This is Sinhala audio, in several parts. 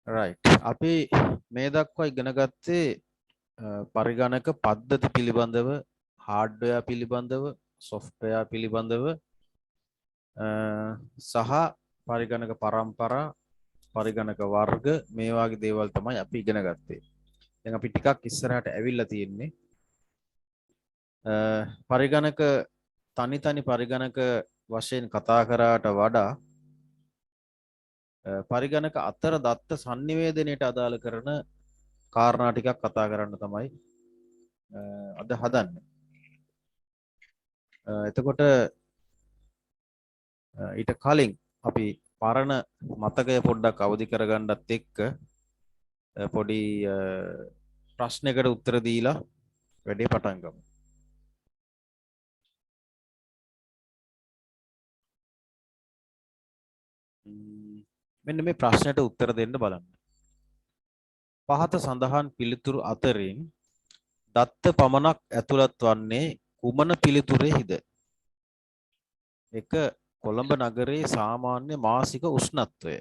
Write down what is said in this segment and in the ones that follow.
right. අපි මේ දක්වා ඉගෙන ගත්තේ පරිගණක පද්ධති පිළිබඳව, හાર્ඩ්වෙයාර් පිළිබඳව, සොෆ්ට්වෙයාර් පිළිබඳව සහ පරිගණක පරම්පරා, පරිගණක වර්ග මේ වගේ දේවල් තමයි අපි ඉගෙන ගත්තේ. දැන් අපි ටිකක් ඉස්සරහට ඇවිල්ලා තියෙන්නේ. පරිගණක තනි පරිගණක වශයෙන් කතා කරාට වඩා පරිගණක අතර දත්ත sannivedanයට අදාළ කරන කාරණා ටිකක් කතා කරන්න තමයි අද හදන්නේ. එතකොට ඊට කලින් අපි පරණ මතකය පොඩ්ඩක් අවදි කරගන්නත් එක්ක පොඩි ප්‍රශ්නයකට උත්තර දීලා වැඩේ පටන් ගමු. මෙන්න මේ ප්‍රශ්නයට උත්තර දෙන්න බලන්න. පහත සඳහන් පිළිතුරු අතරින් දත්ත පමණක් ඇතුළත් වන්නේ කුමන පිළිතුරේහිද? 1. කොළඹ නගරයේ සාමාන්‍ය මාසික උෂ්ණත්වය.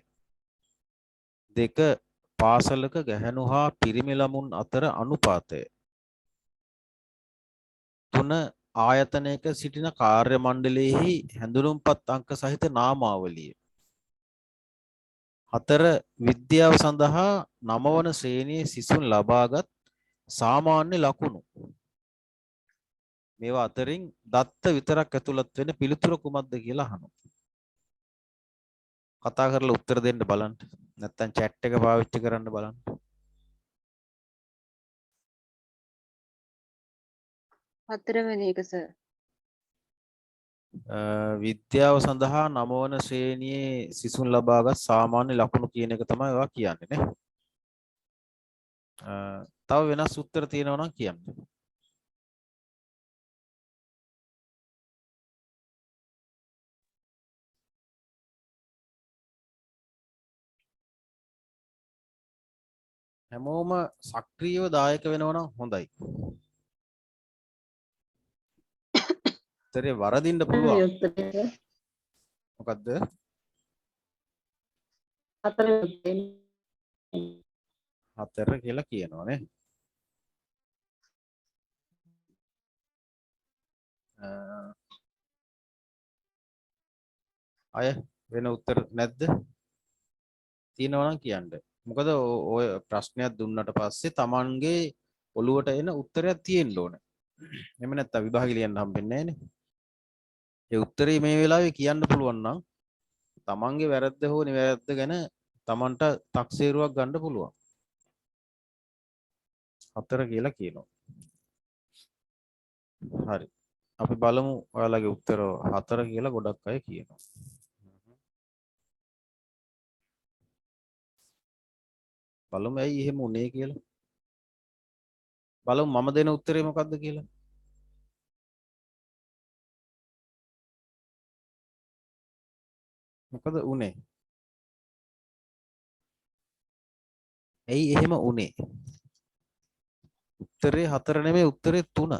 2. පාසලක ගැහැණු හා පිරිමි ළමුන් අතර අනුපාතය. 3. ආයතනයක සිටින කාර්ය මණ්ඩලයේහි හැඳුනුම්පත් අංක සහිත නාමාවලිය. 4. විද්‍යාව සඳහා 9 වන ශ්‍රේණියේ සිසුන් ලබාගත් සාමාන්‍ය ලකුණු. මේවා අතරින් දත්ත විතරක් ඇතුළත් වෙන පිළිතුර කුමක්ද කියලා අහනවා. කතා කරලා උත්තර දෙන්න බලන්න. නැත්නම් chat එක පාවිච්චි කරන්න බලන්න. හතරවෙනි එක සර්. විද්‍යාව සඳහා 9 වන ශ්‍රේණියේ සිසුන් ලබාගත් සාමාන්‍ය ලකුණු කියන එක තමයි ඔයා කියන්නේ නේ. තව වෙනස් උත්තර තියෙනවා නම් කියන්න. හැමෝම සක්‍රියව දායක වෙනවා නම් හොඳයි. උත්තරේ වරදින්න පුළුවන්. මොකද්ද? හතර කියලා කියනවා නේ. අය වෙන උත්තර නැද්ද? තියෙනවා නම් කියන්න. මොකද ඔය ප්‍රශ්නයක් දුන්නට පස්සේ Tamanගේ ඔළුවට එන උත්තරයක් තියෙන්න ඕන. එහෙම නැත්නම් විභාගෙ ලියන්න හම්බෙන්නේ නැහනේ. ඒ උත්තරේ මේ වෙලාවේ කියන්න පුළුවන් නම් Tamanගේ වැරද්ද හෝ නිවැරද්ද ගැන Tamanට තක්සේරුවක් ගන්න පුළුවන්. හතර කියලා කියනවා. හරි. අපි බලමු ඔයාලගේ උත්තර හතර කියලා ගොඩක් අය කියනවා. බලමු ඇයි එහෙම උනේ කියලා. බලමු මම දෙන උත්තරේ මොකක්ද කියලා. මොකද උනේ? ඇයි එහෙම උනේ? උත්තරේ 4 නෙමෙයි උත්තරේ 3.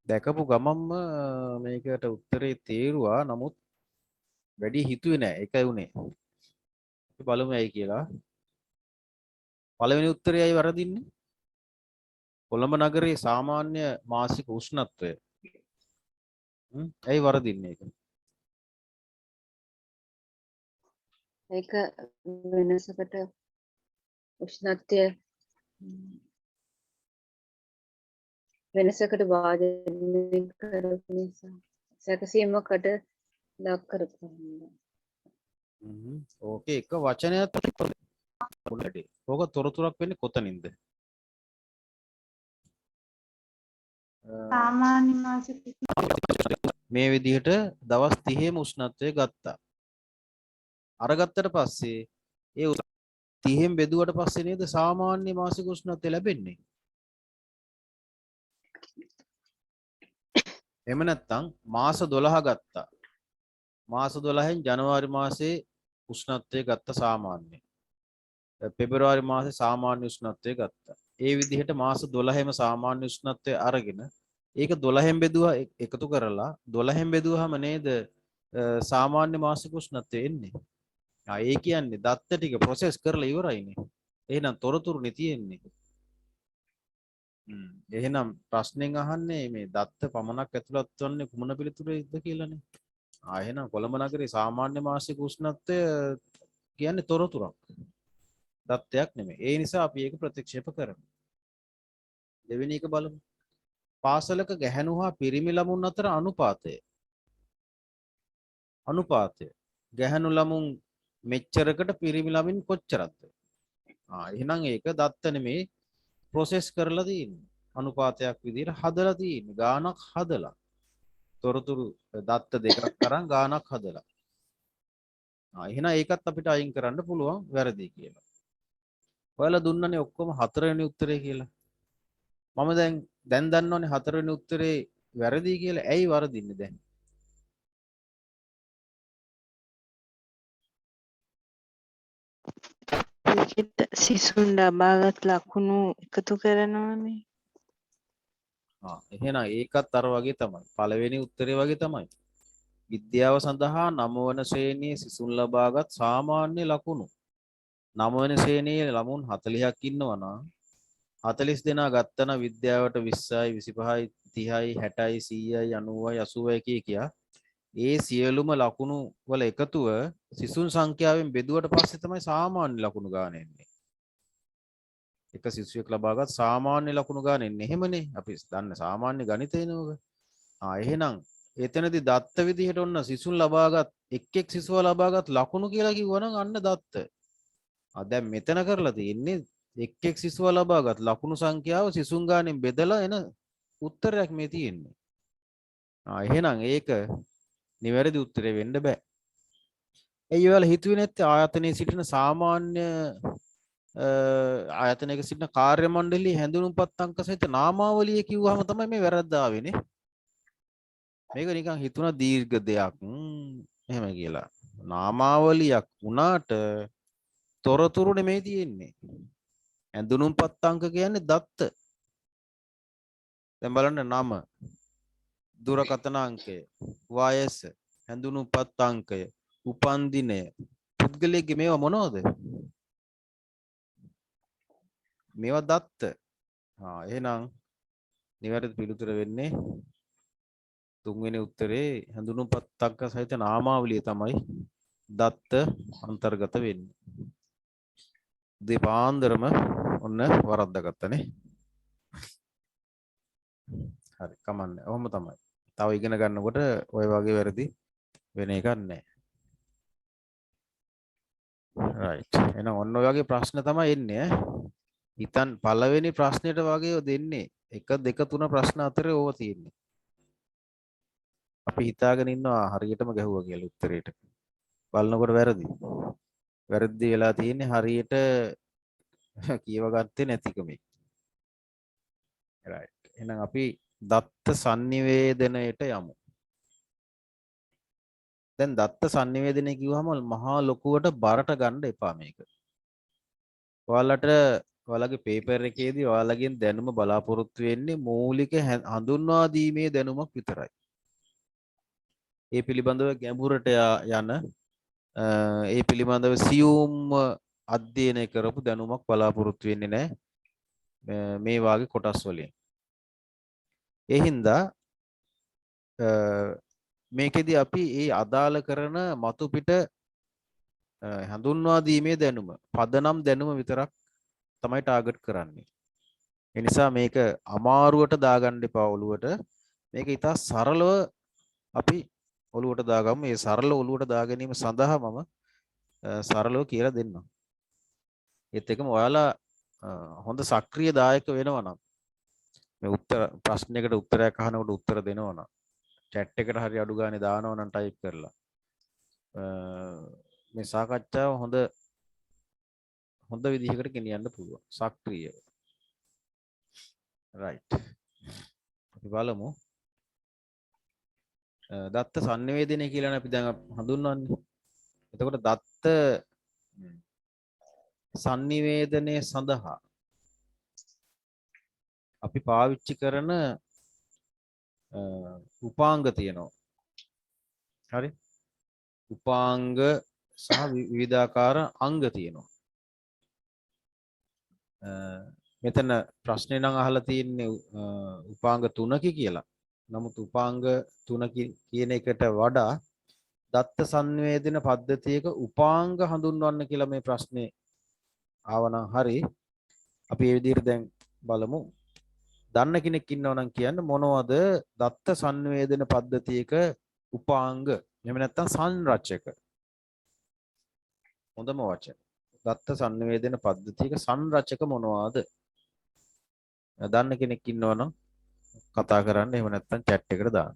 දැකපු ගමම්ම මේකට උත්තරේ තේරුවා. නමුත් වැඩි හිතුවේ නෑ. ඒකයි උනේ. අපි බලමු ඇයි කියලා. පළවෙනි උත්තරේ ඇයි වරදින්නේ? කොළඹ නගරයේ සාමාන්‍ය මාසික උෂ්ණත්වය. ඇයි වරදින්නේ ඒක? ඒක වෙනසකට උෂ්ණත්වය වෙනසකට වාදනය කරපු නිසා සැකසීමකට ලක් කරපු නිසා. ඕකේ එක වචනයක් පොඩ්ඩේ. ඕක තොරතුරක් වෙන්නේ කොතනින්ද? සාමාන්‍ය මාසික මේ විදිහට දවස් 30ෙම උෂ්ණත්වය ගත්තා. අරගත්තට පස්සේ ඒ 30ෙන් බෙදුවට පස්සේ නේද සාමාන්‍ය මාසික උෂ්ණත්වය ලැබෙන්නේ. එහෙම නැත්නම් මාස 12 ගත්තා. මාස 12න් ජනවාරි මාසයේ උෂ්ණත්වය ගත්ත සාමාන්‍ය. පෙබරවාරි මාසේ සාමාන්‍ය උෂ්ණත්වය ගත්තා. ඒ විදිහට මාස 12ෙම සාමාන්‍ය උෂ්ණත්වය අරගෙන ඒක 12න් බෙදුවා එකතු කරලා 12න් බෙදුවාම නේද සාමාන්‍ය මාසික උෂ්ණත්වය එන්නේ. ඒ කියන්නේ දත්ත ටික ප්‍රොසෙස් කරලා ඉවරයිනේ. එහෙනම් තොරතුරුනේ තියෙන්නේ. එහෙනම් ප්‍රශ්නෙන් අහන්නේ මේ දත්ත පමණක් ඇතුළත් වන්නේ කුමන පිළිතුරේද කියලානේ. එහෙනම් කොළඹ නගරේ සාමාන්‍ය මාසික උෂ්ණත්වය කියන්නේ තොරතුරක්. දත්තයක් නෙමෙයි. ඒ නිසා අපි ඒක ප්‍රතික්ෂේප කරනවා. දෙවෙනි එක බලමු. පාසලක ගැහැණු හා පිරිමි ළමුන් අතර අනුපාතය. ගැහැණු ළමුන් මෙච්චරකට පිරිමි ළමින් කොච්චරක්ද? එහෙනම් ඒක දත්ත නෙමෙයි ප්‍රොසෙස් කරලා තියෙන්නේ. අනුපාතයක් විදිහට හදලා තියෙන්නේ. ගානක් හදලා. තොරතුරු දත්ත දෙකක් අරන් ගානක් හදලා. එහෙනම් ඒකත් අපිට අයින් කරන්න පුළුවන් වැරදි කියලා. ඔයාලා දුන්නනේ ඔක්කොම 4 වෙනි උත්තරේ කියලා. මම දැන් දන්නවනේ 4 වෙනි උත්තරේ වැරදි කියලා. ඇයි වරදින්නේ දැන්? ඒකට සිසුන් ලබාගත් ලකුණු එකතු කරනවානේ. එහෙනම් ඒකත් අර වගේ තමයි. පළවෙනි උත්තරේ වගේ තමයි. විද්‍යාව සඳහා 9 වන ශ්‍රේණියේ සිසුන් ලබාගත් සාමාන්‍ය ලකුණු 9 වෙනි ශ්‍රේණියේ ළමුන් 40ක් ඉන්නවා නම් 40 දෙනා ගත්තන විද්‍යාවට 20යි 25යි 30යි 60යි 100යි 90යි 80යි කියා ඒ සියලුම ලකුණු වල එකතුව සිසුන් සංඛ්‍යාවෙන් බෙදුවට පස්සේ තමයි සාමාන්‍ය ලකුණු ගාන එන්නේ. එක සිසුවෙක් ලබාගත් සාමාන්‍ය ලකුණු ගාන එන්නේ. එහෙමනේ. අපි දන්න සාමාන්‍ය ගණිතේනෝක. එහෙනම් එතනදී දත්ත විදිහට ඔන්න සිසුන් ලබාගත් එක් සිසුවා ලබාගත් ලකුණු කියලා කිව්වනම් අන්න දත්ත. දැන් මෙතන කරලා තියෙන්නේ එක් සිසුවා ලබාගත් ලකුණු සංඛ්‍යාව සිසුන් ගානෙන් බෙදලා එන උත්තරයක් මේ තියෙන්නේ. එහෙනම් ඒක නිවැරදි උත්තරේ වෙන්න බෑ. එයි ඔයාලා හිතුවේ නැත්තේ ආයතනයේ සිටින සාමාන්‍ය ආයතනයක සිටින කාර්ය මණ්ඩලයේ හැඳුනුම්පත් අංක සහිත නාමාවලිය කිව්වහම තමයි මේ වැරද්ද ආවේනේ. මේක නිකන් හිතුණා දීර්ඝ දෙයක් එහෙම කියලා. නාමාවලියක් වුණාට තොරතුරු නෙමෙයි තියෙන්නේ. හැඳුනුම්පත් අංක කියන්නේ දත්ත. දැන් බලන්න නම, දුරකථන අංකය, වයස, හැඳුනුම්පත් අංකය, උපන්දිනය, පුද්ගලයෙක්ගේ මේවා මොනවද? මේවා දත්ත. එහෙනම් නිවැරදි පිළිතුර වෙන්නේ තුන්වෙනි උත්තරේ හැඳුනුම්පත් අංක සහිත නාමාවලිය තමයි දත්ත අන්තර්ගත වෙන්නේ. දෙපාන්දරම ඔන්න වරද්දාගත්තනේ. හරි කමන්නේ. ඔහොම තමයි. තව ඉගෙන ගන්නකොට ওই වගේ වැරදි වෙන එකක් නැහැ. රයිට්. එහෙනම් ඔන්න ඔය වගේ ප්‍රශ්න තමයි එන්නේ ඈ. හිතන් පළවෙනි ප්‍රශ්නෙට වගේ දෙන්නේ 1 2 3 ප්‍රශ්න අතරේ ඕවා තියෙන්නේ. අපි හිතාගෙන ඉන්නවා හරියටම ගැහුවා කියලා උත්තරේට. බලනකොට වැරදි. වැරදි වෙලා තියෙන්නේ හරියට කියව ගත්තේ නැතිකමේ. right. එහෙනම් අපි දත්ත sannivedanayට යමු. දැන් දත්ත sannivedanaya කිව්වම මහා ලොකුවට බරට ගන්න එපා මේක. ඔයාලගේ පේපර් එකේදී ඔයාලගෙන් දැනුම බලාපොරොත්තු වෙන්නේ මූලික හඳුන්වා දීමේ දැනුමක් විතරයි. ඒ පිළිබඳව ගැඹුරට යන ඒ පිළිබඳව සියුම් අධ්‍යයනය කරපු දැනුමක් බලාපොරොත්තු වෙන්නේ නැහැ මේ වාගේ කොටස් වලින්. ඒ හින්දා මේකෙදි අපි ඒ අදාළ කරන මතු පිට හඳුන්වා දීමේ දැනුම පදනම් දැනුම විතරක් තමයි ටාගට් කරන්නේ. ඒ නිසා මේක අමාරුවට දාගන්න එපා ඔළුවට. මේක ඉතා සරලව අපි ඔළුවට දාගමු. මේ සරල ඔළුවට දා ගැනීම සඳහා මම සරලව කියලා දෙන්නම්. ඒත් එකම ඔයාලා හොඳ සක්‍රීය දායක වෙනවා නම් මේ උත්තර ප්‍රශ්නයකට උත්තරයක් අහනකොට උත්තර දෙනවා නම් chat එකට හරි අඩු ගානේ දානවා නම් ටයිප් කරලා මේ සාකච්ඡාව හොඳ විදිහකට ගෙනියන්න පුළුවන් සක්‍රීයව. right. අපි බලමු. දත්ත sannivedanaya කියලානේ අපි දැන් හඳුන්වන්නේ. එතකොට දත්ත sannivedanaya සඳහා අපි පාවිච්චි කරන උපාංග තියෙනවා. හරි? උපාංග සහ විවිධාකාර අංග තියෙනවා. මෙතන ප්‍රශ්නේ නම් අහලා තියෙන්නේ උපාංග 3කි කියලා. නමුත් උපාංග 3 කියන එකට වඩා දත්ත සංවේදන පද්ධතියක උපාංග හඳුන්වන්න කියලා මේ ප්‍රශ්නේ ආවනම් හරි. අපි මේ විදිහට දැන් බලමු. දන්න කෙනෙක් ඉන්නවා නම් කියන්න මොනවද දත්ත සංවේදන පද්ධතියක උපාංග? එහෙම නැත්නම් සංරචක. හොඳම වචන. දත්ත සංවේදන පද්ධතියක සංරචක මොනවාද? දන්න කෙනෙක් ඉන්නවා නම් කතා කරන්න. එහෙම නැත්නම් chat එකට දාන්න.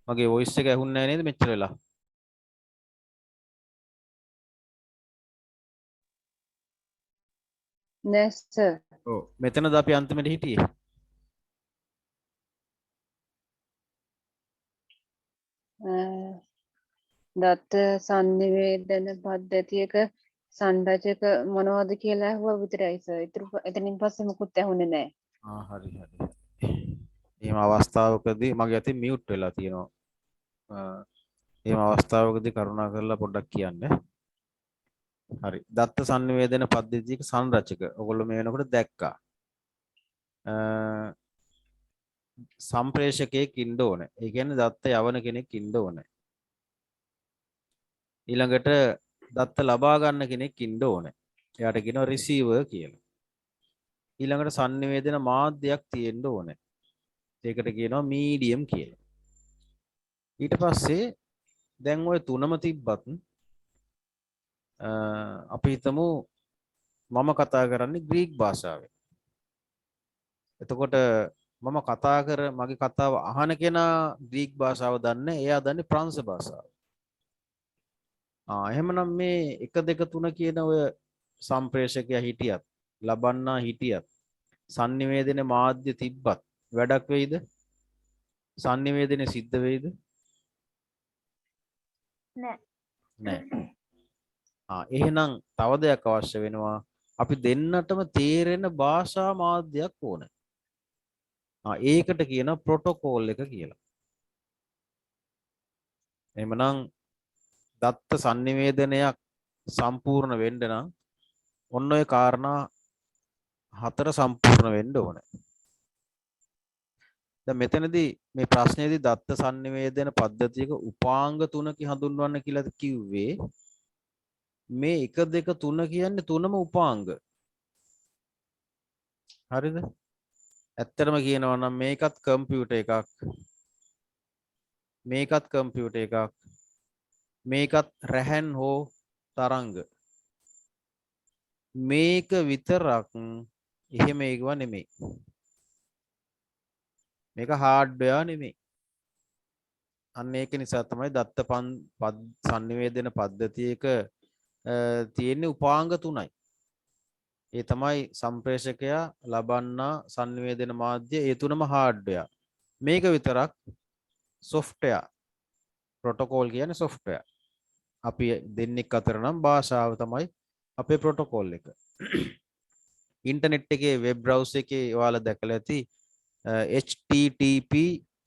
මගේ වොයිස් එක ඇහුන්නේ නැහැ නේද මෙච්චර වෙලා? නෑ සර්. ඔව්. මෙතනද අපි අන්තිමට හිටියේ. දත්ත සංනිවේදන පද්ධතියක සංරචක මොනවද කියලා ඇහුවා විතරයි සර්. එතනින් පස්සේ මුකුත් ඇහුනේ නෑ. හරි හරි. එහෙම අවස්ථාවකදී මගේ අතින් මියුට් වෙලා තියෙනවා. එහෙම අවස්ථාවකදී කරුණා කරලා පොඩ්ඩක් කියන්න. හරි. දත්ත සංනිවේදන පද්ධතියක සංරචක. ඔයගොල්ලෝ මේ වෙනකොට දැක්කා. සම්ප්‍රේෂකයෙක් ඉන්න ඕනේ. ඒ කියන්නේ දත්ත යවන කෙනෙක් ඉන්න ඕනේ. ඊළඟට දත්ත ලබා ගන්න කෙනෙක් ඉන්න ඕනේ. එයාට කියනවා රිසීවර් කියලා. ඊළඟට සංනිවේදන මාධ්‍යයක් තියෙන්න ඕනේ. ඒකට කියනවා මීඩියම් කියලා. ඊට පස්සේ දැන් ওই තුනම තිබ්බත් අපි හිතමු මම කතා කරන්නේ ග්‍රීක භාෂාවෙන්. එතකොට මම කතා කර මගේ කතාව අහන කෙනා ග්‍රීක භාෂාව දන්නේ, එයා දන්නේ ප්‍රංශ භාෂාව. එහෙමනම් මේ 1 2 3 කියන ඔය සම්ප්‍රේෂකයා හිටියත්, ලබන්නා හිටියත්, sannivedana මාධ්‍ය තිබ්බත් වැඩක් වෙයිද? sannivedana සිද්ධ වෙයිද? නෑ. එහෙනම් තව දෙයක් අවශ්‍ය වෙනවා. අපි දෙන්නටම තේරෙන භාෂා මාධ්‍යයක් ඕනේ. ඒකට කියන ප්‍රොටෝකෝල් එක කියලා. එහෙමනම් දත්ත sannivedanයක් සම්පූර්ණ වෙන්න නම් ඔන්න ඔය කාරණා 4 සම්පූර්ණ වෙන්න ඕනේ. දැන් මෙතනදී මේ ප්‍රශ්නේදී දත්ත sannivedana පද්ධතියක උපාංග 3කි හඳුන්වන්න කියලා කිව්වේ. මේ 1 2 3 කියන්නේ තුනම උපාංග. හරිද? ඇත්තටම කියනවා නම් මේකත් කම්පියුටර් එකක්. මේකත් කම්පියුටර් එකක්. මේකත් රැහන් හෝ තරංග. මේක විතරක් එහෙම ඒකව නෙමෙයි. මේක හાર્ඩ්වෙයාර් නෙමෙයි. අන්න ඒක නිසා තමයි දත්ත sannivedana පද්ධතියක තියෙන උපාංග 3යි. ඒ තමයි සම්ප්‍රේෂකයා, ලබන්නා, sannivedana මාධ්‍ය, ඒ තුනම හાર્ඩ්වෙයාර්. මේක විතරක් සොෆ්ට්වෙයාර්. ප්‍රොටෝකෝල් කියන්නේ සොෆ්ට්වෙයාර්. අපි දෙන්නෙක් අතර නම් භාෂාව තමයි අපේ ප්‍රොටෝකෝල් එක. ඉන්ටර්නෙට් එකේ වෙබ් බ්‍රවුසර් එකේ ඔයාලා දැකලා ඇති http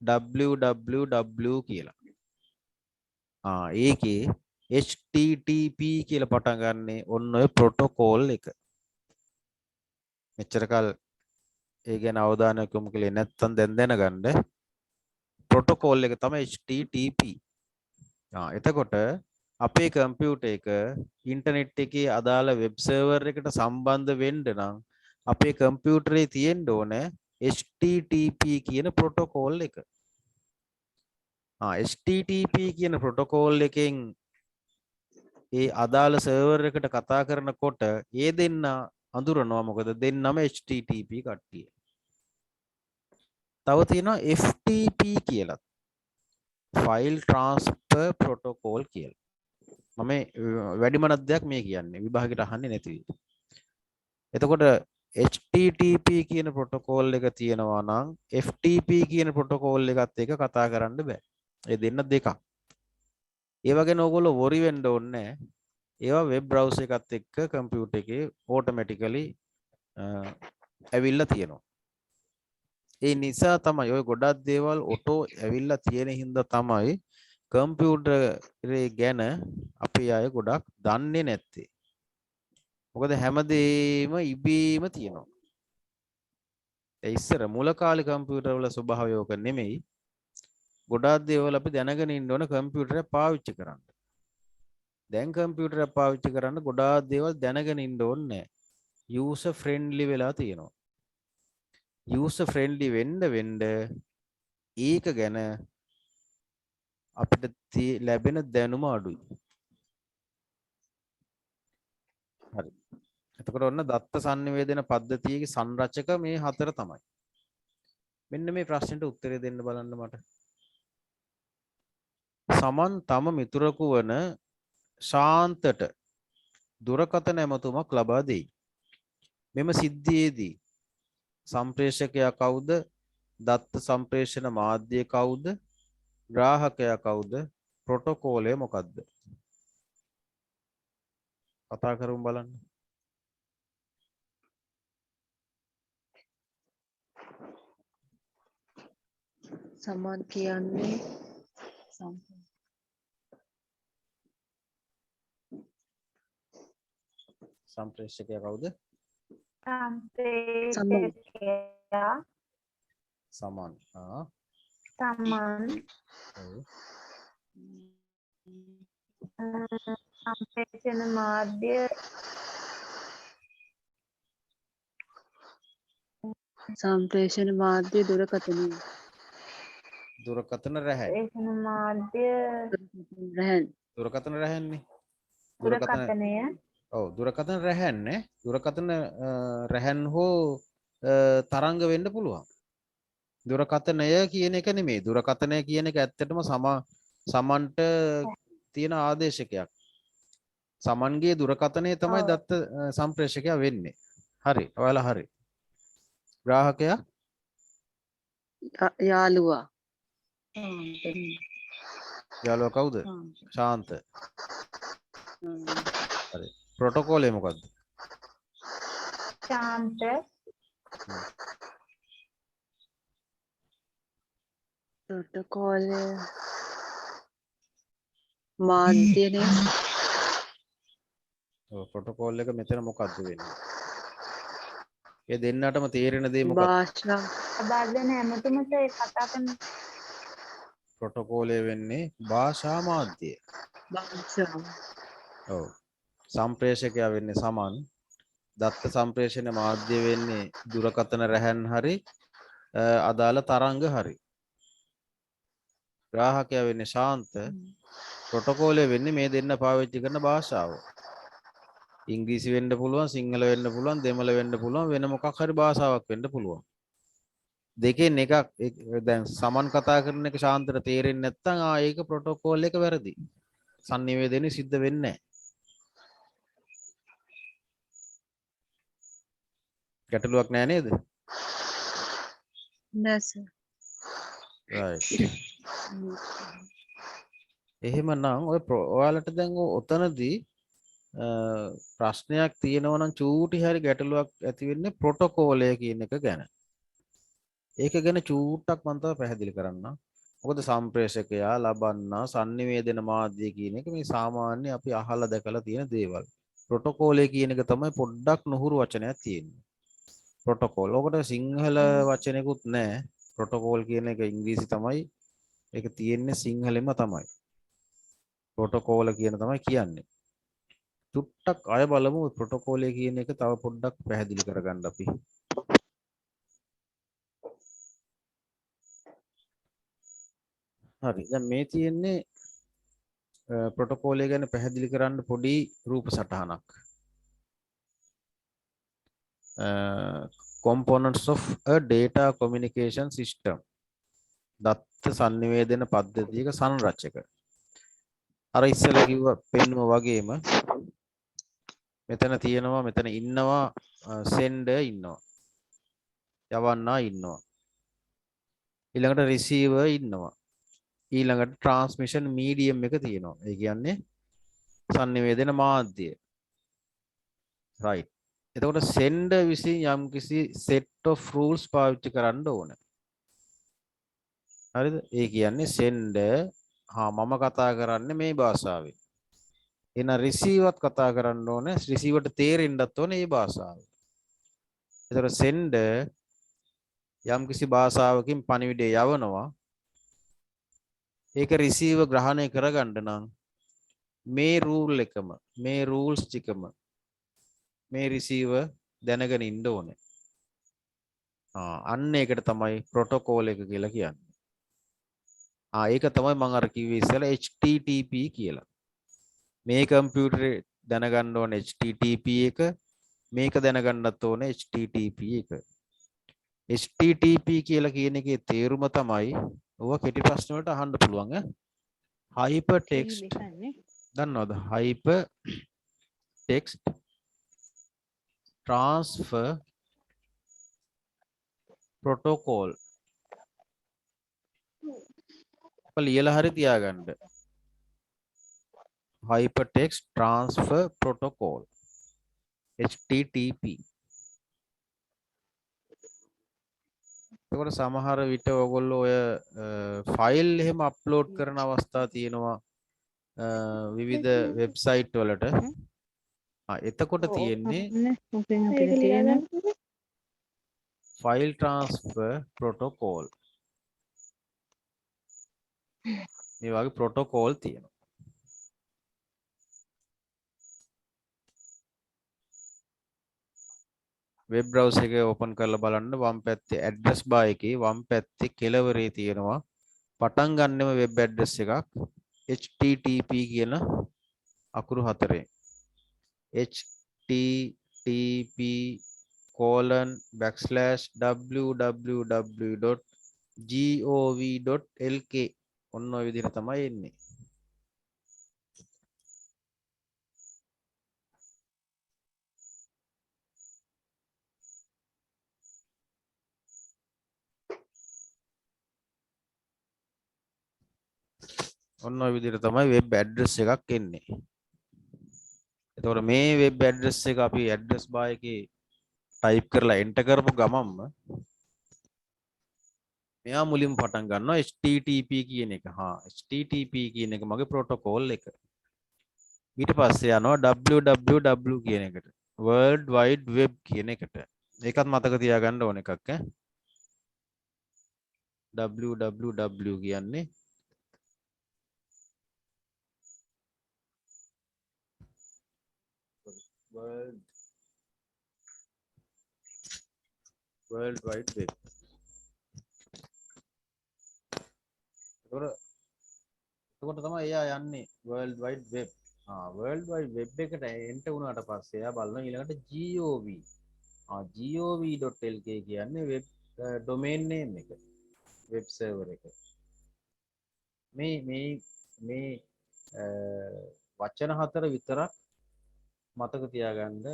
www කියලා. ඒකේ http කියලා පටන් ගන්නේ ඔන්න ඔය ප්‍රොටෝකෝල් එක. මෙච්චර කල් ඒ ගැන අවධානයක් යොමු කළේ නැත්නම් දැන් දැනගන්න. ප්‍රොටෝකෝල් එක තමයි http. එතකොට අපේ කම්පියුටර් එක ඉන්ටර්නෙට් එකේ අදාළ වෙබ් සර්වර් එකට සම්බන්ධ වෙන්න නම් අපේ කම්පියුටරේ තියෙන්න ඕනේ http කියන ප්‍රොටෝකෝල් එක. http කියන ප්‍රොටෝකෝල් එකෙන් ඒ අදාළ සර්වර් එකට කතා කරනකොට ඒ දෙන්න අඳුරනවා. මොකද දෙන්නම http කට්ටිය. තව තියෙනවා FTP කියලා. ෆයිල් ට්‍රාන්ස්ෆර් ප්‍රොටෝකෝල් කියලා. මම වැඩිමනක් දෙයක් මේ කියන්නේ විභාගෙට අහන්නේ නැති වෙයි. එතකොට http කියන ප්‍රොටෝකෝල් එක තියෙනවා නම් FTP කියන ප්‍රොටෝකෝල් එකත් එක්ක කතා කරන්න බෑ. ඒ දෙන්න දෙකක්. ඒ වගේ නෝගොල්ලෝ worry වෙන්න ඕනේ නැහැ. ඒවා වෙබ් බ්‍රවුසර් එකත් එක්ක කම්පියුටර් එකේ automatically ඇවිල්ලා තියෙනවා. ඒ නිසා තමයි ඔය ගොඩක් දේවල් ඔටෝ ඇවිල්ලා තියෙන හින්දා තමයි කම්පියුටරේ ගැන අපේ අය ගොඩක් දන්නේ නැත්තේ. මොකද හැමදේම ඉබේම තියෙනවා. ඒ ඉස්සර මුල කාලේ කම්පියුටර් වල ස්වභාවය ඕක නෙමෙයි. ගොඩාක් දේවල් අපි දැනගෙන ඉන්න ඕන කම්පියුටරය පාවිච්චි කරන්න. දැන් කම්පියුටරය පාවිච්චි කරන්න ගොඩාක් දේවල් දැනගෙන ඉන්න ඕනේ. user friendly වෙලා තියෙනවා. user friendly වෙන්න ඒක ගැන අපිට ලැබෙන දැනුම අඩුයි. හරි. එතකොට ඔන්න දත්ත sannivedana පද්ධතියේ සංරචක මේ 4 තමයි. මෙන්න මේ ප්‍රශ්නෙට උත්තරේ දෙන්න බලන්න මට. සමන් තම මිතුරකු වන ශාන්තට දුරකථන ඇමතුමක් ලබා දෙයි. මෙම සිද්ධියේදී සම්ප්‍රේෂකයා කවුද? දත්ත සම්ප්‍රේෂණ මාධ්‍ය කවුද? ග්‍රාහකයා කවුද? ප්‍රොටෝකෝලය මොකද්ද? කතා කරමු බලන්න. සමන් කියන්නේ සම්ප්‍රේෂකයා කවුද? සම්ප්‍රේෂකයා සමන්. සමන් සම්ප්‍රේෂණ මාධ්‍ය සම්ප්‍රේෂණ මාධ්‍ය දුරකථනය. දුරකථන රැහැ. ප්‍රේෂණ මාධ්‍ය රැහන්. දුරකථන රැහැන්නේ. දුරකථනය ඔව් දුරකථන රැහැන්නේ. දුරකථන රැහන් හෝ තරංග වෙන්න පුළුවන්. දුරකථනය කියන එක නෙමෙයි. දුරකථනය කියන එක ඇත්තටම සමන්ට තියෙන ආදේශකයක්. සමන්ගේ දුරකථනය තමයි ඔව්. දත්ත සම්ප්‍රේෂකයා වෙන්නේ. හරි. ඔයාලා හරි. ග්‍රාහකයා යාළුවා. යාළුවා කවුද? ශාන්ත. හරි. ප්‍රොටෝකෝලය මොකද්ද? ශාන්ත ප්‍රොටෝකෝලය මාධ්‍යනේ. ඔව් ප්‍රොටෝකෝල් එක මෙතන මොකද්ද වෙන්නේ? ඒ දෙන්නටම තේරෙන දේ මොකක්ද? භාෂා බාධන ඇමතුමට ඒ කතා කරන ප්‍රොටෝකෝලය වෙන්නේ භාෂා මාධ්‍යය. භාෂා ඔව්. සම්ප්‍රේෂකයා වෙන්නේ සමන්. දත්ත සම්ප්‍රේෂණ මාධ්‍ය වෙන්නේ දුරකථන රැහන් හරි අදාළ තරංග හරි. ග්‍රාහකයා වෙන්නේ ශාන්ත. ප්‍රොටෝකෝලය වෙන්නේ මේ දෙන්න පාවිච්චි කරන භාෂාව. ඉංග්‍රීසි වෙන්න පුළුවන්, සිංහල වෙන්න පුළුවන්, දෙමළ වෙන්න පුළුවන්, වෙන මොකක් හරි භාෂාවක් වෙන්න පුළුවන්. දෙකෙන් එකක් දැන් සමන් කතා කරන එක ශාන්තට තේරෙන්නේ නැත්නම් ඒක ප්‍රොටෝකෝල් එක වැරදි. sannivedana සිද්ධ වෙන්නේ නැහැ. ගැටලුවක් නෑ නේද? නැස. right. එහෙමනම් ඔයාලට දැන් ඔතනදී ප්‍රශ්නයක් තියෙනවා නම් චූටි හරි ගැටලුවක් ඇති වෙන්නේ ප්‍රොටෝකෝලය කියන එක ගැන. ඒක ගැන චූට්ටක් මම තව පැහැදිලි කරන්නම්. මොකද සම්ප්‍රේෂකයා ලබන්නා sannivedana මාධ්‍ය කියන එක මේ සාමාන්‍ය අපි අහලා දැකලා තියෙන දේවල්. ප්‍රොටෝකෝලය කියන එක තමයි පොඩ්ඩක් නුහුරු වචනයක් තියෙන්නේ. ප්‍රොටෝකෝල්. ඔකට සිංහල වචනයකුත් නැහැ. ප්‍රොටෝකෝල් කියන එක ඉංග්‍රීසි තමයි. ඒක තියෙන්නේ සිංහලෙම තමයි. ප්‍රොටෝකෝල කියන තමයි කියන්නේ. චුට්ටක් අය බලමු ප්‍රොටෝකෝලය කියන එක තව පොඩ්ඩක් පැහැදිලි කරගන්න අපි. හරි. දැන් මේ තියෙන්නේ ප්‍රොටෝකෝලය ගැන පැහැදිලි කරන්න පොඩි රූප සටහනක්. Components of a data communication system. දත්ත sannivedana පද්ධතියක සංරචක. අර ඉස්සෙල්ලා කිව්වා පෙන්නුවා වගේම මෙතන තියෙනවා මෙතන ඉන්නවා sender ඉන්නවා. යවන්නා ඉන්නවා. ඊළඟට receiver ඉන්නවා. ඊළඟට transmission medium එක තියෙනවා. ඒ කියන්නේ sannivedana මාධ්‍ය. right. එතකොට sender විසින් යම්කිසි set of rules පාවිච්චි කරන්න ඕන. හරිද? ඒ කියන්නේ sender මම කතා කරන්නේ මේ භාෂාවෙන්. එන receiverත් කතා කරන්න ඕනේ. receiverට තේරෙන්නත් ඕනේ මේ භාෂාව. එතකොට sender යම්කිසි භාෂාවකින් පණිවිඩය යවනවා. ඒක receiver ග්‍රහණය කරගන්න නම් මේ rule එකම මේ rules ටිකම මේ receiver දැනගෙන ඉන්න ඕනේ. අන්න ඒකට තමයි protocol එක කියලා කියන්නේ. ඒක තමයි මම අර කිව්වේ ඉස්සෙල්ලා HTTP කියලා. මේ කම්පියුටරේ දැනගන්න ඕනේ HTTP එක, මේක දැනගන්නත් ඕනේ HTTP එක. HTTP කියලා කියන එකේ තේරුම තමයි ඔවා කෙටි ප්‍රශ්න වලට අහන්න පුළුවන් hyper text දන්නවද? hyper text transfer protocol. ලියලා හරි තියාගන්න. hypertext transfer protocol HTTP. එතකොට සමහර විට ඔයගොල්ලෝ ඔය ෆයිල් එහෙම අප්ලෝඩ් කරන අවස්ථා තියෙනවා විවිධ වෙබ්සයිට් වලට. එතකොට තියෙන්නේ file transfer protocol. මේ වගේ protocol තියෙනවා. වෙබ් බ්‍රවුසර් එක ඕපන් කරලා බලන්න වම් පැත්තේ ඇඩ්‍රස් බාර් එකේ වම් පැත්තේ කෙළවරේ තියෙනවා පටන් ගන්නෙම වෙබ් ඇඩ්‍රස් එකක් http කියන අකුරු හතරෙන් http:// www gov.lk ඔන්න ඔය විදිහට තමයි එන්නේ. ඔන්න ඔය විදිහට තමයි වෙබ් ඇඩ්‍රස් එකක් එන්නේ. එතකොට මේ වෙබ් ඇඩ්‍රස් එක අපි ඇඩ්‍රස් බාර් එකේ ටයිප් කරලා එන්ටර් කරපු ගමන්ම මෙයා මුලින්ම පටන් ගන්නවා http කියන එක. http කියන එක මගේ ප්‍රොටෝකෝල් එක. ඊට පස්සේ යනවා www කියන එකට. world wide web කියන එකට. ඒකත් මතක තියාගන්න ඕන එකක් ඈ. www කියන්නේ world wide web. එතකොට තමයි එයා යන්නේ world wide web. world wide web එකට එන්ටර් වුණාට පස්සේ එයා බලන ඊළඟට gov. gov.lk කියන්නේ web domain name එක. web server එක. මේ වචන හතර විතරක් මතක තියාගන්න.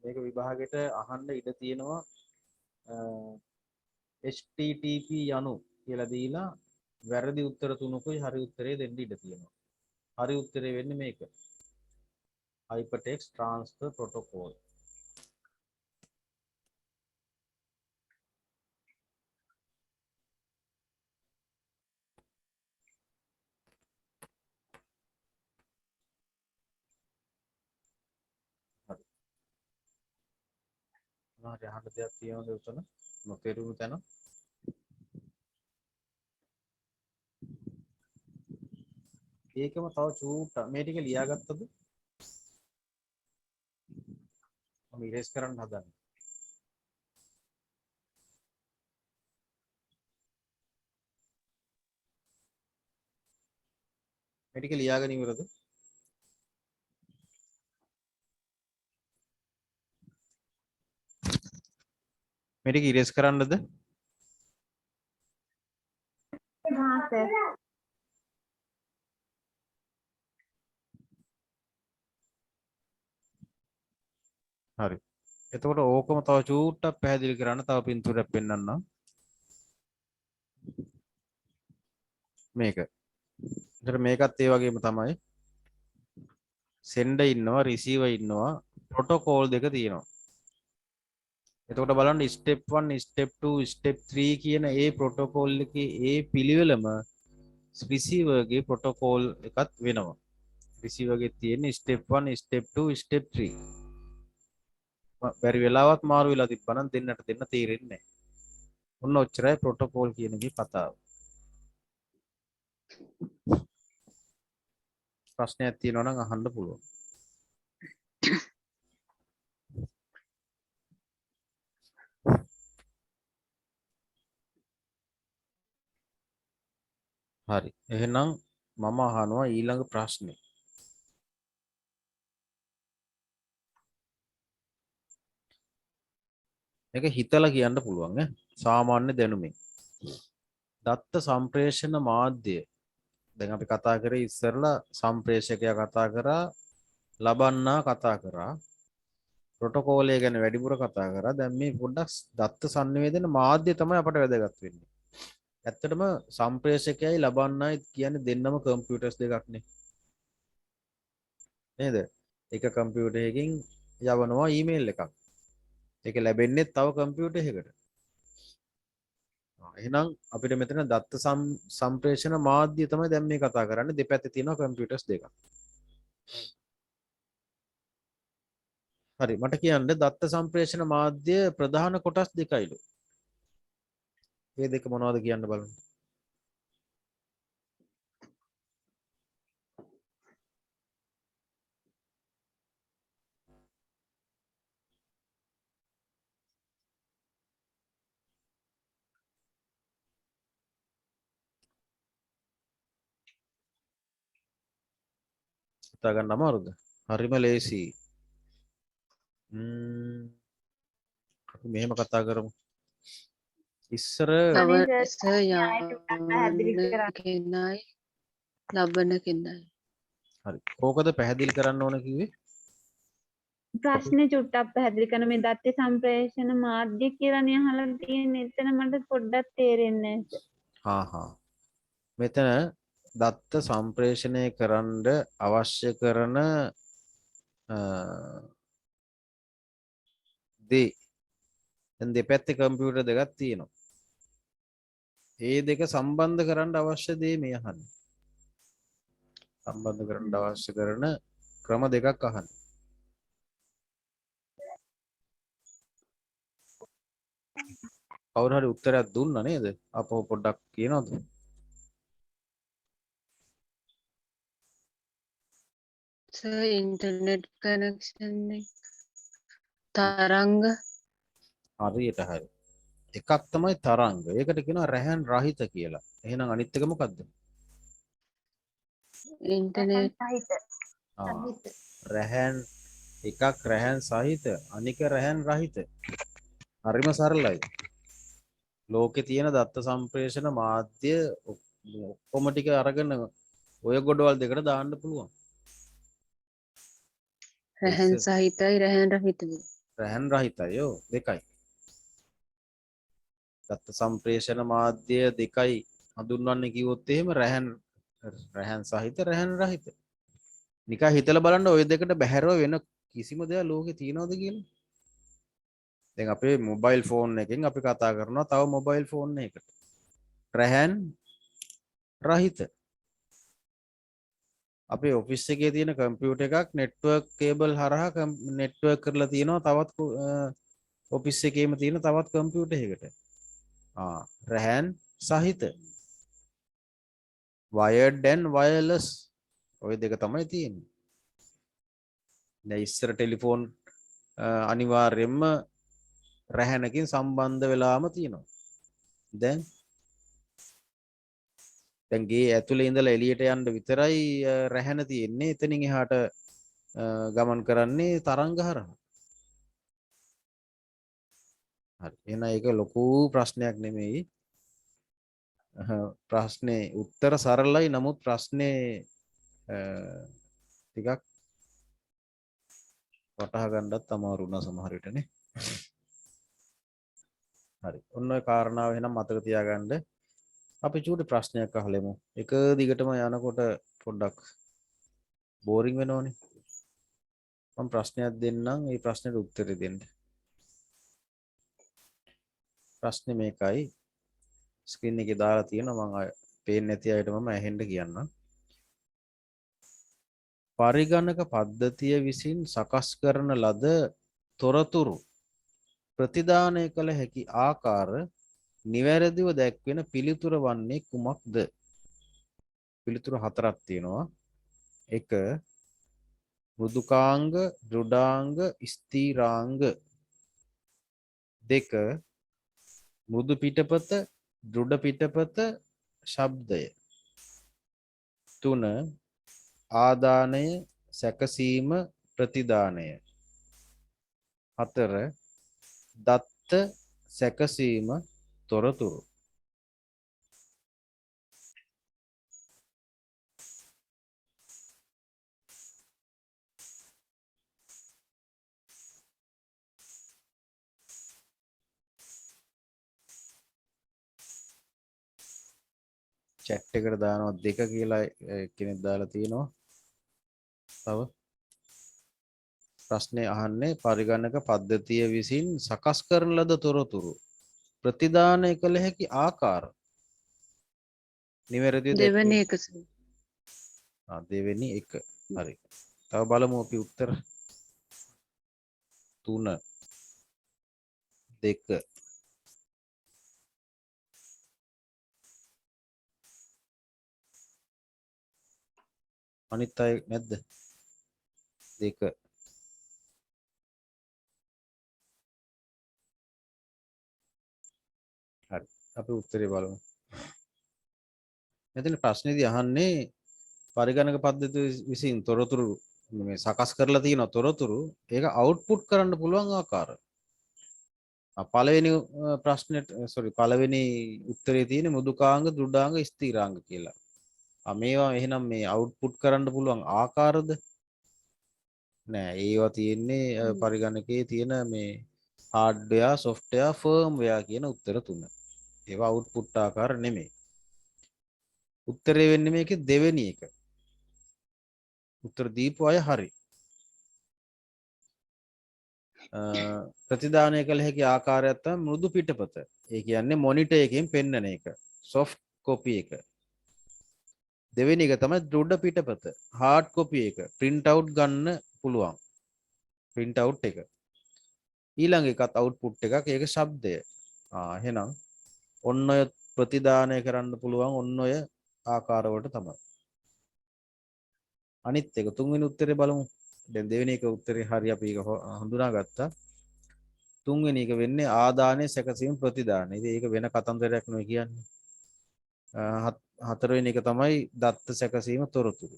මේක විභාගෙට අහන්න ඉඩ තියෙනවා http යනු කියලා දීලා වැරදි උත්තර තුනකුයි හරි උත්තරේ දෙන්න ඉඩ තියෙනවා. හරි උත්තරේ වෙන්නේ මේක. hypertext transfer protocol. හරි. මොනවද අහන්න දෙයක් තියෙනවද උතන? නොතේරුණු තැන? ඒකම තව චූට්ටක් මේ ටික ලියාගත්තද? මම ඉරේස් කරන්න හදන්නේ. මේ ටික ලියාගෙන ඉවරද? මේ ටික ඉරේස් කරන්නද? हाँ सर හරි. එතකොට ඕකම තව චූට්ටක් පැහැදිලි කරන්න තව පින්තූරයක් පෙන්වන්නම්. මේක. එතකොට මේකත් ඒ වගේම තමයි. sender ඉන්නවා, receiver ඉන්නවා, protocol දෙක තියෙනවා. එතකොට බලන්න step 1, step 2, step 3 කියන ඒ protocol එකේ ඒ පිළිවෙලම receiver ගේ protocol එකත් වෙනවා. receiver ගේ තියෙන step 1, step 2, step 3. බැරි වෙලාවත් මාරු වෙලා තිබ්බනම් දෙන්නට දෙන්න තේරෙන්නේ නැහැ. ඔන්න ඔච්චරයි protocol කියන එකේ කතාව. ප්‍රශ්නයක් තියෙනවා නම් අහන්න පුළුවන්. හරි. එහෙනම් මම අහනවා ඊළඟ ප්‍රශ්නේ. මේක හිතලා කියන්න පුළුවන් ඈ. සාමාන්‍ය දැනුමින්. දත්ත සම්ප්‍රේෂණ මාධ්‍ය. දැන් අපි කතා කරේ ඉස්සරලා සම්ප්‍රේෂකයා කතා කරා, ලබන්නා කතා කරා, ප්‍රොටෝකෝලය ගැන වැඩිපුර කතා කරා. දැන් මේ පොඩ්ඩක් දත්ත sannivedana මාධ්‍ය තමයි අපට වැදගත් වෙන්නේ. ඇත්තටම සම්ප්‍රේෂකයයි ලබන්නයි කියන්නේ දෙන්නම කම්පියුටර්ස් දෙකක් නේ. නේද? එක කම්පියුටර් එකකින් යවනවා ඊමේල් එකක්. ඒක ලැබෙන්නේ තව කම්පියුටර් එකකට. එහෙනම් අපිට මෙතන දත්ත සම්ප්‍රේෂණ මාධ්‍ය තමයි දැන් මේ කතා කරන්නේ. දෙපැත්තේ තියෙනවා කම්පියුටර්ස් දෙකක්. හරි මට කියන්න දත්ත සම්ප්‍රේෂණ මාධ්‍ය ප්‍රධාන කොටස් දෙකයිලු. මේ දෙක මොනවද කියන්න බලන්න. හිතා ගන්න අමාරුද? හරිම ලේසි. අපි මෙහෙම කතා කරමු. ඉස්සර කවර අනේ ස සර් න්‍යායට පැහැදිලි යන කරන්න. කෙනයි ලබන කෙනයි. හරි කෝකද පැහැදිලි කරන්න ඕන කිව්වේ ප්‍රශ්නේ චුට්ටක් පැහැදිලි කරන මේ දත්ත සම්ප්‍රේෂණ මාධ්‍ය කියලා නේ අහලා තියෙන්නේ. එතන මට පොඩ්ඩක් තේරෙන්නේ නැහැ සර්. හා හා මෙතන දත්ත සම්ප්‍රේෂණය කරන්න අවශ්‍ය කරන දේ දැන් දෙපැත්තේ කම්පියුටර් දෙකක් තියෙනවා. ඒ දෙක සම්බන්ධ කරන්න අවශ්‍ය දේ මේ අහන්නේ. සම්බන්ධ කරන්න අවශ්‍ය කරන ක්‍රම දෙකක් අහන්නේ. කවුරු හරි උත්තරයක් දුන්නා නේද? අපෝ පොඩ්ඩක් කියනවද? සර් ඉන්ටර්නෙට් කනෙක්ෂන් එක තරංග හරියට හරි. එකක් තමයි තරංග. ඒකට කියනවා රැහන් රහිත කියලා. එහෙනම් අනිත් එක මොකද්ද? ඉන්ටර්නෙට් සහිත. ආ රැහන් එකක් රැහන් සහිත අනික රැහන් රහිත. හරිම සරලයි. ලෝකේ තියෙන දත්ත සම්ප්‍රේෂණ මාධ්‍ය ඔක්කොම ටික අරගෙන ඔය ගොඩවල් දෙකට දාන්න පුළුවන්. රැහන් සහිතයි රැහන් රහිතයි. රැහන් රහිතයි යෝ දෙකයි. දත්ත සම්ප්‍රේෂණ මාධ්‍ය දෙකයි හඳුන්වන්නේ කිව්වොත් එහෙම රැහන් සහිත රැහන් රහිත. නිකන් හිතලා බලන්න ওই දෙකට බැහැරව වෙන කිසිම දෙයක් ලෝකේ තියනවද කියලා. දැන් අපේ මොබයිල් ෆෝන් එකෙන් අපි කතා කරනවා තව මොබයිල් ෆෝන් එකකට. රැහන් රහිත. අපේ ඔෆිස් එකේ තියෙන කම්පියුටර් එකක් නෙට්වර්ක් කේබල් හරහා නෙට්වර්ක් කරලා තියෙනවා තවත් ඔෆිස් එකේම තියෙන තවත් කම්පියුටර් එකකට. රැහන් සහිත. wired and wireless ඔය දෙක තමයි තියෙන්නේ. දැන් ඉස්සර ටෙලිෆෝන් අනිවාර්යයෙන්ම රැහැනකින් සම්බන්ධ වෙලාම තියෙනවා. දැන් ගේ ඇතුලේ ඉඳලා එළියට යන්න විතරයි රැහැන තියෙන්නේ. එතනින් එහාට ගමන් කරන්නේ තරංග හරහා. හරි. එහෙනම් ඒක ලොකු ප්‍රශ්නයක් නෙමෙයි. ප්‍රශ්නේ උත්තර සරලයි. නමුත් ප්‍රශ්නේ ටිකක් වටහා ගන්නත් අමාරු වුණා සමහර විටනේ. හරි. ඔන්න ඔය කාරණාව එහෙනම් මතක තියාගන්න. අපි චූටි ප්‍රශ්නයක් අහලෙමු. එක දිගටම යනකොට පොඩ්ඩක් බෝරින් වෙනවනේ. මම ප්‍රශ්නයක් දෙන්නම්. ඒ ප්‍රශ්නෙට උත්තරේ දෙන්න. ප්‍රශ්නේ මේකයි. ස්ක්‍රීන් එකේ දාලා තියෙනවා. මම පේන්නේ නැති අයට මම ඇහෙන්න කියන්නම්. පරිගණක පද්ධතිය විසින් සකස් කරන ලද තොරතුරු ප්‍රතිදානය කළ හැකි ආකාර නිවැරදිව දැක්වෙන පිළිතුර වන්නේ කුමක්ද? පිළිතුරු හතරක් තියෙනවා. 1 මෘදුකාංග, දෘඩාංග, ස්ථීරාංග. 2 මෘදු පිටපත, දෘඩ පිටපත, ශබ්දය. 3 ආදානය, සැකසීම, ප්‍රතිදානය. 4 දත්ත, සැකසීම, තොරතුරු. chat එකට දානවා 2 කියලා කෙනෙක් දාලා තියෙනවා. තව ප්‍රශ්නේ අහන්නේ පරිගණක පද්ධතිය විසින් සකස් කරන ලද තොරතුරු ප්‍රතිදානය කළ හැකි ආකාර නිවැරදිව දෙවැනි එක සර්. දෙවෙනි එක. හරි. තව බලමු අපි උත්තර. 3 2 අනිත් අය නැද්ද? 2 හරි. අපි උත්තරේ බලමු. මෙතන ප්‍රශ්නේදී අහන්නේ පරිගණක පද්ධතිය විසින් තොරතුරු මේ සකස් කරලා තියෙන තොරතුරු ඒක අවුට්පුට් කරන්න පුළුවන් ආකාරය. පළවෙනි ප්‍රශ්නෙට පළවෙනි උත්තරේ තියෙන්නේ මෘදුකාංග දෘඩාංග ස්ථිරාංග කියලා. මේවා එහෙනම් මේ අවුට්පුට් කරන්න පුළුවන් ආකාරද? නෑ ඒවා තියෙන්නේ පරිගණකයේ තියෙන මේ හાર્ඩ්වෙයාර් සොෆ්ට්වෙයාර් ෆර්ම්වෙයාර් කියන උත්තර තුන. ඒවා අවුට්පුට් ආකාර නෙමෙයි. උත්තරේ වෙන්නේ මේකේ දෙවෙනි එක. උත්තර දීපු අය හරි. ප්‍රතිදානය කළ හැකි ආකාරයක් තමයි මෘදු පිටපත. ඒ කියන්නේ මොනිටර් එකෙන් පෙන්වන එක. soft copy එක. දෙවෙනි එක තමයි දෘඩ පිටපත. hard copy එක. print out ගන්න පුළුවන්. print out එක. ඊළඟ එකත් output එකක්. ඒක ශබ්දය. එහෙනම් ඔන්න ඔය ප්‍රතිදානය කරන්න පුළුවන් ඔන්න ඔය ආකාරවලට තමයි. අනිත් එක තුන්වෙනි උත්තරේ බලමු. දැන් දෙවෙනි එක උත්තරේ හරි අපි ඒක හඳුනාගත්තා. තුන්වෙනි එක වෙන්නේ ආදානය සැකසීම ප්‍රතිදානය. ඉතින් ඒක වෙන කතන්දරයක් නෙවෙයි කියන්නේ. හතරවෙනි එක තමයි දත්ත සැකසීම තොරතුරු.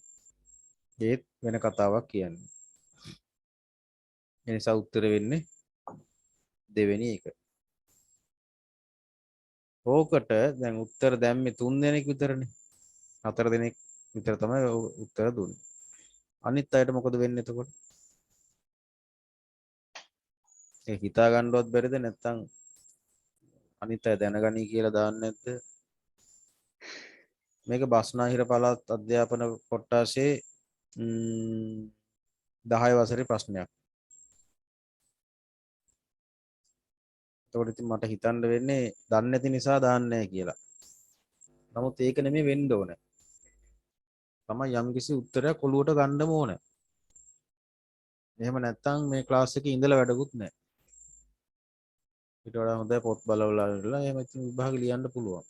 ඒත් වෙන කතාවක් කියන්නේ. ඒ නිසා උත්තර වෙන්නේ දෙවෙනි එක. ඕකට දැන් උත්තර දැම්මේ 3 දෙනෙක් විතරනේ. 4 දෙනෙක් විතර තමයි උත්තර දුන්නේ. අනිත් අයට මොකද වෙන්නේ එතකොට? ඒ හිතා ගන්නවත් බැරිද නැත්නම් අනිත් අය දැනගනී කියලා දාන්නේ නැද්ද? මේක බස්නාහිර පළාත් අධ්‍යාපන කොට්ටාසේ 10 වසරේ ප්‍රශ්නයක්. එතකොට ඉතින් මට හිතන්න වෙන්නේ දන්නේ නැති නිසා දාන්නේ නැහැ කියලා. නමුත් ඒක නෙමෙයි වෙන්න ඕනේ. තමයි යම්කිසි උත්තරයක් ඔලුවට ගන්නම ඕනේ. එහෙම නැත්නම් මේ ක්ලාස් එකේ ඉඳලා වැඩකුත් නැහැ. ඊට වඩා හොඳයි පොත් බලවලා ඉඳලා එහෙම ඉතින් විභාග ලියන්න පුළුවන්.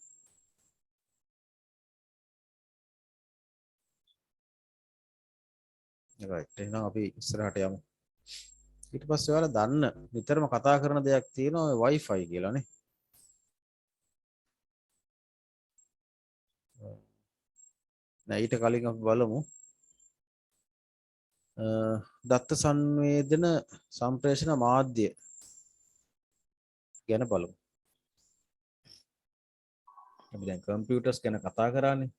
right එහෙනම් අපි ඉස්සරහට යමු. ඊට පස්සේ ඔයාලා දන්න නිතරම කතා කරන දෙයක් තියෙනවා Wi-Fi කියලා නේ. නෑ ඊට කලින් අපි බලමු දත්ත සංවේදන සම්ප්‍රේෂණ මාධ්‍ය ගැන බලමු. අපි දැන් කම්පියුටර්ස් ගැන කතා කරානේ.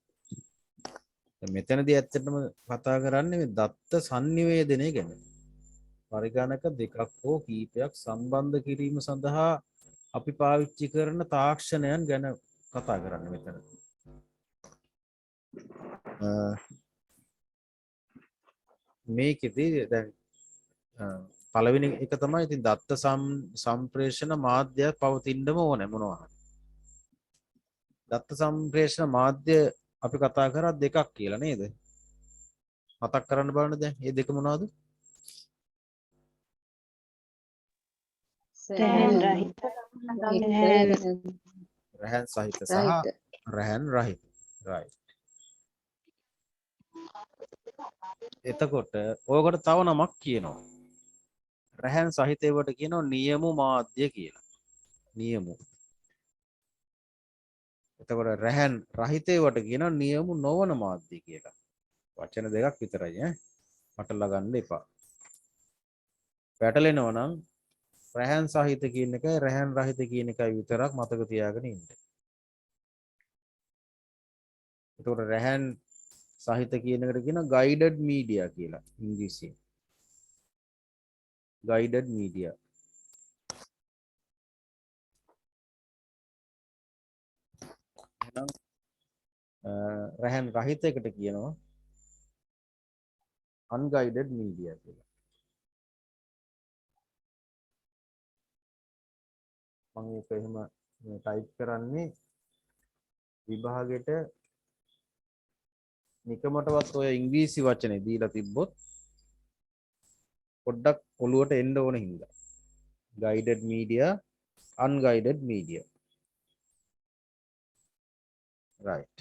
මෙතනදී ඇත්තටම කතා කරන්නේ මේ දත්ත සංනිවේදනය ගැන. පරිගණක දෙකක් හෝ කීපයක් සම්බන්ධ කිරීම සඳහා අපි පාවිච්චි කරන තාක්ෂණයන් ගැන කතා කරන්න මෙතන. මේකෙදී දැන් පළවෙනි එක තමයි ඉතින් දත්ත සම්ප්‍රේෂණ මාධ්‍යයක් පවතින්නම ඕනේ මොනවා හරි. දත්ත සම්ප්‍රේෂණ මාධ්‍ය අපි කතා කරා දෙකක් කියලා නේද? මතක් කරන්න බලන්න දැන් මේ දෙක මොනවද? රැහන් සහිත සහ රැහන් රහිත. right. එතකොට ඕකට තව නමක් කියනවා. රැහන් සහිතේවට කියනවා නියමු මාධ්‍ය කියලා. නියමු. එතකොට රැහන් රහිතේවට කියනවා නියමු නොවන මාධ්‍ය කියලා. වචන දෙකක් විතරයි ඈ. පටලවා ගන්න එපා. පැටලෙනවා නම් රැහන් සහිත කියන එකයි රැහන් රහිත කියන එකයි විතරක් මතක තියාගෙන ඉන්න. එතකොට රැහන් සහිත කියන එකට කියනවා guided media කියලා ඉංග්‍රීසියෙන්. guided media. එහෙනම් රැහන් රහිත එකට කියනවා unguided media කියලා. මම ඒක එහෙම ටයිප් කරන්නේ විභාගෙට නිකමටවත් ඔය ඉංග්‍රීසි වචනේ දීලා තිබ්බොත් පොඩ්ඩක් ඔලුවට එන්න ඕන හින්දා. guided media, unguided media. right.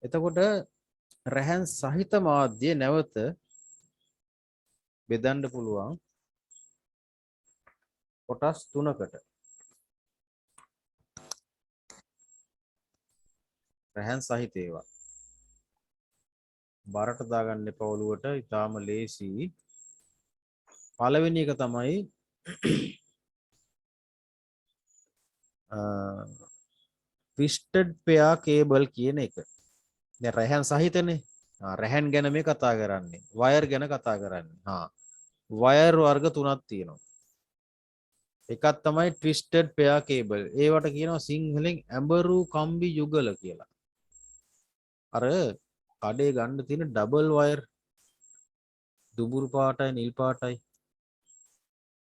එතකොට රැහන් සහිත මාධ්‍ය නැවත බෙදන්න පුළුවන් කොටස් තුනකට. රැහන් සහිත ඒවා. බරට දාගන්න එපා ඔලුවට. ඊටාම ලේසි. පළවෙනි එක තමයි twisted pair cable කියන එක. දැන් රැහන් සහිතනේ. රැහන් ගැන මේ කතා කරන්නේ. වයර් ගැන කතා කරන්නේ. වයර් වර්ග තුනක් තියෙනවා. එකක් තමයි twisted pair cable. ඒවට කියනවා සිංහලෙන් ඇඹරු කම්බි යුගල කියලා. අර කඩේ ගන්න තියෙන ඩබල් වයර් දුඹුරු පාටයි නිල් පාටයි.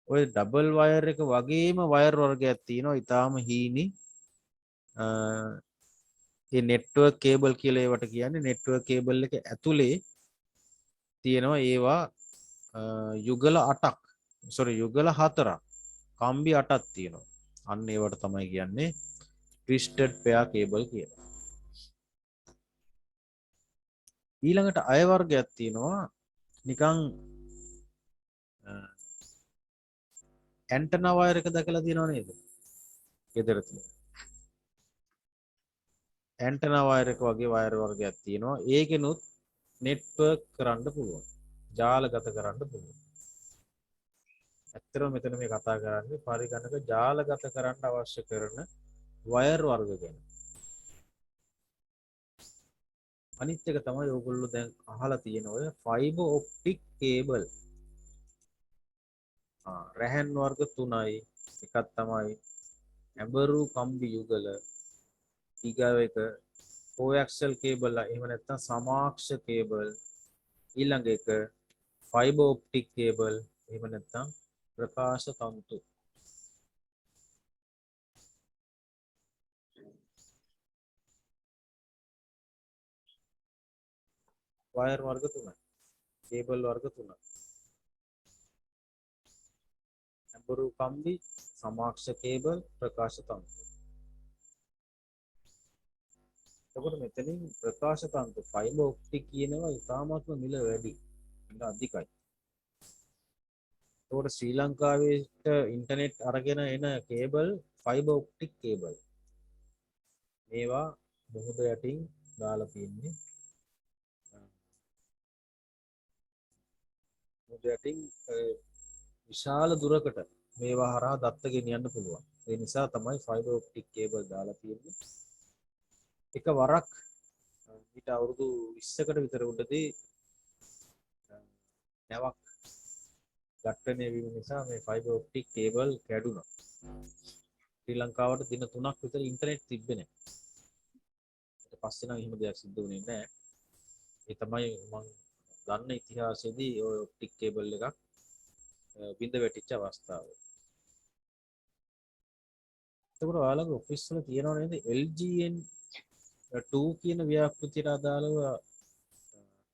ඔය ඩබල් වයර් එක වගේම වයර් වර්ගයක් තියෙනවා. ඊටාම හීනි. ඒ නෙට්වර්ක් කේබල් කියලා ඒවට කියන්නේ. නෙට්වර්ක් කේබල් එක ඇතුලේ තියෙනවා ඒවා යුගල 8ක්. යුගල 4ක්. කම්බි 8ක් තියෙනවා. අන්න ඒවට තමයි කියන්නේ twisted pair cable කියලා. ඊළඟට අය වර්ගයක් තියෙනවා නිකන් ඇන්ටනා වයර් එක දැකලා තියෙනව නේද? ගෙදර තියෙන. ඇන්ටනා වයර් එක වගේ වයර් වර්ගයක් තියෙනවා. ඒකෙනුත් නෙට්වර්ක් කරන්න පුළුවන්. ජාලගත කරන්න පුළුවන්. ඇත්තටම මෙතන මේ කතා කරන්නේ පරිගණක ජාලගත කරන්න අවශ්‍ය කරන වයර් වර්ග ගැන. අනිත් එක තමයි ඕගොල්ලෝ දැන් අහලා තියෙන ඔය ෆයිබර් ඔප්ටික් කේබල්. රැහන් වර්ග 3යි. එකක් තමයි ඇඹරු කම්බි යුගල. ඊගාව එක කොඇක්සල් කේබල්. එහෙම නැත්නම් සමාක්ෂ කේබල්. ඊළඟ එක ෆයිබර් ඔප්ටික් කේබල්. එහෙම නැත්නම් ප්‍රකාශ තන්තු. වයර් වර්ග 3යි. කේබල් වර්ග 3යි. ඇඹරු කම්බි, සමාක්ෂ කේබල්, ප්‍රකාශ තන්තු. එතකොට මෙතනින් ප්‍රකාශ තන්තු ෆයිබර් ඔප්ටික් කියනවා ඉතාමත්ම මිල වැඩි. මිල අධිකයි. එතකොට ශ්‍රී ලංකාවේ ඉන්ටර්නෙට් අරගෙන එන කේබල් ෆයිබර් ඔප්ටික් කේබල්. මේවා මුහුද යටින් දාලා තියෙන්නේ. මුහුද යටින් විශාල දුරකට මේවා හරහා දත්ත ගෙනියන්න පුළුවන්. ඒ නිසා තමයි ෆයිබර් ඔප්ටික් කේබල් දාලා තියෙන්නේ. එක වරක් ඊට අවුරුදු 20කට විතර උඩදී නැවක් ඝට්ටනය වීම නිසා මේ ෆයිබර් ඔප්ටික් කේබල් කැඩුනා. ශ්‍රී ලංකාවට දින 3ක් විතර ඉන්ටර්නෙට් තිබ්බේ නැහැ. ඊට පස්සේ නම් එහෙම දෙයක් සිද්ධ වුණේ නැහැ. ඒ තමයි මම දන්න ඉතිහාසයේදී ඔය ඔප්ටික් කේබල් එකක් බිඳ වැටිච්ච අවස්ථාව. එතකොට ඔයාලගේ ඔෆිස් වල තියෙනව නේද LGN 2 කියන ව්‍යාපෘතියට අදාළව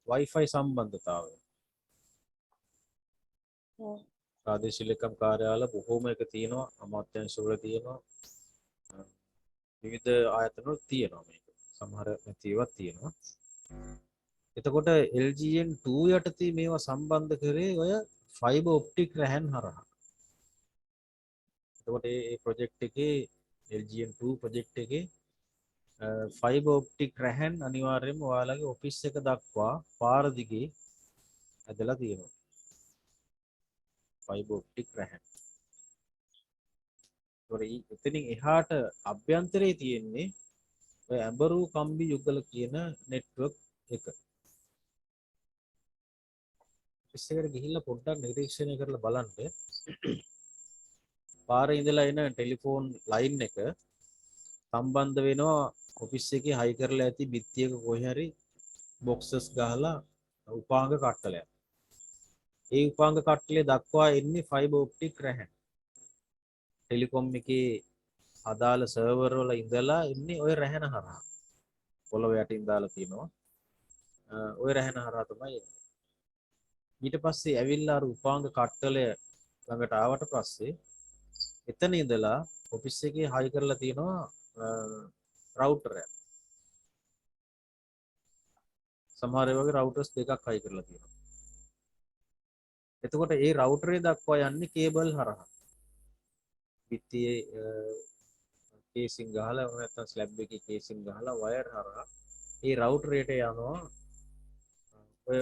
Wi-Fi සම්බන්ධතාවය. ප්‍රාදේශීය ලේකම් කාර්යාල බොහෝම එක තියෙනවා. අමාත්‍යාංශ වල තියෙනවා. විවිධ ආයතන වල තියෙනවා මේක. සමහර නැති ඒවා තියෙනවා. එතකොට LGN 2 යටතේ මේවා සම්බන්ධ කරේ ඔය ෆයිබර් ඔප්ටික් රැහන් හරහා. එතකොට මේ ප්‍රොජෙක්ට් එකේ LGN 2 ප්‍රොජෙක්ට් එකේ ෆයිබර් ඔප්ටික් රැහන් අනිවාර්යයෙන්ම ඔයාලගේ ඔෆිස් එක දක්වා පාර දිගේ ඇදලා තියෙනවා. ෆයිබර් ඔප්ටික් රැහන්. ඒතකොට එතනින් එහාට අභ්‍යන්තරයේ තියෙන්නේ ඔය ඇඹරු කම්බි යුගල කියන නෙට්වර්ක් එක. ඔෆිස් එකට ගිහිල්ලා පොඩ්ඩක් නිරීක්ෂණය කරලා බලන්න. පාරේ ඉඳලා එන ටෙලිෆෝන් ලයින් එක සම්බන්ධ වෙනවා ඔෆිස් එකේ හයි කරලා ඇති බිත්තියක කොහේ හරි බොක්සස් ගහලා උපාංග කට්ටලයක්. ඒ උපාංග කට්ටලය දක්වා එන්නේ ෆයිබර් ඔප්ටික් රැහන්. ටෙලිකොම් එකේ අදාළ සර්වර් වල ඉඳලා එන්නේ ওই රැහන හරහා. පොළොව යටින් දාලා තියෙනවා. ওই රැහන හරහා තමයි එන්නේ. ඊට පස්සේ ඇවිල්ලා අර උපාංග කට්ටලය ළඟට ආවට පස්සේ එතන ඉඳලා ඔෆිස් එකේ හයි කරලා තියෙනවා රවුටර් එක. සමහර වගේ රවුටර්ස් දෙකක් හයි කරලා තියෙනවා. එතකොට ඒ රවුටරේ දක්වා යන්නේ කේබල් හරහා. පිටියේ කේසින් ගහලා නැත්නම් ස්ලැබ් එකේ කේසින් ගහලා වයර් හරහා ඒ රවුටරේට යනවා ඔය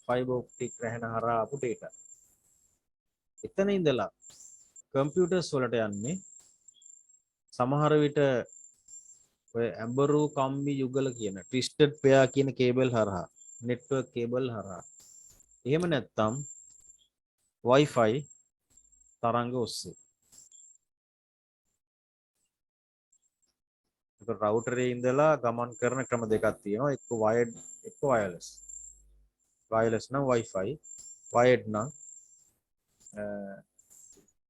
ෆයිබර් ඔප්ටික් රැහන හරහා ආපු ඩේටා. එතන ඉඳලා කම්පියුටර්ස් වලට යන්නේ සමහර විට ඔය ඇඹරු කම්බි යුගල කියන twisted pair කියන කේබල් හරහා network කේබල් හරහා එහෙම නැත්නම් Wi-Fi තරංග ඔස්සේ ඒක රවුටරේ ඉඳලා ගමන් කරන ක්‍රම දෙකක් තියෙනවා එක්ක wired එක්ක wireless wireless නම් Wi-Fi wired නම්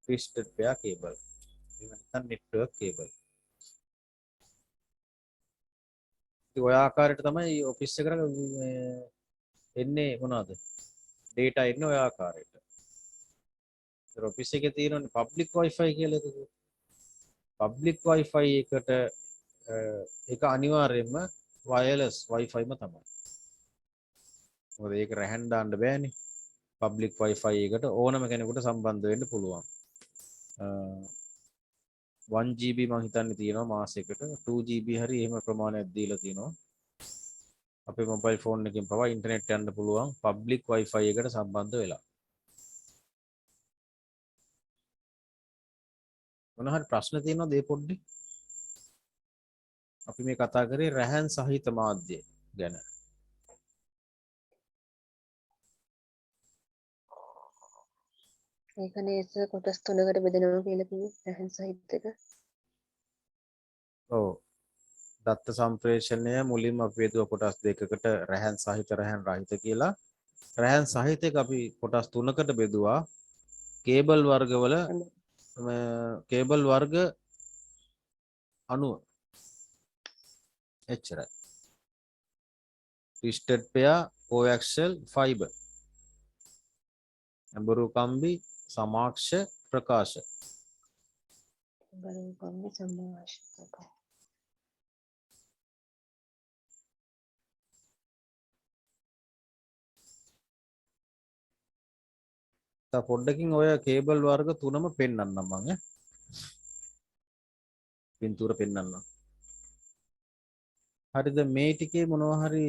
twisted pair cable එහෙම නැත්නම් network cable ඉතින් ඔය ආකාරයට තමයි ඔෆිස් එකට එන්නේ මොනවද data එන්නේ ඔය ආකාරයට ඒතර ඔෆිස් එකේ තියෙනනේ public wifi කියලා එකක public wifi එකට ඒක අනිවාර්යයෙන්ම wireless wifi ම තමයි මොකද ඒක රැහන් දාන්න බෑනේ public wifi එකට ඕනම කෙනෙකුට සම්බන්ධ වෙන්න පුළුවන් 1GB මම හිතන්නේ තියෙනවා මාසෙකට 2GB හරි එහෙම ප්‍රමාණයක් දීලා තිනවා අපේ මොබයිල් ෆෝන් එකකින් පවා ඉන්ටර්නෙට් යන්න පුළුවන් public wifi එකට සම්බන්ධ වෙලා මොන හරි ප්‍රශ්න තියෙනවද ඒ පොඩ්ඩේ අපි මේ කතා කරේ රැහන් සහිත මාධ්‍ය ගැන ඒක නේස කොටස් 3කට බෙදෙනවා කියලා කිව්වේ රහන් සහිත එක. ඔව් දත්ත සම්ප්‍රේෂණය මුලින්ම අපි බෙදුවා කොටස් දෙකකට රැහන් සහිත රැහන් රහිත කියලා රැහන් සහිත එක අපි කොටස් 3කට බෙදුවා කේබල් වර්ගවල කේබල් වර්ග 90 එච්චරයි twisted pair coaxial fiber ඇඹරු කම්බි සමාක්ෂ ප්‍රකාශ බලමු කම්බි සමාශ්‍රක. තා පොඩ්ඩකින් ඔය කේබල් වර්ග තුනම පෙන්වන්නම් මම පින්තූර පෙන්වන්නම් හරිද මේ ටිකේ මොනවා හරි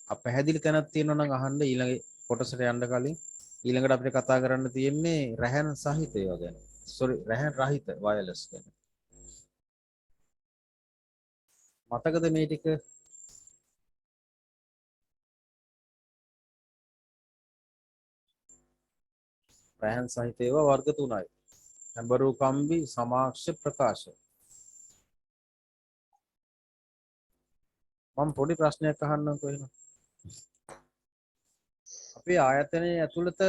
අපැහැදිලි තැනක් තියෙනවා නම් අහන්න ඊළඟ කොටසට යන්න කලින් ඊළඟට අපිට කතා කරන්න තියෙන්නේ රැහන් සහිත ඒවා ගැන රැහන් රහිත වයර්ලස් ගැන මතකද මේ ටික රැහන් සහිත ඒවා වර්ග 3යි ඇඹරු කම්බි සමාක්ෂ ප්‍රකාශ මම පොඩි ප්‍රශ්නයක් අහන්නම්කෝ එහෙනම් අපේ ආයතනයේ ඇතුළත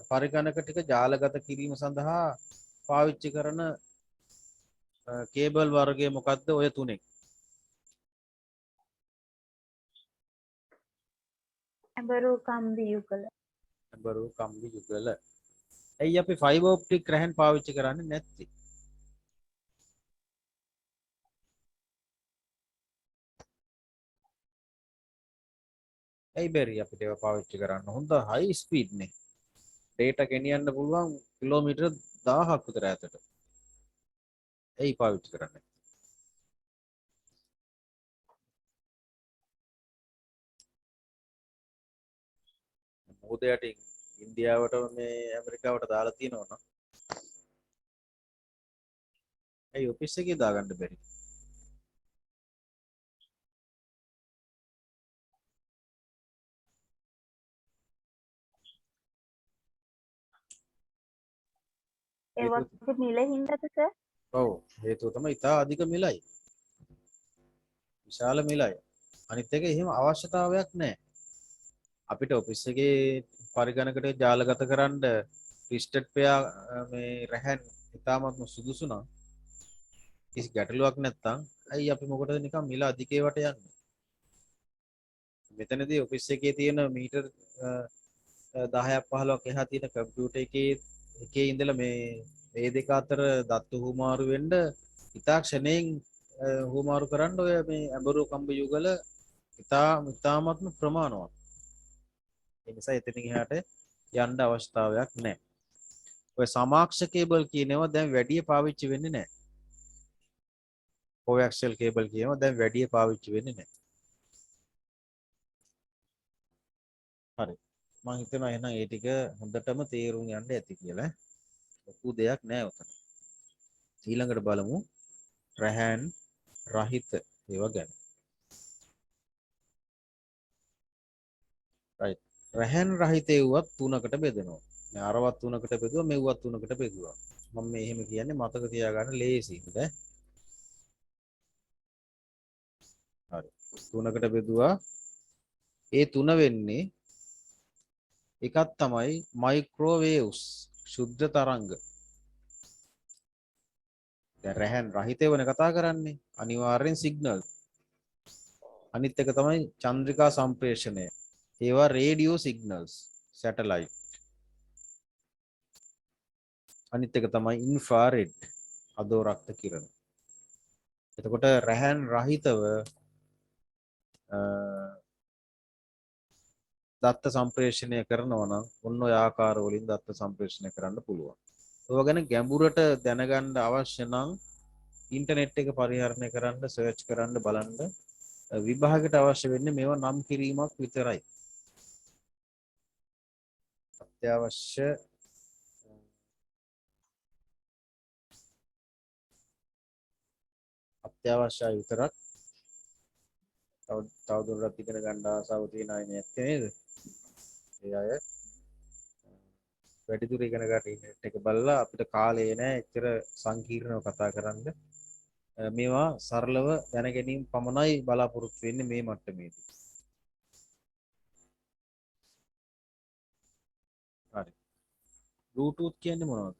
පරිගණක ටික ජාලගත කිරීම සඳහා පාවිච්චි කරන කේබල් වර්ගය මොකක්ද ඔය තුනෙන් ඇඹරු කම්බි යුගල ඇඹරු කම්බි යුගල ඇයි අපි ෆයිබර් ඔප්ටික් රැහන් පාවිච්චි කරන්නේ නැත්තේ ඇයි බැරි අපිට ඒවා පාවිච්චි කරන්න හොඳ හයි ස්පීඩ් නේ data ගෙනියන්න පුළුවන් කිලෝමීටර 1000ක් විතර ඈතට ඇයි පාවිච්චි කරන්නේ මොකදයට ඉන්දියාවට මේ ඇමරිකාවට දාලා තියෙනවා නම් ඇයි ඔෆිස් එකේ දාගන්න බැරි ඒ වගේ මිල හින්දාද සර් ඔව් හේතුව තමයි ඉතා අධික මිලයි විශාල මිලයි අනිත් එක එහෙම අවශ්‍යතාවයක් නැහැ අපිට ඔෆිස් එකේ පරිගණකට ජාලගත කරන්න twisted pair මේ රැහන් ඉතාමත්ම සුදුසු නම් කිසි ගැටලුවක් නැත්තම් ඇයි අපි මොකටද නිකන් මිල අධිකේවට යන්නේ මෙතනදී ඔෆිස් එකේ තියෙන මීටර් 10ක් 15ක් එහා තියෙන කම්පියුටර් එකේ ඉඳලා මේ දෙක අතර දත්ත හුමාරු වෙන්න ඉතා ක්ෂණයෙන් හුමාරු කරන්න ඔය මේ ඇඹරු කම්බි යුගල ඉතාමත්ම ප්‍රමාණවත් ඒ නිසා එතනින් එහාට යන්න අවශ්‍යතාවයක් නැහැ ඔය සමාක්ෂ කේබල් කියනවා දැන් වැඩි පාවිච්චි වෙන්නේ නැහැ coaxial cable කියනවා දැන් වැඩි පාවිච්චි වෙන්නේ නැහැ හරි මම හිතනවා එහෙනම් ඒ ටික හොඳටම තේරුම් යන්න ඇති කියලා ලොකු දෙයක් නෑ උතන ඊළඟට බලමු රැහන් රහිත ඒවා ගැන. right. රැහන් රහිත ඒවත් තුනකට බෙදෙනවා. දැන් අරවත් තුනකට බෙදුවා මෙව්වත් තුනකට බෙදුවා. මම මේ එහෙම කියන්නේ මතක තියාගන්න ලේසියිද? හරි. තුනකට බෙදුවා. ඒ තුන වෙන්නේ එකක් තමයි මයික්‍රෝවේව්ස් ශුද්ධ තරංග. දැන් රැහන් රහිතවන කතා කරන්නේ අනිවාර්යෙන් සිග්නල්. අනිත් එක තමයි චන්ද්‍රිකා සම්ප්‍රේෂණය. ඒවා රේඩියෝ සිග්නල්ස් සැටලයිට්. අනිත් එක තමයි ඉන්ෆ්‍රාරෙඩ් අධෝරක්ත කිරණ. එතකොට රැහන් රහිතව දත්ත සම්ප්‍රේෂණය කරනවා නම් ඔන්න ඔය ආකාර වලින් දත්ත සම්ප්‍රේෂණය කරන්න පුළුවන්. ඒවා ගැන ගැඹුරට දැනගන්න අවශ්‍ය නම් ඉන්ටර්නෙට් එක පරිහරණය කරන්න සර්ච් කරන්න බලන්න. විභාගයට අවශ්‍ය වෙන්නේ මේවා නම් කිරීමක් විතරයි. අත්‍යවශ්‍යයි විතරක්. තවදුරටත් ඉගෙන ගන්න ආසාව තියෙන අය නැත්තේ නේද? ඒ අය වැඩිදුර ඉගෙන ගන්න ඉන්ටර්නෙට් එක බලලා අපිට කාලේ නැහැ එච්චර සංකීර්ණව කතා කරන්න. මේවා සරලව දැන ගැනීම පමණයි බලාපොරොත්තු වෙන්නේ මේ මට්ටමේදී. හරි. Bluetooth කියන්නේ මොනවද?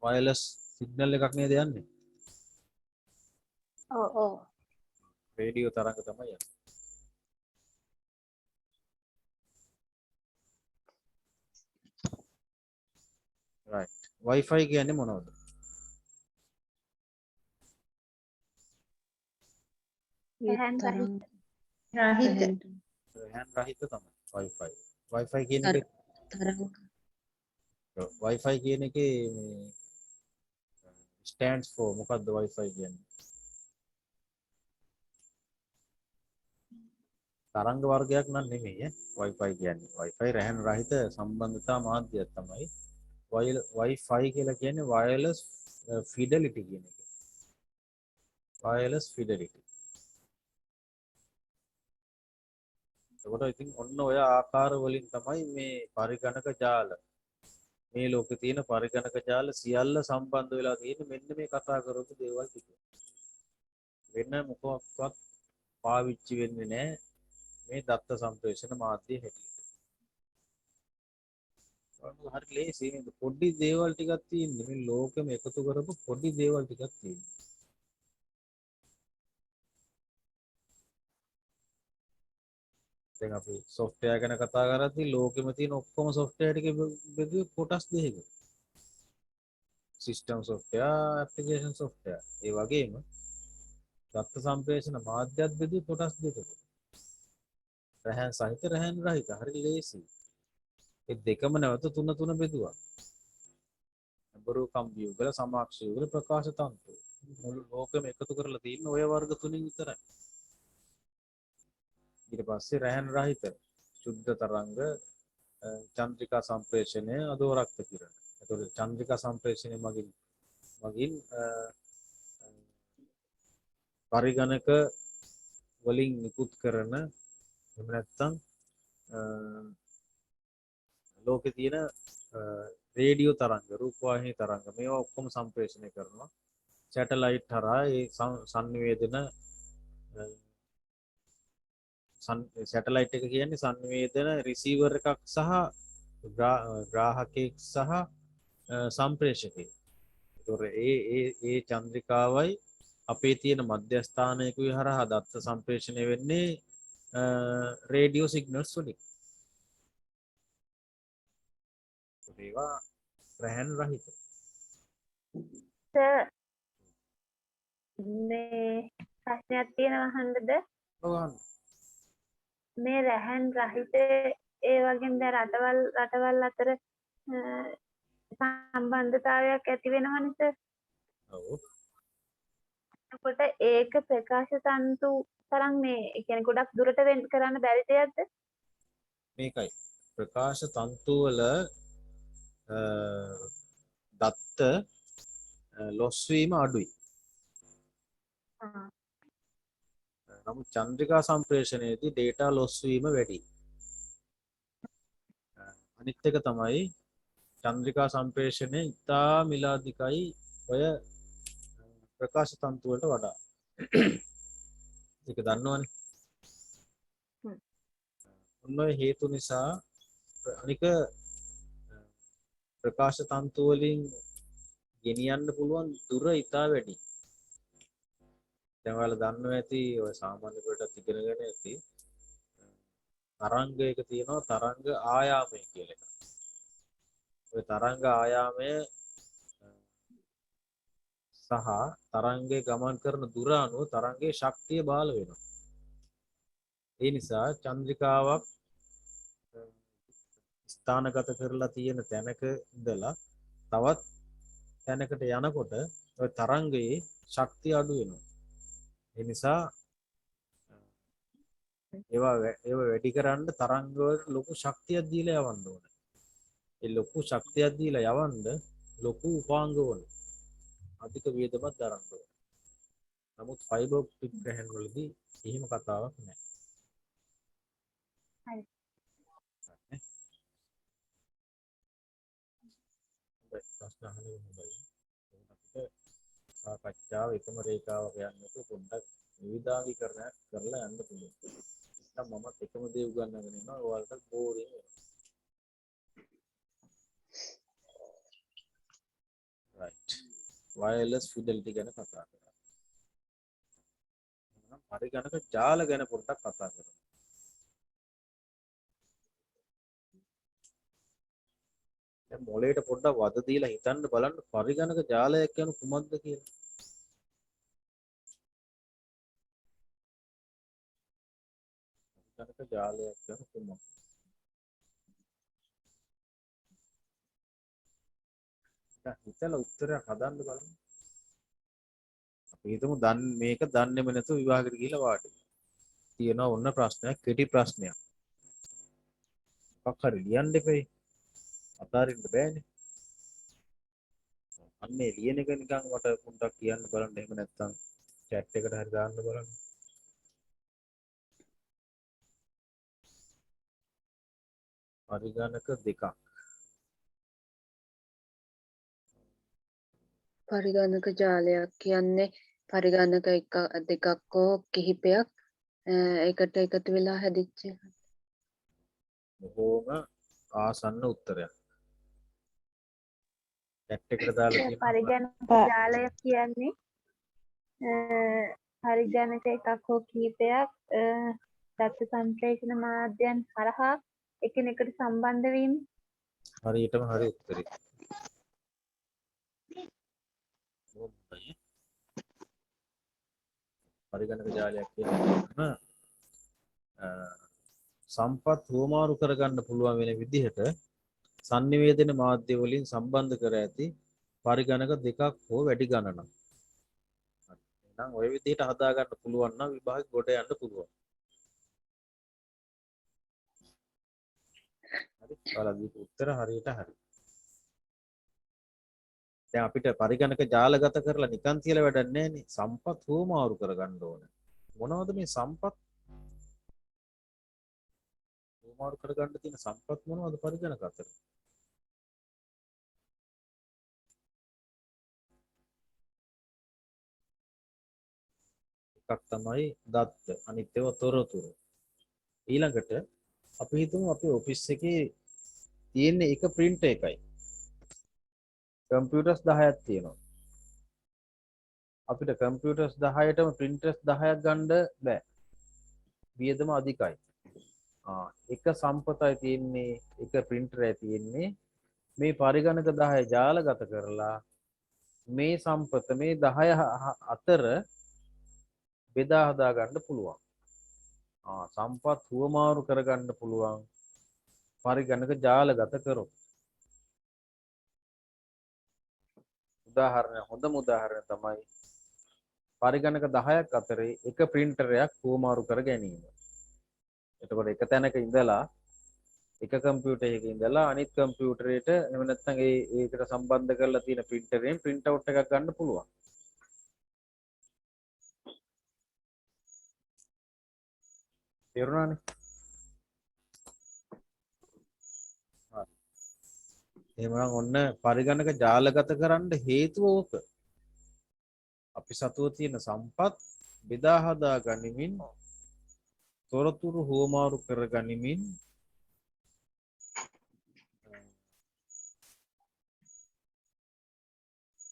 වයර්ලස් සිග්නල් එකක් නේද යන්නේ? ඔව්. රේඩියෝ තරංග තමයි යන්නේ. right. Wi-Fi කියන්නේ මොනවද? රැහන් රහිත. රැහන් රහිත තමයි Wi-Fi. Wi-Fi කියන එක Wi-Fi කියන එකේ stands for මොකක්ද Wi-Fi කියන්නේ? තරංග වර්ගයක් නම් නෙමෙයි Wi-Fi කියන්නේ. Wi-Fi රැහන් රහිත සම්බන්ධතා මාධ්‍යයක් තමයි. Wi-Fi කියලා කියන්නේ wireless fidelity කියන එක. wireless fidelity. ඒකට ඉතින් ඔන්න ඔය ආකාර වලින් තමයි මේ පරිගණක ජාල මේ ලෝකේ තියෙන පරිගණක ජාල සියල්ල සම්බන්ධ වෙලා තියෙන්නේ මෙන්න මේ කතා කරපු දේවල් ටික. වෙන මොකක්වත් පාවිච්චි වෙන්නේ නැහැ මේ දත්ත සම්ප්‍රේෂණ මාධ්‍ය හැටියට. හරි ලේසි නේද? පොඩි දේවල් ටිකක් තියෙන්නේ මේ ලෝකෙම එකතු කරපු පොඩි දේවල් ටිකක් තියෙන්නේ. දැන් අපි software ගැන කතා කරද්දී ලෝකෙම තියෙන ඔක්කොම software ටික බෙදුවේ කොටස් දෙකකට. system software, application software. ඒ වගේම දත්ත සම්ප්‍රේෂණ මාධ්‍යත් බෙදුවේ කොටස් දෙකකට. රැහන් සහිත රැහන් රහිත. හරි ලේසි. ඒ දෙකම නැවත තුන බෙදුවා. බොරු කම්පියුටර් සමාක්ෂ යුගල ප්‍රකාශ තන්ත්‍ර. මුළු ලෝකෙම එකතු කරලා තියෙන ඔය වර්ග තුنين විතරයි. ඊට පස්සේ රැහන් රහිත සුද්ධ තරංග චන්ද්‍රිකා සම්ප්‍රේෂණය අධෝරක්ත කිරණ. එතකොට චන්ද්‍රිකා සම්ප්‍රේෂණය මගින් පරිගණක වලින් නිකුත් කරන එහෙම නැත්නම් ලෝකේ තියෙන රේඩියෝ තරංග රූපවාහිනී තරංග මේවා ඔක්කොම සම්ප්‍රේෂණය කරනවා සැටලයිට් හරහා ඒ සංනිවේදන සැටලයිට් එක කියන්නේ සංනිවේදන රිසීවර් එකක් සහ ග්‍රාහකයෙක් සහ සම්ප්‍රේෂකයෙක්. ඒතොර ඒ චන්ද්‍රිකාවයි අපේ තියෙන මධ්‍යස්ථානයකුයි හරහා දත්ත සම්ප්‍රේෂණය වෙන්නේ රේඩියෝ සිග්නල්ස් වලින්. ඒවා රැහන් රහිත. මේ ප්‍රශ්නයක් තියෙනවා අහන්නද? ඔව්. මේ රැහන් රහිත ඒ වගේම දැන් රටවල් අතර සම්බන්ධතාවයක් ඇති වෙනවනේ සර්. ඔව්. එතකොට ඒක ප්‍රකාශ තන්තු තරම් මේ කියන්නේ ගොඩක් දුරට වෙන් කරන්න බැරි දෙයක්ද? මේකයි ප්‍රකාශ තන්තු වල දත්ත ලොස් වීම අඩුයි. නමුත් චන්ද්‍රිකා සම්ප්‍රේෂණයේදී data loss වීම වැඩි. අනිත් එක තමයි චන්ද්‍රිකා සම්ප්‍රේෂණය ඉතා මිලාදිකයි ඔය ප්‍රකාශ තන්තු වලට වඩා. ඒක දන්නවනේ. ඔන්න ඔය හේතු නිසා අනික ප්‍රකාශ තන්තු වලින් ගෙනියන්න පුළුවන් දුර ඉතා වැඩි. දැන් ඔයාලා දන්නවා ඇති ඔය සාමාන්‍ය පොඩට ඉගෙනගෙන ඇති තරංගයක තියෙනවා තරංග ආයාමය කියලා එකක්. ඔය තරංග ආයාමය සහ තරංගයේ ගමන් කරන දුර අනුව තරංගයේ ශක්තිය බාල වෙනවා. ඒ නිසා චන්ද්‍රිකාවක් ස්ථානගත කරලා තියෙන තැනක ඉඳලා තවත් තැනකට යනකොට ඔය තරංගයේ ශක්තිය අඩු වෙනවා. ඒ නිසා ඒවා වැඩි කරන්න තරංග වලට ලොකු ශක්තියක් දීලා යවන්න ඕනේ. ඒ ලොකු ශක්තියක් දීලා යවන්න ලොකු උපාංග ඕනේ. අධික වේදමක් දරන්න ඕනේ. නමුත් ෆයිබර් ඔප්ටික් ග්‍රහණ වලදී එහෙම කතාවක් නැහැ. හරි. ප්‍රශ්න අහන්නේ මොකද? අපිට සාකච්ඡාව එකම රේඛාවක යන්නට පොඩ්ඩක් විවිධාංගීකරණයක් කරලා යන්න පුළුවන්. නැත්නම් මමත් එකම දේ උගන්වගෙන ඉන්නවා ඔයාලට බෝරින් වෙනවා. right. wireless fidelity ගැන කතා කරා. එහෙනම් පරිගණක ජාල ගැන පොඩ්ඩක් කතා කරමු. දැන් මොලේට පොඩ්ඩක් වද දීලා හිතන්න බලන්න පරිගණක ජාලයක් කියන කුමක්ද කියලා. පරිගණක ජාලයක් කියන කුමක්ද? දැන් හිතලා උත්තරයක් හදන්න බලන්න. අපි හිතමු මේක දන්නේම නැතුව විභාගෙට ගිහලා වාඩි වෙනවා. තියෙනවා ඔන්න ප්‍රශ්නයක් කෙටි ප්‍රශ්නයක්. මොකක් හරි ලියන්න එපේ. අතාරින්න බෑනේ. අන්නේ ලියන එක නිකන් මට පොඩ්ඩක් කියන්න බලන්න. එහෙම නැත්නම් chat එකට හරි දාන්න බලන්න. පරිගණක දෙකක්. පරිගණක ජාලයක් කියන්නේ පරිගණක දෙකක් හෝ කිහිපයක් එකට එකතු වෙලා හැදිච්ච එකක්. බොහෝම ආසන්න උත්තරයක්. chat එකට දාලා තියෙනවා. පරිගණක ජාලය කියන්නේ පරිගණක එකක් හෝ කිහිපයක් දත්ත සම්ප්‍රේෂණ මාධ්‍යයන් හරහා එකිනෙකට සම්බන්ධ වීම. හරියටම හරි උත්තරේ. හොඳයි. පරිගණක ජාලයක් කියන්නේ සම්පත් හුවමාරු කරගන්න පුළුවන් වෙන විදිහට sannivedana මාධ්‍ය වලින් සම්බන්ධ කර ඇති පරිගණක දෙකක් හෝ වැඩි ගණනක්. එහෙනම් ওই විදිහට හදා ගන්න පුළුවන් නම් විභාගෙ ගොඩ යන්න පුළුවන්. හරි. ඔයාලා දීපු උත්තර හරියට හරි. දැන් අපිට පරිගණක ජාලගත කරලා නිකන් තියලා වැඩක් නැහැ නේ. සම්පත් හුවමාරු කරගන්න ඕන. මොනවද මේ සම්පත්? හුවමාරු කරගන්න තියෙන සම්පත් මොනවද පරිගණක අතර? එකක් තමයි දත්ත, අනිත් ඒවා තොරතුරු. ඊළඟට අපි හිතමු අපේ ඔෆිස් එකේ තියෙන එක printer එකයි. කම්පියුටර්ස් 10ක් තියෙනවා. අපිට කම්පියුටර්ස් 10ටම printers 10ක් ගන්න බෑ. වියදම අධිකයි. එක සම්පතයි තියෙන්නේ, එක printerයි තියෙන්නේ. මේ පරිගණක 10 ජාලගත කරලා මේ සම්පත මේ 10 අතර බෙදා හදා ගන්න පුළුවන්. සම්පත් හුවමාරු කරගන්න පුළුවන් පරිගණක ජාලගත කරොත්. හොඳම උදාහරණය තමයි පරිගණක 10ක් අතරේ එක printerයක් හුවමාරු කර ගැනීම. එතකොට එක තැනක ඉඳලා එක කම්පියුටර් එකකින් ඉඳලා අනිත් කම්පියුටරේට එහෙම නැත්නම් ඒකට සම්බන්ධ කරලා තියෙන printerයෙන් print out එකක් ගන්න පුළුවන්. තේරුණානේ? හරි. එහෙනම් ඔන්න පරිගණක ජාලගත කරන්න හේතුව ඕක. අපි සතුව තියෙන සම්පත් බෙදා හදා ගනිමින් තොරතුරු හුවමාරු කර ගනිමින්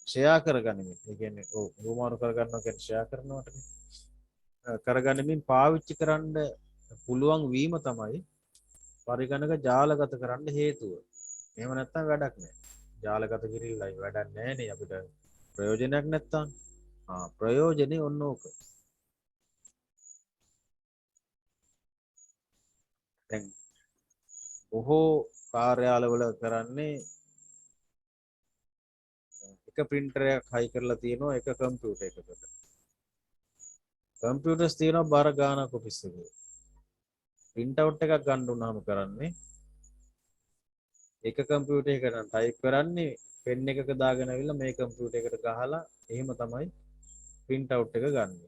ෂෙයා කර ගනිමින් ඒ කියන්නේ හුවමාරු කර ගන්නවා කියන්නේ ෂෙයා කරනවටනේ කරගනිමින් පාවිච්චි කරන්න පුළුවන් වීම තමයි පරිගණක ජාලගත කරන්න හේතුව. එහෙම නැත්නම් වැඩක් නැහැ. ජාලගත කිරීමයි වැඩක් නැහැ නේ අපිට ප්‍රයෝජනයක් නැත්තම්. ප්‍රයෝජනේ ඔන්න ඕක. දැන් බොහෝ කාර්යාලවල කරන්නේ එක printer එකක් හයි කරලා තියෙනවා එක කම්පියුටර් එකකට. කම්පියුටර්ස් තියෙනවා බර ගානක් ඔෆිස් එකේ. print out එකක් ගන්න උනහම කරන්නේ එක කම්පියුටර් එකකට ටයිප් කරන්නේ පෙන් එකක දාගෙන අවිල්ලා මේ කම්පියුටර් එකට ගහලා එහෙම තමයි print out එක ගන්න.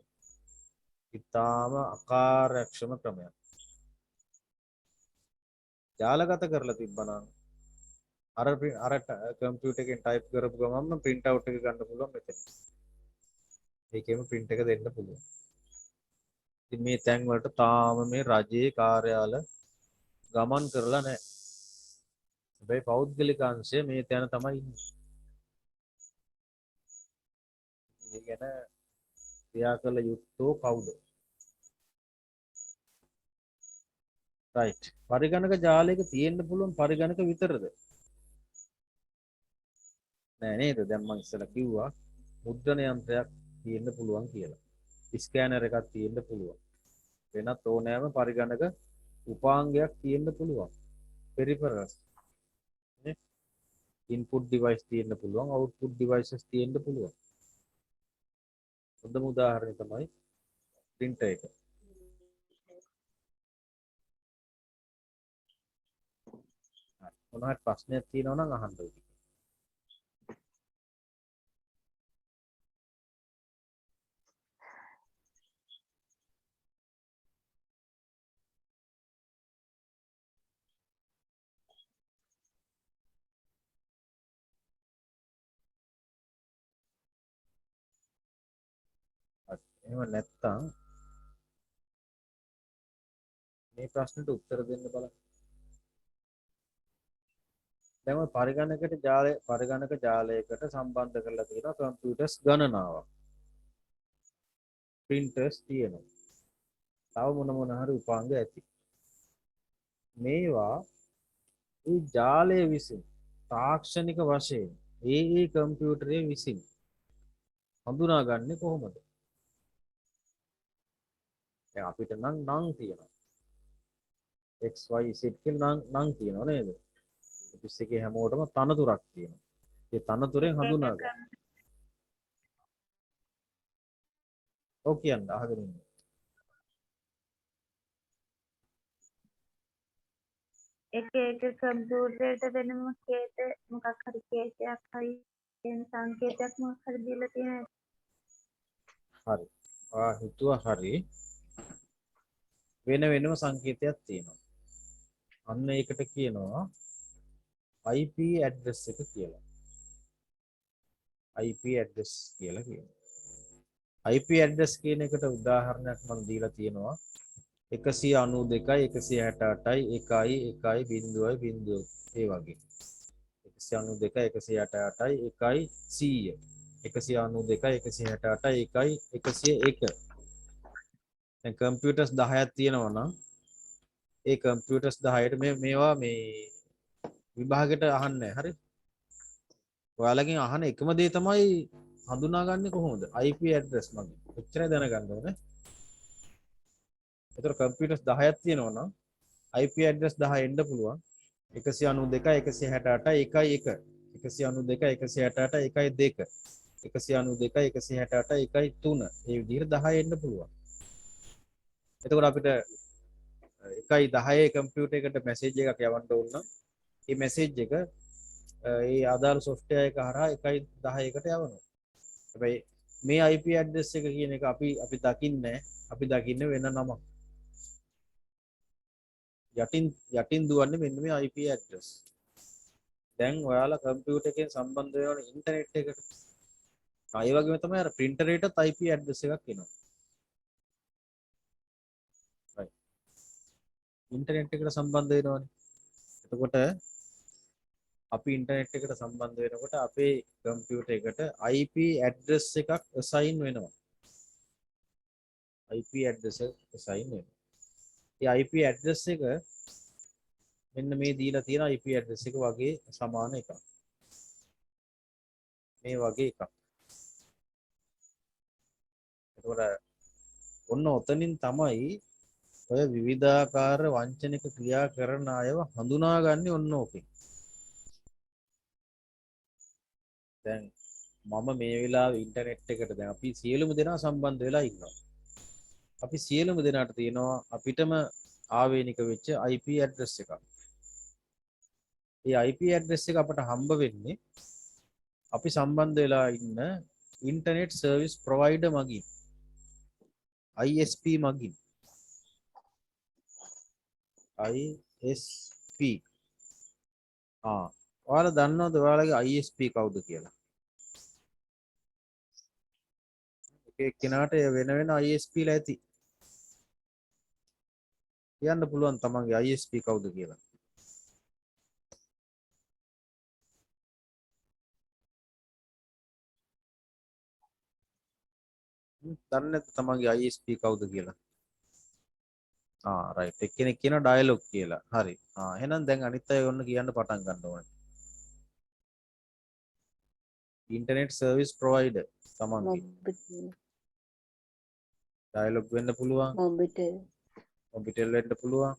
ඉතාලම අකාර්යක්ෂම ක්‍රමයක්. ජාලගත කරලා තිබ්බනම් අර කම්පියුටර් එකෙන් ටයිප් කරපු ගමන්ම print out එක ගන්න පුළුවන් මෙතන. ඒකෙම print එක දෙන්න පුළුවන්. ඉතින් මේ තැන් වලට තාම මේ රජයේ කාර්යාල ගමන් කරලා නැහැ. හැබැයි පෞද්ගලික අංශය මේ තැන තමයි ඉන්නේ. ඒ ගැන ක්‍රියා කළ යුත්තෝ කවුද? රයිට්. පරිගණක ජාලයක තියෙන්න පුළුවන් පරිගණක විතරද? නෑ නේද? දැන් මම ඉස්සෙල්ලා කිව්වා මුද්‍රණ යන්ත්‍රයක් තියෙන්න පුළුවන් කියලා. ස්කෑනර් එකක් තියෙන්න පුළුවන්. වෙනත් ඕනෑම පරිගණක උපාංගයක් තියෙන්න පුළුවන්. පෙරිෆරල්ස් නේ? ඉන්පුට් ඩිවයිස් තියෙන්න පුළුවන්, අවුට්පුට් ඩිවයිසස් තියෙන්න පුළුවන්. හොඳම උදාහරණය තමයි printer එක. මොනවාට ප්‍රශ්නයක් තියෙනවා නම් අහන්න ඕනේ. එහෙම නැත්තම් මේ ප්‍රශ්නෙට උත්තර දෙන්න බලන්න. දැන් ඔය පරිගණක ජාලයකට සම්බන්ධ කරලා තියෙනවා කම්පියුටර්ස් ගණනාවක්. printers තියෙනවා. තව මොන හරි උපාංග ඇති. මේවා ඒ ජාලය විසින් තාක්ෂණික වශයෙන් ඒ කම්පියුටරේ විසින් හඳුනාගන්නේ කොහොමද? දැන් අපිට නම් තියෙනවා. XY Z කියලා නම් තියෙනවා නේද? ඔෆිස් එකේ හැමෝටම තනතුරක් තියෙනවා. ඒ තනතුරෙන් හඳුනා ගන්න. ඔව් කියන්න අහගෙන ඉන්න. එක කම්පියුටරේට වෙනම මොකක් හරි කේසයක් හරි වෙන සංකේතයක් මොකක් හරි දීලා තියෙනවා. හරි. හිතුවා හරි. වෙනම සංකේතයක් තියෙනවා. අන්න ඒකට කියනවා IP address එක කියලා. IP address කියලා කියනවා. IP address කියන එකට උදාහරණයක් මම දීලා තියෙනවා. 192.168.1.1.0 ඒ වගේ. 192.168.1.100 192.168.1.101. දැන් කම්පියුටර්ස් 10ක් තියෙනවා නම් ඒ කම්පියුටර්ස් 10ට මේවා මේ විභාගෙට අහන්නේ හරි. ඔයාලගෙන් අහන එකම දේ තමයි හඳුනාගන්නේ කොහොමද? IP address මගින්. එච්චරයි දැනගන්න ඕනේ. ඒතර කම්පියුටර්ස් 10ක් තියෙනවා නම් IP address 10 එන්න පුළුවන්. 192.168.1.1 192.168.1.2 192.168.1.3 මේ විදිහට 10 එන්න පුළුවන්. එතකොට අපිට එකයි 10 කම්පියුටර් එකට මැසේජ් එකක් යවන්න ඕන නම් ඒ මැසේජ් එක ඒ ආදාළ software එක හරහා 1.10කට යවනවා. හැබැයි මේ IP address එක කියන එක අපි දකින්නේ අපි දකින්නේ වෙන නමක්. යටින් දුවන්නේ මෙන්න මේ IP address. දැන් ඔයාලා කම්පියුටර් එකෙන් සම්බන්ධ වෙනවනේ ඉන්ටර්නෙට් එකට. ඒ වගේම තමයි අර printer එකටත් IP address එකක් එනවා. right. ඉන්ටර්නෙට් එකට සම්බන්ධ වෙනවනේ. එතකොට අපි ඉන්ටර්නෙට් එකට සම්බන්ධ වෙනකොට අපේ කම්පියුටර් එකට IP address එකක් assign වෙනවා. IP address එක assign වෙනවා. ඒ IP address එක මෙන්න මේ දීලා තියෙන IP address එක වගේ සමාන එකක්. මේ වගේ එකක්. එතකොට ඔන්න ඔතනින් තමයි ඔය විවිධාකාර වංචනික ක්‍රියා කරන අයව හඳුනාගන්නේ ඔන්න ඕකෙන්. දැන් මම මේ වෙලාවේ ඉන්ටර්නෙට් එකට දැන් අපි සියලුම දෙනා සම්බන්ධ වෙලා ඉන්නවා. අපි සියලුම දෙනාට තියෙනවා අපිටම ආවේනික වෙච්ච IP address එකක්. මේ IP address එක අපට හම්බ වෙන්නේ අපි සම්බන්ධ වෙලා ඉන්න ඉන්ටර්නෙට් සර්විස් ප්‍රොවයිඩර් මගින්. ISP මගින්. ISP. ඔයාලා දන්නවද ඔයාලගේ ISP කවුද කියලා? එක එක්කෙනාට වෙන වෙන ISP ලා ඇති. කියන්න පුළුවන් තමන්ගේ ISP කවුද කියලා. දන්නේ නැත්නම් තමන්ගේ ISP කවුද කියලා. රයිට්. එක්කෙනෙක් කියන ඩයලොග් කියලා. හරි. එහෙනම් දැන් අනිත් අය ඔන්න කියන්න පටන් ගන්න ඕනේ. ඉන්ටර්නෙට් සර්විස් ප්‍රොවයිඩර් තමන්ගේ. ඩයලොග් වෙන්න පුළුවන්. මොබිටෙල් වෙන්න පුළුවන්.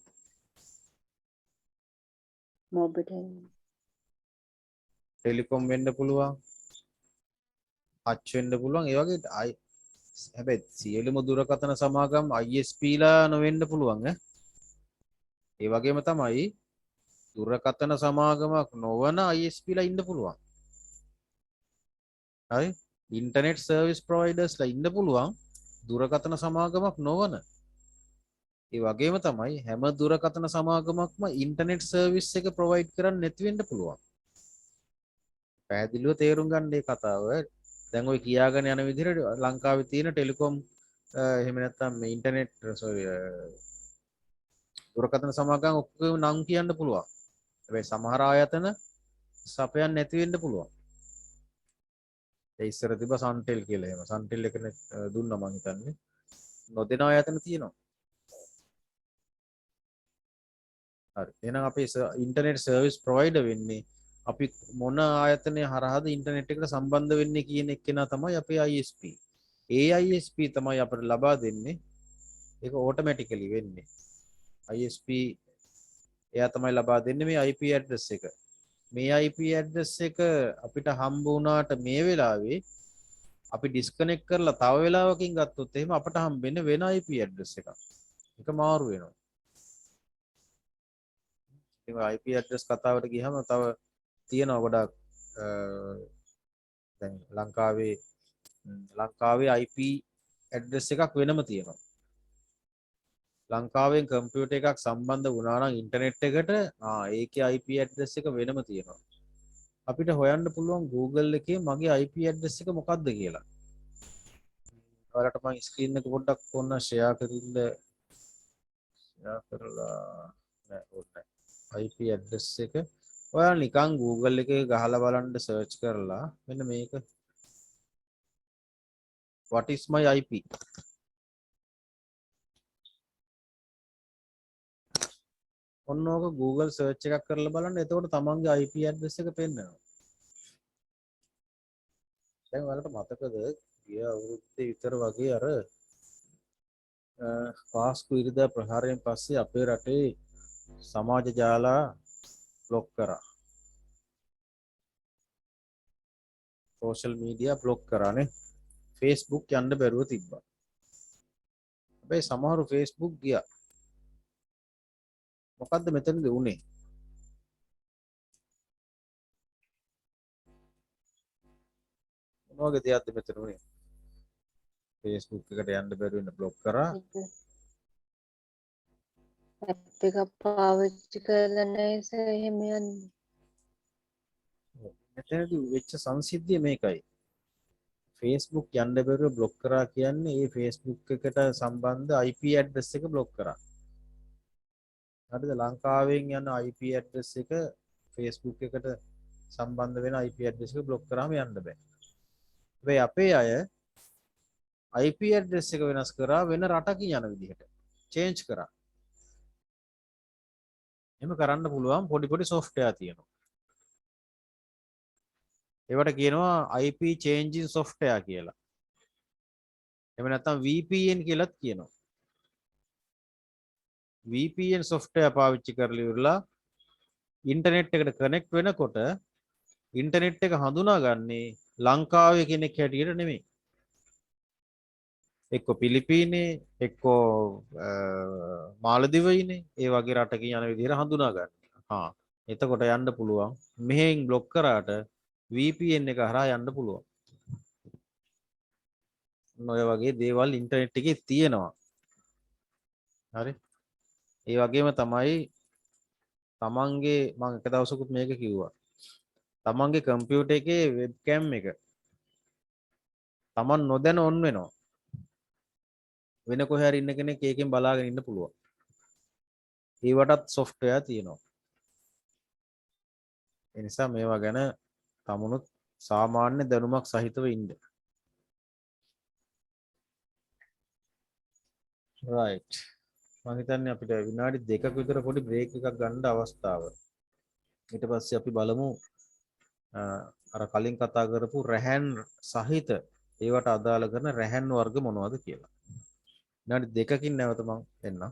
ටෙලිකොම් වෙන්න පුළුවන්. අච් වෙන්න පුළුවන්. ඒ වගේ හැබැයි සියලුම දුරකථන සමාගම් ISP ලා නොවෙන්න පුළුවන් ඈ. ඒ වගේම තමයි දුරකථන සමාගමක් නොවන ISP ලා ඉන්න පුළුවන්. හරි? ඉන්ටර්නෙට් සර්විස් ප්‍රොවයිඩර්ස් ලා ඉන්න පුළුවන් දුරකථන සමාගමක් නොවන. ඒ වගේම තමයි හැම දුරකථන සමාගමක්ම ඉන්ටර්නෙට් සර්විස් එක ප්‍රොවයිඩ් කරන්නේ නැති වෙන්න පුළුවන්. පැහැදිලිව තේරුම් ගන්න මේ කතාව. දැන් ඔය කියාගෙන යන විදිහට ලංකාවේ තියෙන ටෙලිකොම් එහෙම නැත්නම් මේ ඉන්ටර්නෙට් දුරකථන සමාගම් ඔක්කොම නම් කියන්න පුළුවන්. හැබැයි සමහර ආයතන සපයන්නේ නැති වෙන්න පුළුවන්. ඒ ඉස්සර තිබ්බ සන්ටෙල් කියලා එහෙම. සන්ටෙල් එක දුන්නා මං හිතන්නේ. නොදෙන ආයතන තියෙනවා. හරි. එහෙනම් අපි ඉන්ටර්නෙට් සර්විස් ප්‍රොවයිඩර් වෙන්නේ අපි මොන ආයතනය හරහාද ඉන්ටර්නෙට් එකට සම්බන්ධ වෙන්නේ කියන එක්කෙනා තමයි අපේ ISP. ඒ ISP තමයි අපිට ලබා දෙන්නේ. ඒක ඕටෝමැටිකලි වෙන්නේ. ISP එයා තමයි ලබා දෙන්නේ මේ IP address එක. මේ IP address එක අපිට හම්බ වුණාට මේ වෙලාවේ අපි ඩිස්කනෙක්ට් කරලා තව වෙලාවකින් ගත්තොත් එහෙම අපට හම්බෙන්නේ වෙන IP address එකක්. ඒක මාරු වෙනවා. ඉතින් IP address කතාවට ගියහම තව තියෙනවා ගොඩක් දැන් ලංකාවේ IP address එකක් වෙනම තියෙනවා. ලංකාවෙන් කම්පියුටර් එකක් සම්බන්ධ වුණා නම් ඉන්ටර්නෙට් එකට ඒකේ IP address එක වෙනම තියෙනවා. අපිට හොයන්න පුළුවන් Google එකේ මගේ IP address එක මොකක්ද කියලා. ඔයාලට මම ස්ක්‍රීන් එක පොඩ්ඩක් ඕන ෂෙයා කරලා නෑ ඕනේ. IP address එක ඔයාලා නිකන් Google එකේ ගහලා බලන්න සර්ච් කරලා මෙන්න මේක what is my IP ඔන්න ඕක Google search එකක් කරලා බලන්න. එතකොට තමන්ගේ IP address එක පෙන්නනවා. දැන් ඔයාලට මතකද ගිය අවුරුද්දේ විතර වගේ අර පාස්කු ඉරිදා ප්‍රහාරයෙන් පස්සේ අපේ රටේ සමාජ ජාලා බ්ලොක් කරා. සෝෂල් මීඩියා බ්ලොක් කරානේ. Facebook යන්න බැරුව තිබ්බා. හැබැයි සමහරු Facebook ගියා. මොකද්ද මෙතනදී උනේ? මොන වගේ දෙයක්ද මෙතන උනේ? Facebook එකට යන්න බැරි වෙන බ්ලොක් කරා. ඇප් එක පාවිච්චි කරලා නැහැ සර් එහෙම යන්නේ. මෙතනදී වෙච්ච සංසිද්ධිය මේකයි. Facebook යන්න බැරුව බ්ලොක් කරා කියන්නේ ඒ Facebook එකට සම්බන්ධ IP ඇඩ්‍රස් එක බ්ලොක් කරා. හරිද? ලංකාවෙන් යන IP ඇඩ්‍රස් එක Facebook එකට සම්බන්ධ වෙන IP ඇඩ්‍රස් එක බ්ලොක් කරාම යන්න බෑ. හැබැයි අපේ අය IP ඇඩ්‍රස් එක වෙනස් කරා වෙන රටකින් යන විදිහට. චේන්ජ් කරා. එහෙම කරන්න පුළුවන් පොඩි පොඩි software තියෙනවා. ඒවට කියනවා IP changing software කියලා. එහෙම නැත්නම් VPN කියලාත් කියනවා. VPN software පාවිච්චි කරලා ඉවරලා ඉන්ටර්නෙට් එකට කනෙක්ට් වෙනකොට ඉන්ටර්නෙට් එක හඳුනාගන්නේ ලංකාවේ කෙනෙක් හැටියට නෙමෙයි. එක්ක පිලිපීනේ එක්ක මාලදිවයිනේ ඒ වගේ රටකින් යන විදිහට හඳුනා ගන්න. එතකොට යන්න පුළුවන්. මෙහෙන් බ්ලොක් කරාට VPN එක හරහා යන්න පුළුවන්. ඔය වගේ දේවල් ඉන්ටර්නෙට් එකේ තියෙනවා. හරි. ඒ වගේම තමයි තමන්ගේ මම එක දවසකුත් මේක කිව්වා. තමන්ගේ කම්පියුටර් එකේ වෙබ්කෑම් එක තමන් නොදැන ඔන් වෙනවා. වෙන කොහේ හරි ඉන්න කෙනෙක් ඒකෙන් බලාගෙන ඉන්න පුළුවන්. ඒවටත් software තියෙනවා. ඒ නිසා මේවා ගැන තමුණුත් සාමාන්‍ය දැනුමක් සහිතව ඉන්න. right. මම හිතන්නේ අපිට විනාඩි 2ක විතර පොඩි බ්‍රේක් එකක් ගන්න අවස්ථාව. ඊට පස්සේ අපි බලමු අර කලින් කතා කරපු රැහන් සහිත ඒවට අදාළ කරන රැහන් වර්ග මොනවද කියලා. විනාඩි 2කින් නැවත මම එන්නම්.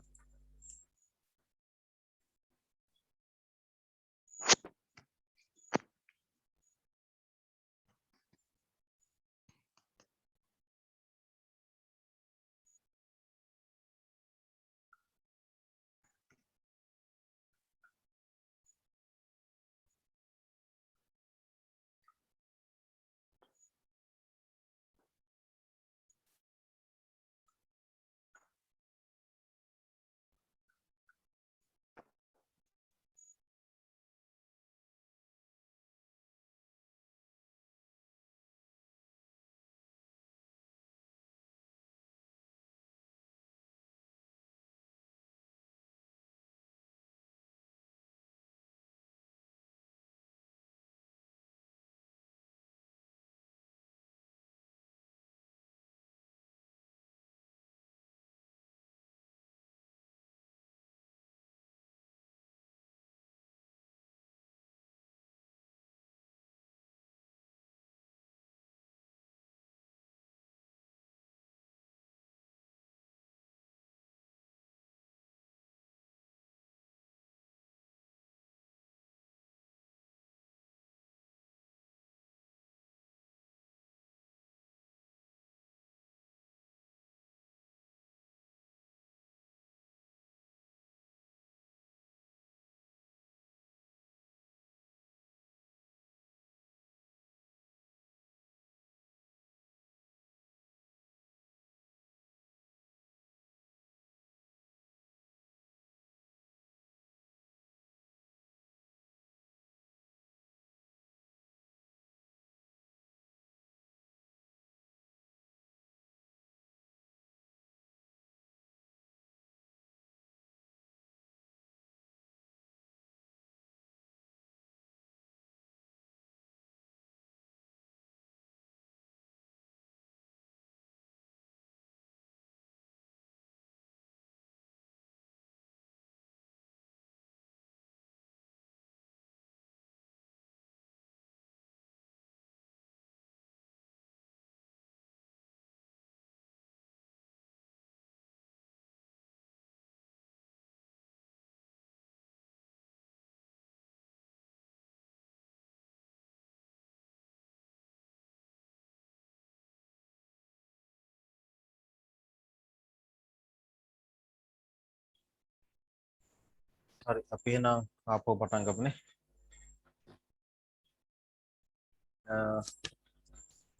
හරි අපි එහෙනම් ආපහු පටන් ගමුනේ.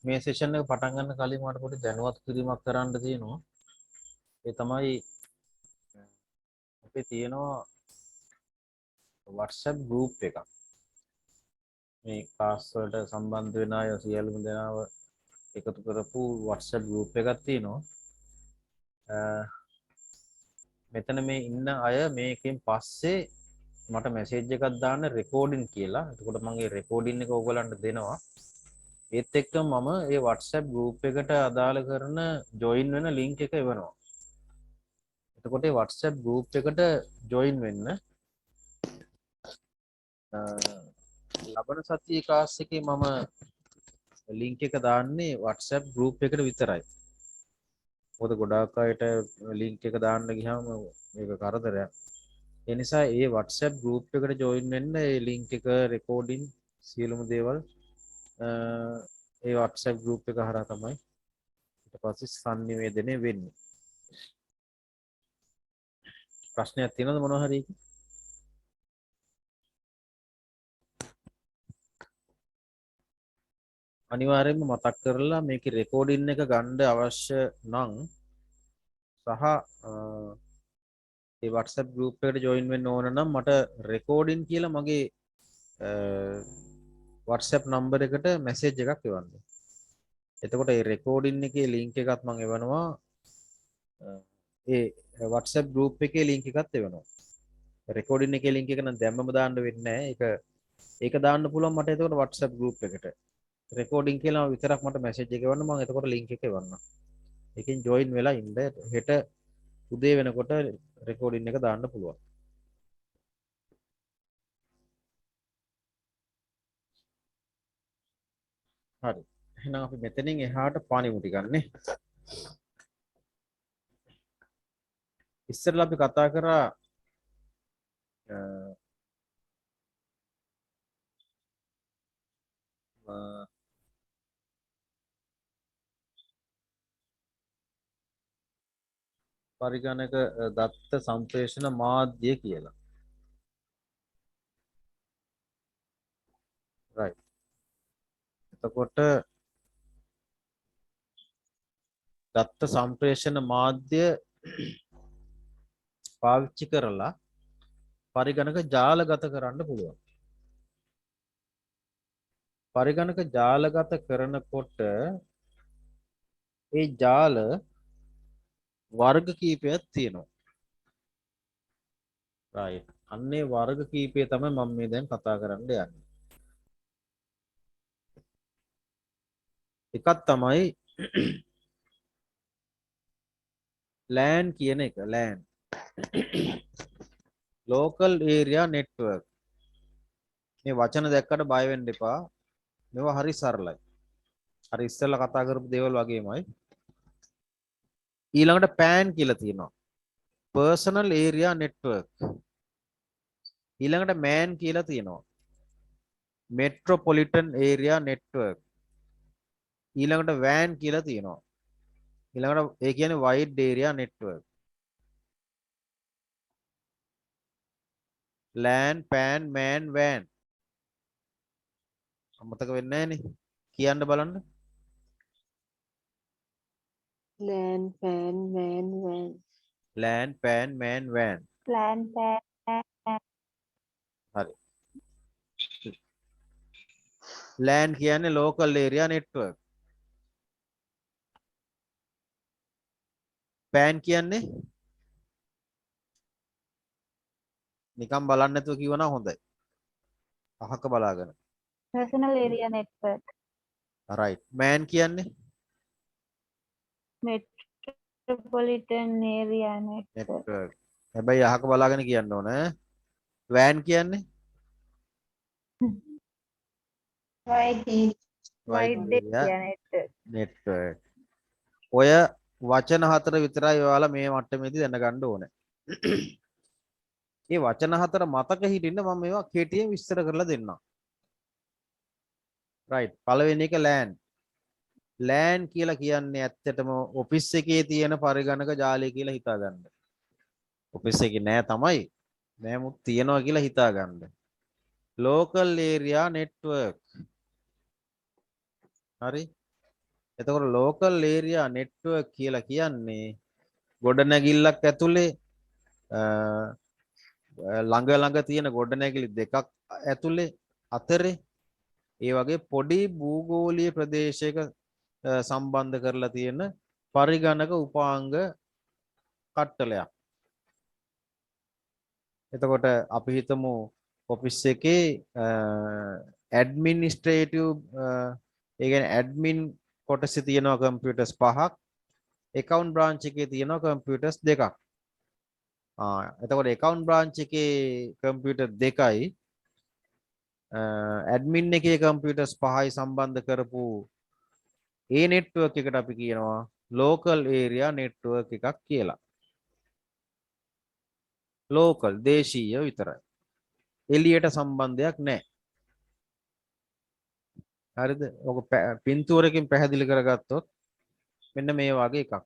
මේ සෙෂන් එක පටන් ගන්න කලින් මට පොඩි දැනුවත් කිරීමක් කරන්න තියෙනවා. ඒ තමයි අපේ තියෙනවා WhatsApp group එකක්. මේ ක්ලාස් වලට සම්බන්ධ වෙන අය සියලුම දෙනාව එකතු කරපු WhatsApp group එකක් තියෙනවා. මෙතන මේ ඉන්න අය මේකෙන් පස්සේ මට මැසේජ් එකක් දාන්න රෙකෝඩින් කියලා. එතකොට මම ඒ රෙකෝඩින් එක ඕගොල්ලන්ට දෙනවා. ඒත් එක්ක මම ඒ WhatsApp group එකට අදාළ කරන join වෙන link එක එවනවා. එතකොට ඒ WhatsApp group එකට join වෙන්න ලබන සතියේ ක්ලාස් එකේ මම link එක දාන්නේ WhatsApp group එකට විතරයි. මොකද ගොඩාක් අයට link එක දාන්න ගියාම මේක කරදරයක්. ඒ නිසා ඒ WhatsApp group එකට join වෙන්න ඒ link එක recording සියලුම දේවල් ඒ WhatsApp group එක හරහා තමයි ඊට පස්සේ sannivedana වෙන්නේ. ප්‍රශ්නයක් තියෙනවද මොනවා හරි? අනිවාර්යයෙන්ම මතක් කරලා මේකේ රෙකෝඩින් එක ගන්න අවශ්‍ය නම් සහ ඒ WhatsApp group එකට join වෙන්න ඕන නම් මට රෙකෝඩින් කියලා මගේ WhatsApp number එකට message එකක් එවන්න. එතකොට ඒ රෙකෝඩින් එකේ link එකත් මම එවනවා. ඒ WhatsApp group එකේ link එකත් එවනවා. රෙකෝඩින් එකේ link එක නම් දැම්මම දාන්න වෙන්නේ නැහැ. ඒක දාන්න පුළුවන් මට එතකොට WhatsApp group එකට. රෙකෝඩින් කියලා විතරක් මට මැසේජ් එක එවන්න මම එතකොට link එක එවන්නම්. ඒකෙන් join වෙලා ඉන්න. හෙට උදේ වෙනකොට රෙකෝඩින් එක දාන්න පුළුවන්. හරි. එහෙනම් අපි මෙතනින් එහාට පානිමු ටිකක් නේ. ඉස්සරලා අපි කතා කරා පරිගණක දත්ත සම්ප්‍රේෂණ මාධ්‍ය කියලා. right. එතකොට දත්ත සම්ප්‍රේෂණ මාධ්‍ය පාවිච්චි කරලා පරිගණක ජාලගත කරන්න පුළුවන්. පරිගණක ජාලගත කරනකොට ඒ ජාල වර්ග කීපයක් තියෙනවා. right. අන්නේ වර්ග කීපය තමයි මම මේ දැන් කතා කරන්න යන්නේ. එකක් තමයි LAN කියන එක. LAN local area network. මේ වචන දැක්කට බය වෙන්න එපා. මේවා හරි සරලයි. හරි ඉස්සෙල්ලා කතා කරපු දේවල් වගේමයි. ඊළඟට PAN කියලා තියෙනවා. personal area network. ඊළඟට MAN කියලා තියෙනවා. metropolitan area network. ඊළඟට WAN කියලා තියෙනවා. ඊළඟට ඒ කියන්නේ wide area network. LAN, PAN, MAN, WAN. අමතක වෙන්නේ නැහනේ. කියන්න බලන්න. LAN, PAN, MAN, WAN. LAN, PAN, MAN, WAN. plan plan හරි. LAN කියන්නේ local area network. PAN කියන්නේ නිකන් බලන්න නැතුව කිව්වනම් හොඳයි. අහක බලාගෙන. personal area network right. MAN කියන්නේ metropolitan area network network. හැබැයි අහක බලාගෙන කියන්න ඕන. WAN කියන්නේ wide area network network. ඔය වචන හතර විතරයි ඔයාලා මේ මට්ටමේදී දැනගන්න ඕනේ. මේ වචන හතර මතක හිටින්න මම මේවා කෙටියෙන් විස්තර කරලා දෙන්නම්. right. පළවෙනි එක LAN. LAN කියලා කියන්නේ ඇත්තටම ඔෆිස් එකේ තියෙන පරිගණක ජාලය කියලා හිතාගන්න. ඔෆිස් එකේ නෑ තමයි. නමුත් තියනවා කියලා හිතා ගන්න. local area network. හරි. එතකොට local area network කියලා කියන්නේ ගොඩනැගිල්ලක් ඇතුලේ ළඟ ළඟ තියෙන ගොඩනැගිලි දෙකක් ඇතුලේ අතරේ ඒ වගේ පොඩි භූගෝලීය ප්‍රදේශයක සම්බන්ධ කරලා තියෙන පරිගණක උපාංග කට්ටලයක්. එතකොට අපි හිතමු ඔෆිස් එකේ ඇඩ්මිනිස්ට්‍රේටිව් ඒ කියන්නේ ඇඩ්මින් කොටසේ තියෙනවා කම්පියුටර්ස් 5ක්, account branch එකේ තියෙනවා කම්පියුටර්ස් 2ක්. එතකොට account branch එකේ කම්පියුටර් 2යි ඇඩ්මින් එකේ කම්පියුටර්ස් 5යි සම්බන්ධ කරපු ඒ නෙට්වර්ක් එකට අපි කියනවා local area network එකක් කියලා. local දේශීය විතරයි. එළියට සම්බන්ධයක් නැහැ. හරිද? ඔක පින්තූරකින් පැහැදිලි කරගත්තොත් මෙන්න මේ වගේ එකක්.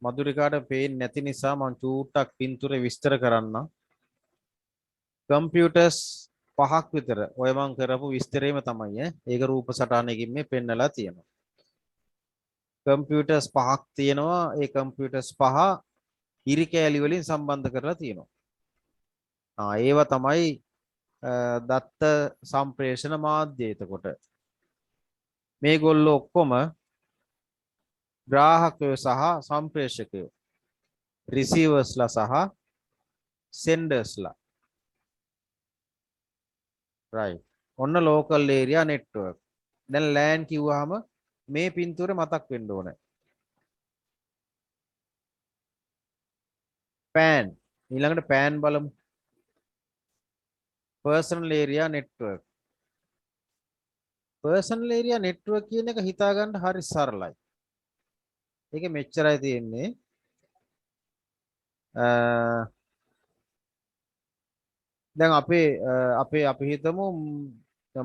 මధుරිකාට පේන්නේ නැති නිසා මම චූට්ටක් පින්තූරේ විස්තර කරන්නම්. කම්පියුටර්ස් 5ක් විතර ඔය මම කරපු විස්තරේම තමයි ඒක රූප සටහනකින් මේ පෙන්නලා තියෙනවා. කම්පියුටර්ස් 5ක් තියෙනවා. ඒ කම්පියුටර්ස් 5 ඉරි කෑලි වලින් සම්බන්ධ කරලා තියෙනවා. ඒවා තමයි දත්ත සම්ප්‍රේෂණ මාධ්‍ය. එතකොට මේගොල්ලෝ ඔක්කොම ග්‍රාහකයෝ සහ සම්ප්‍රේෂකයෝ, රිසීවර්ස්ලා සහ සෙන්ඩර්ස්ලා. රයිට්. ඔන්න ලෝකල් ඒරියා නෙට්වර්ක්. දැන් LAN කිව්වහම මේ පින්තූරේ මතක් වෙන්න ඕනේ. PAN. ඊළඟට PAN බලමු. personal area network. personal area network කියන එක හිතා ගන්න හරි සරලයි. ඒක මෙච්චරයි තියෙන්නේ. දැන් අපි හිතමු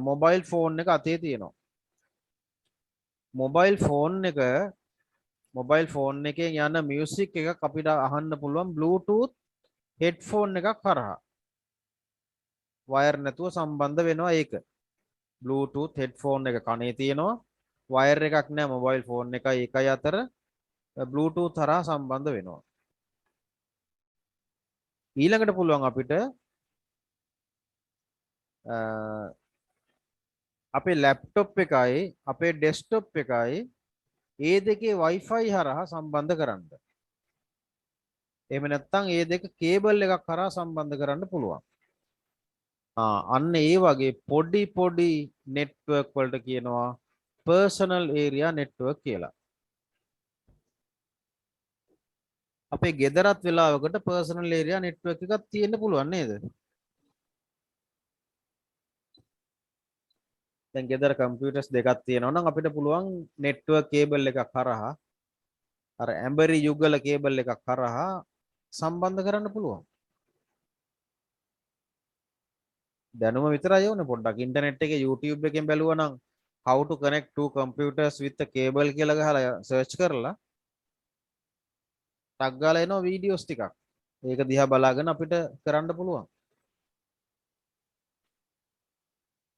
මොබයිල් ෆෝන් එක අතේ තියෙනවා. මොබයිල් ෆෝන් එකෙන් යන මියුසික් එකක් අපිට අහන්න පුළුවන් බ්ලූටූත් හෙඩ්ෆෝන් එකක් කරහා. වයර් නැතුව සම්බන්ධ වෙනවා ඒක. බ්ලූටූත් හෙඩ්ෆෝන් එක කනේ තියෙනවා. වයර් එකක් නැහැ මොබයිල් ෆෝන් එකයි ඒකයි අතර බ්ලූටූත් හරහා සම්බන්ධ වෙනවා. ඊළඟට පුළුවන් අපිට අපේ ලැප්ටොප් එකයි අපේ ඩෙස්ක්ටොප් එකයි ඒ දෙකේ Wi-Fi හරහා සම්බන්ධ කරන්න. එහෙම නැත්නම් ඒ දෙක කේබල් එකක් හරහා සම්බන්ධ කරන්න පුළුවන්. අන්න ඒ වගේ පොඩි නෙට්වර්ක් වලට කියනවා personal area network කියලා. අපේ ගෙදරත් වෙලාවකට personal area network එකක් තියෙන්න පුළුවන් නේද? දැන් ගෙදර කම්පියුටර්ස් දෙකක් තියෙනවා නම් අපිට පුළුවන් නෙට්වර්ක් කේබල් එකක් හරහා අර ඇම්බරි යුගල කේබල් එකක් හරහා සම්බන්ධ කරන්න පුළුවන්. දැනුම විතරයි ඕනේ. පොඩ්ඩක් ඉන්ටර්නෙට් එකේ YouTube එකෙන් බැලුවා නම් how to connect two computers with a cable කියලා ගහලා සර්ච් කරලා ටක් ගාලා එනවා වීඩියෝස් ටිකක්. ඒක දිහා බලාගෙන අපිට කරන්න පුළුවන්.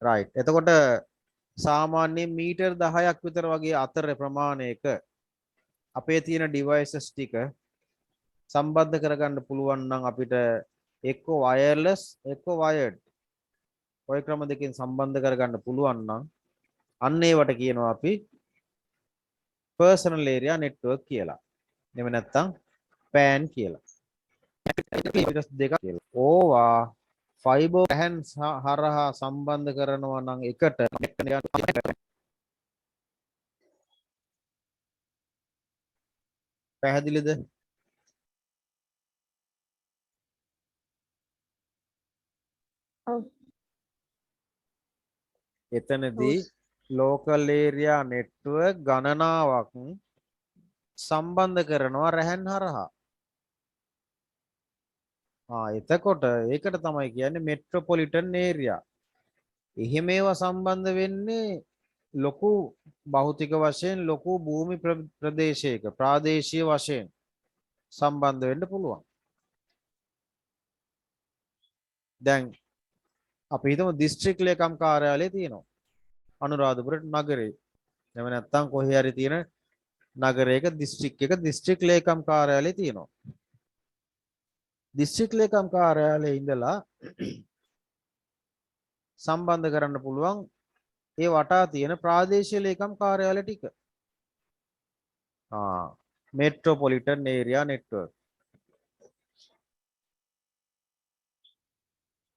right. එතකොට සාමාන්‍යයෙන් මීටර් 10ක් විතර වගේ අතර ප්‍රමාණයක අපේ තියෙන devices ටික සම්බන්ධ කරගන්න පුළුවන් නම් අපිට එක්ක wireless එක්ක wired ඔය ක්‍රම දෙකෙන් සම්බන්ධ කරගන්න පුළුවන් නම් අන්න ඒවට කියනවා අපි personal area network කියලා. එහෙම නැත්නම් PAN කියලා. දෙකක් කියලා. ඕවා ෆයිබර් පැන් හරහා සම්බන්ධ කරනවා නම් එකට පැහැදිලිද? ඔව්. එතනදී local area network ගණනාවක් සම්බන්ධ කරනවා රැහන් හරහා. එතකොට ඒකට තමයි කියන්නේ metropolitan area. එහෙම ඒවා සම්බන්ධ වෙන්නේ ලොකු භෞතික වශයෙන් ලොකු භූමි ප්‍රදේශයක ප්‍රාදේශීය වශයෙන් සම්බන්ධ වෙන්න පුළුවන්. දැන් අපි හිතමු දිස්ත්‍රික් ලේකම් කාර්යාලය තියෙනවා අනුරාධපුර නගරේ. එහෙම නැත්නම් කොහේ හරි තියෙන නගරයක දිස්ත්‍රික් එක දිස්ත්‍රික් ලේකම් කාර්යාලය තියෙනවා. දිස්ත්‍රික් ලේකම් කාර්යාලයේ ඉඳලා සම්බන්ධ කරන්න පුළුවන් ඒ වටා තියෙන ප්‍රාදේශීය ලේකම් කාර්යාල ටික. Metropolitan area network.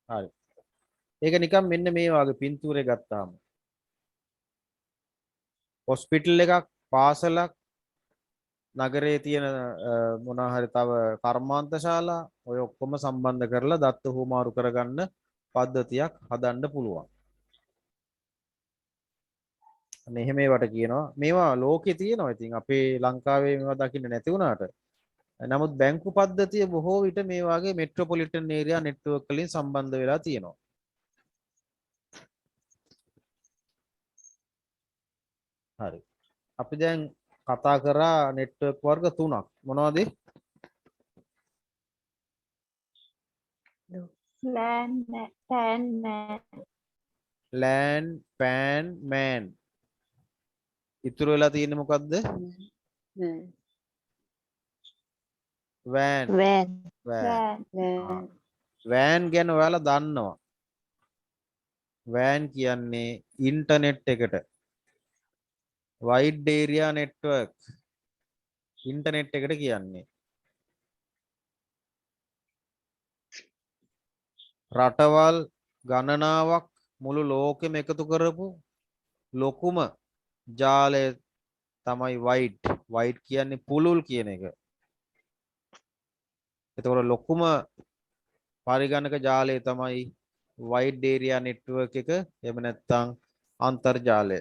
හරි. ඒක නිකන් මෙන්න මේ වගේ පින්තූරේ ගත්තාම හොස්පිටල් එකක්, පාසලක්, නගරයේ තියෙන මොනවා හරි තව කර්මාන්ත ශාලා ඔය ඔක්කොම සම්බන්ධ කරලා දත්ත හුමාරු කරගන්න පද්ධතියක් හදන්න පුළුවන්. අන්න එහෙම ඒවට කියනවා. මේවා ලෝකේ තියෙනවා. ඉතින් අපේ ලංකාවේ මේවා දකින්න නැති වුණාට නමුත් බැංකු පද්ධතිය බොහෝ විට මේ වගේ මෙට්‍රොපොලිටන් ඒරියා නෙට්වර්ක් වලින් සම්බන්ධ වෙලා තියෙනවා. හරි. අපි දැන් කතා කරා නෙට්වර්ක් වර්ග තුනක්. මොනවද? LAN, PAN, MAN. LAN, PAN, MAN. ඉතුරු වෙලා තියෙන්නේ මොකද්ද? WAN. WAN. WAN ගැන ඔයාලා දන්නවා. WAN කියන්නේ ඉන්ටර්නෙට් එකට wide area network ඉන්ටර්නෙට් එකට කියන්නේ රටවල් ගණනාවක් මුළු ලෝකෙම එකතු කරපු ලොකුම ජාලය තමයි wide කියන්නේ පුළුල් කියන එක. එතකොට ලොකුම පරිගණක ජාලය තමයි wide area network එක. එහෙම නැත්නම් අන්තර්ජාලය.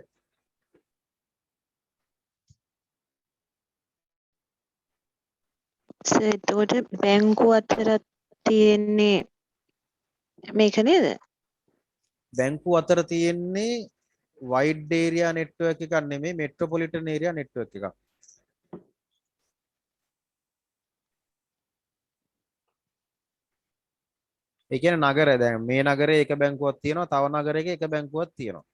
එතකොට බැංකු අතර තියෙන්නේ මේක නේද? බැංකු අතර තියෙන්නේ wide area network එකක් නෙමෙයි metropolitan area network එකක්. ඒ කියන්නේ නගරය දැන් මේ නගරේ එක බැංකුවක් තියෙනවා තව නගරයක එක බැංකුවක් තියෙනවා.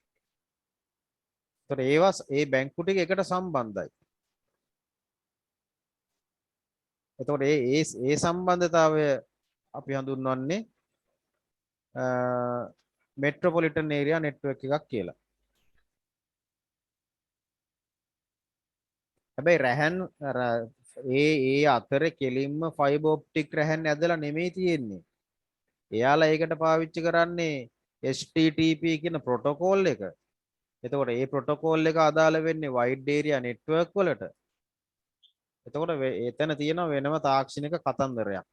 ඒතර ඒවා ඒ බැංකු ටික එකට සම්බන්ධයි. එතකොට ඒ සම්බන්ධතාවය අපි හඳුන්වන්නේ මෙට්‍රොපොලිටන් ඒරියා නෙට්වර්ක් එකක් කියලා. හැබැයි රැහන් ඒ අතරේ කෙලින්ම ෆයිබර් ඔප්ටික් රැහන් ඇදලා නෙමෙයි තියෙන්නේ. එයාලා ඒකට පාවිච්චි කරන්නේ HTTP කියන ප්‍රොටෝකෝල් එක. එතකොට මේ ප්‍රොටෝකෝල් එක අදාළ වෙන්නේ wide area network වලට. එතකොට එතන තියෙන වෙනම තාක්ෂණික කතන්දරයක්.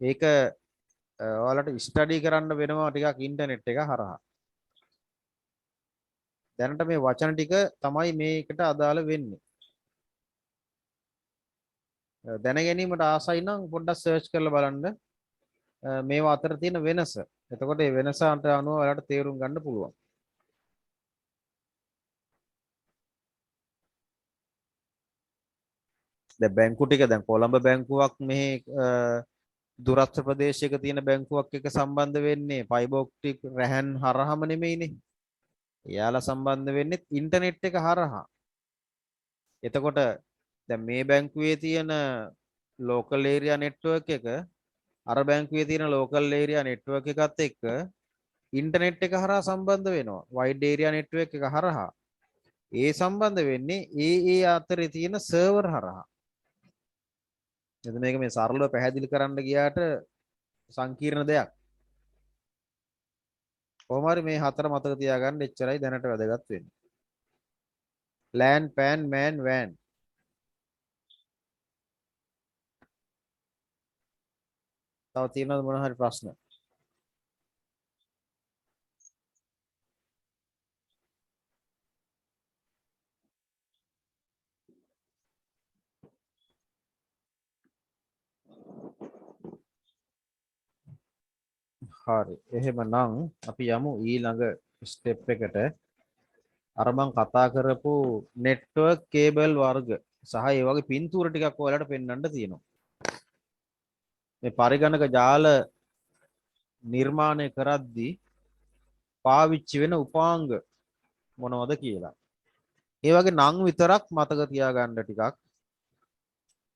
ඒක ඔයාලට ස්ටඩි කරන්න වෙනවා ටිකක් ඉන්ටර්නෙට් එක හරහා. දැනට මේ වචන ටික තමයි මේකට අදාළ වෙන්නේ. දැන ගැනීමට ආසයි නම් පොඩ්ඩක් සර්ච් කරලා බලන්න මේවා අතර තියෙන වෙනස. එතකොට මේ වෙනසට අනුව ඔයාලට තේරුම් ගන්න පුළුවන්. දැන් බැංකු ටික දැන් කොළඹ බැංකුවක් මෙහි දුරස්ථ ප්‍රදේශයක තියෙන බැංකුවක් එක්ක සම්බන්ධ වෙන්නේ ෆයිබර් ඔප්ටික් රැහන් හරහාම නෙමෙයිනේ. එයාලා සම්බන්ධ වෙන්නේ ඉන්ටර්නෙට් එක හරහා. එතකොට දැන් මේ බැංකුවේ තියෙන ලෝකල් ඒරියා නෙට්වර්ක් එක අර බැංකුවේ තියෙන ලෝකල් ඒරියා නෙට්වර්ක් එකත් එක්ක ඉන්ටර්නෙට් එක හරහා සම්බන්ධ වෙනවා. වයිඩ් ඒරියා නෙට්වර්ක් එක හරහා. ඒ සම්බන්ධ වෙන්නේ ඒ අතරේ තියෙන සර්වර් හරහා. එතන මේක මේ සරලව පැහැදිලි කරන්න ගියාට සංකීර්ණ දෙයක්. කොහොම හරි මේ හතර මතක තියාගන්න එච්චරයි දැනට වැදගත් වෙන්නේ. LAN, PAN, MAN, WAN. තව තියෙනවද මොන හරි ප්‍රශ්න? හරි. එහෙමනම් අපි යමු ඊළඟ ස්ටෙප් එකට අර මං කතා කරපු නෙට්වර්ක් කේබල් වර්ග සහ ඒ වගේ පින්තූර ටිකක් ඔයාලට පෙන්වන්න තියෙනවා. මේ පරිගණක ජාල නිර්මාණය කරද්දී පාවිච්චි වෙන උපාංග මොනවද කියලා. ඒ වගේ නම් විතරක් මතක තියාගන්න ටිකක්.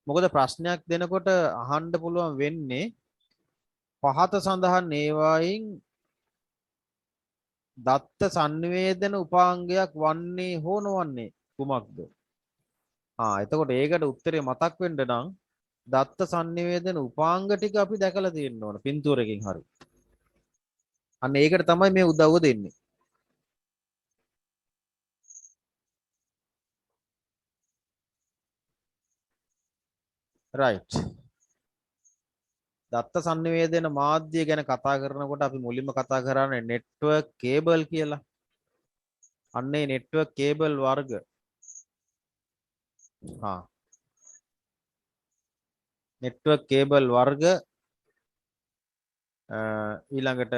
මොකද ප්‍රශ්නයක් දෙනකොට අහන්න පුළුවන් වෙන්නේ පහත සඳහන් ඒවායින් දත්ත සංවේදන උපාංගයක් වන්නේ හෝ නොවන්නේ කුමක්ද? එතකොට ඒකට උත්තරේ මතක් වෙන්න නම් දත්ත සංවේදන උපාංග ටික අපි දැකලා තියෙන්න ඕන පින්තූරකින් හරි. අන්න ඒකට තමයි මේ උදව්ව දෙන්නේ. right. දත්ත සංවේදන මාධ්‍ය ගැන කතා කරනකොට අපි මුලින්ම කතා කරන්නේ නෙට්වර්ක් කේබල් කියලා. අන්නේ නෙට්වර්ක් කේබල් වර්ග. නෙට්වර්ක් කේබල් වර්ග ඊළඟට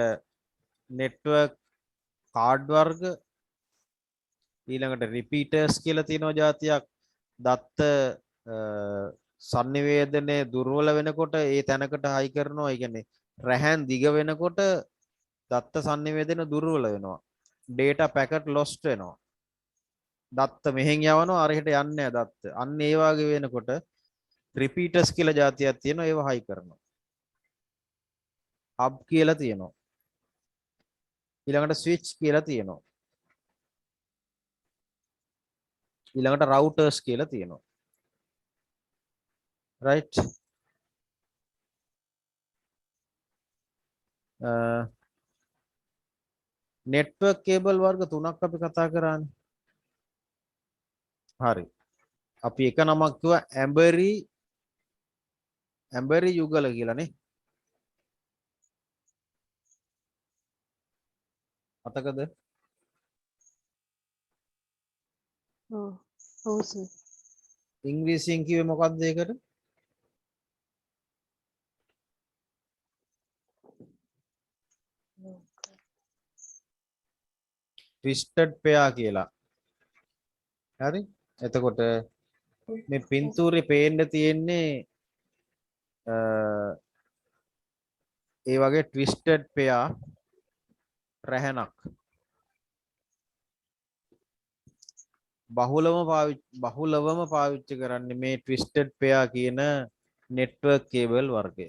නෙට්වර්ක් කාඩ් වර්ග ඊළඟට රිපීටර්ස් කියලා තියෙනවා જાතියක්. දත්ත සංනිවේදනයේ දුර්වල වෙනකොට ඒ තැනකට හයි කරනවා. ඒ කියන්නේ රැහන් දිග වෙනකොට දත්ත සංනිවේදන දුර්වල වෙනවා. data packet lost වෙනවා. දත්ත මෙහෙන් යවනවා අරහෙට යන්නේ නැහැ දත්ත. අන්න ඒ වගේ වෙනකොට රිපීටර්ස් කියලා જાතියක් තියෙනවා. ඒව හයි කරනවා. hub කියලා තියෙනවා. ඊළඟට switch කියලා තියෙනවා. ඊළඟට routers කියලා තියෙනවා. right. network cable වර්ග තුනක් අපි කතා කරානේ. හරි. අපි එක නමක් කිව්වා ඇඹරි යුගල කියලා නේ. අතකද? ඔව් සර්. ඉංග්‍රීසියෙන් කිව්වේ මොකක්ද ඒකට? twisted pair කියලා. හරි. එතකොට මේ පින්තූරේ පේන්න තියෙන්නේ ඒ වගේ twisted pair රැහනක්. බහුලවම පාවිච්චි කරන්නේ මේ twisted pair කියන network cable වර්ගය.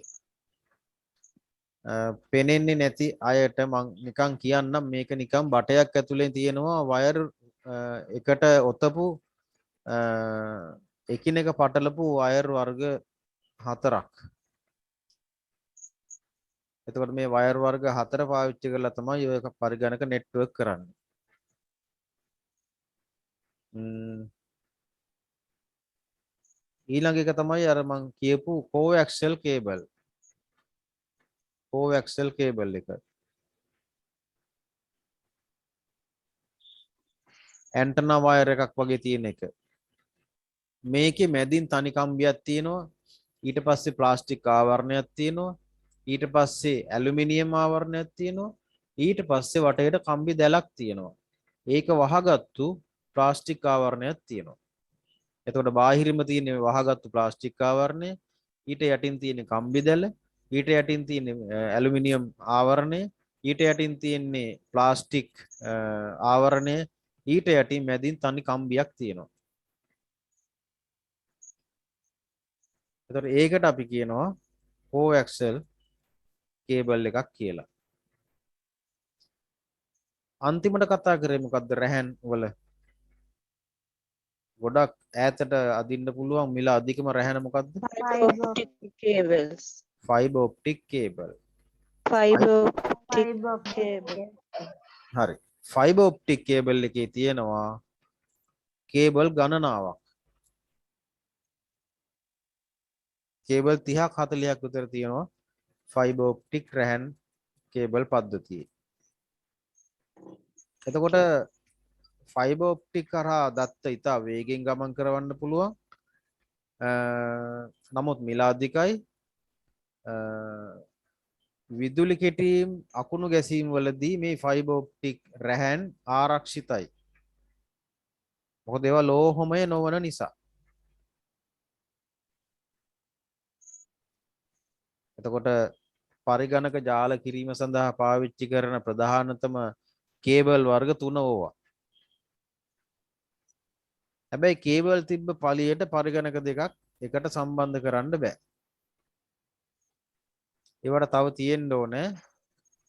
පෙනෙන්නේ නැති අයට මම නිකන් කියන්නම් මේක නිකන් බටයක් ඇතුලේ තියෙනවා වයර් එකට ඔතපු එකිනෙක පටලපු වයර් වර්ග 4ක්. එතකොට මේ වයර් වර්ග 4 පාවිච්චි කරලා තමයි ඔය පරිගණක නෙට්වර්ක් කරන්නේ. ඊළඟ එක තමයි අර මම කියපු coaxial cable. coaxial cable එක. ඇන්ටනා වයර් එකක් වගේ තියෙන එක. මේකේ මැදින් තනි කම්බියක් තියෙනවා. ඊට පස්සේ ප්ලාස්ටික් ආවරණයක් තියෙනවා. ඊට පස්සේ ඇලුමිනියම් ආවරණයක් තියෙනවා. ඊට පස්සේ වටේට කම්බි දැලක් තියෙනවා. ඒක වහගත්තු ප්ලාස්ටික් ආවරණයක් තියෙනවා. එතකොට බාහිරින්ම තියෙන වහගත්තු ප්ලාස්ටික් ආවරණය, ඊට යටින් තියෙන කම්බි දැල, ඊට යටින් තියෙන ඇලුමිනියම් ආවරණය, ඊට යටින් තියෙන්නේ ප්ලාස්ටික් ආවරණය, ඊට යටින් මැදින් තනි කම්බියක් තියෙනවා. එතකොට ඒකට අපි කියනවා coaxial cable එකක් කියලා. අන්තිමට කතා කරේ මොකද්ද රැහන් වල? ගොඩක් ඈතට අදින්න පුළුවන් මිල අධිකම රැහන මොකද්ද? optic cables. fiber optic cable. fiber optic cable. හරි. fiber optic cable එකේ තියෙනවා කේබල් ගණනාවක්. කේබල් 30ක් 40ක් විතර තියෙනවා fiber optic රැහන් කේබල් පද්ධතියේ. එතකොට fiber optic කරා දත්ත ඉතා වේගෙන් ගමන් කරවන්න පුළුවන්. නමුත් මිල අධිකයි. විදුලි කෙටීම් අකුණු ගැසීම් වලදී මේ ෆයිබර් ඔප්ටික් රැහැන් ආරක්ෂිතයි. මොකද ඒවා ලෝහමය නොවන නිසා. එතකොට පරිගණක ජාල කිරීම සඳහා පාවිච්චි කරන ප්‍රධානතම කේබල් වර්ග 3 ඕවා. හැබැයි කේබල් තිබ්බ පළියට පරිගණක දෙකක් එකට සම්බන්ධ කරන්න බෑ. ඒවට තව තියෙන්න ඕනේ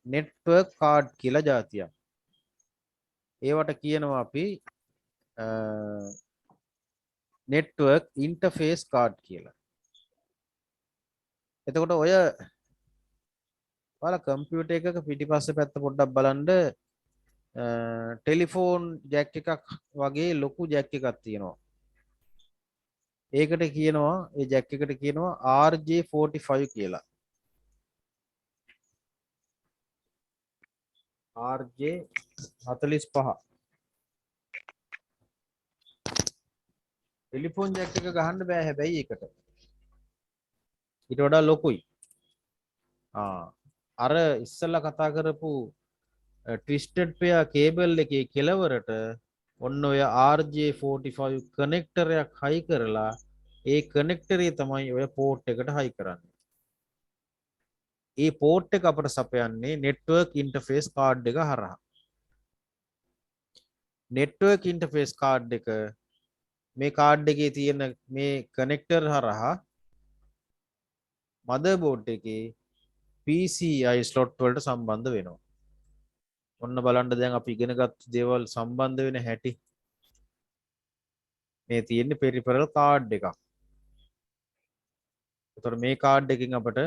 නෙට්වර්ක් කාඩ් කියලා જાතියක්. ඒවට කියනවා අපි නෙට්වර්ක් ඉන්ටර්ෆේස් කාඩ් කියලා. එතකොට ඔය ඔයාලා කම්පියුටර් එකක පිටිපස්සේ පැත්ත පොඩ්ඩක් බලන්න ටෙලිෆෝන් ජැක් එකක් වගේ ලොකු ජැක් එකක් තියෙනවා. ඒකට කියනවා ඒ ජැක් එකට කියනවා RJ45 කියලා. RJ45 ටෙලිෆෝන් ජැක් එක ගහන්න බෑ හැබැයි ඒකට. ඊට වඩා ලොකුයි. අර ඉස්සෙල්ලා කතා කරපු ට්විස්ටඩ් පෙයා කේබල් එකේ කෙලවරට ඔන්න ඔය RJ45 කනෙක්ටරයක් හයි කරලා ඒ කනෙක්ටරේ තමයි ඔය පෝට් එකට හයි කරන්නේ. ඒ පෝට් එක අපට සපයන්නේ නෙට්වර්ක් ඉන්ටර්ෆේස් කාඩ් එක හරහා. නෙට්වර්ක් ඉන්ටර්ෆේස් කාඩ් එක මේ කාඩ් එකේ තියෙන මේ කනෙක්ටර් හරහා මදර්බෝඩ් එකේ PCI ස්ලොට් වලට සම්බන්ධ වෙනවා. ඔන්න බලන්න දැන් අපි ඉගෙනගත්තු දේවල් සම්බන්ධ වෙන හැටි. මේ තියෙන්නේ පෙරිෆරල් කාඩ් එකක්. ඒතර මේ කාඩ් එකකින් අපට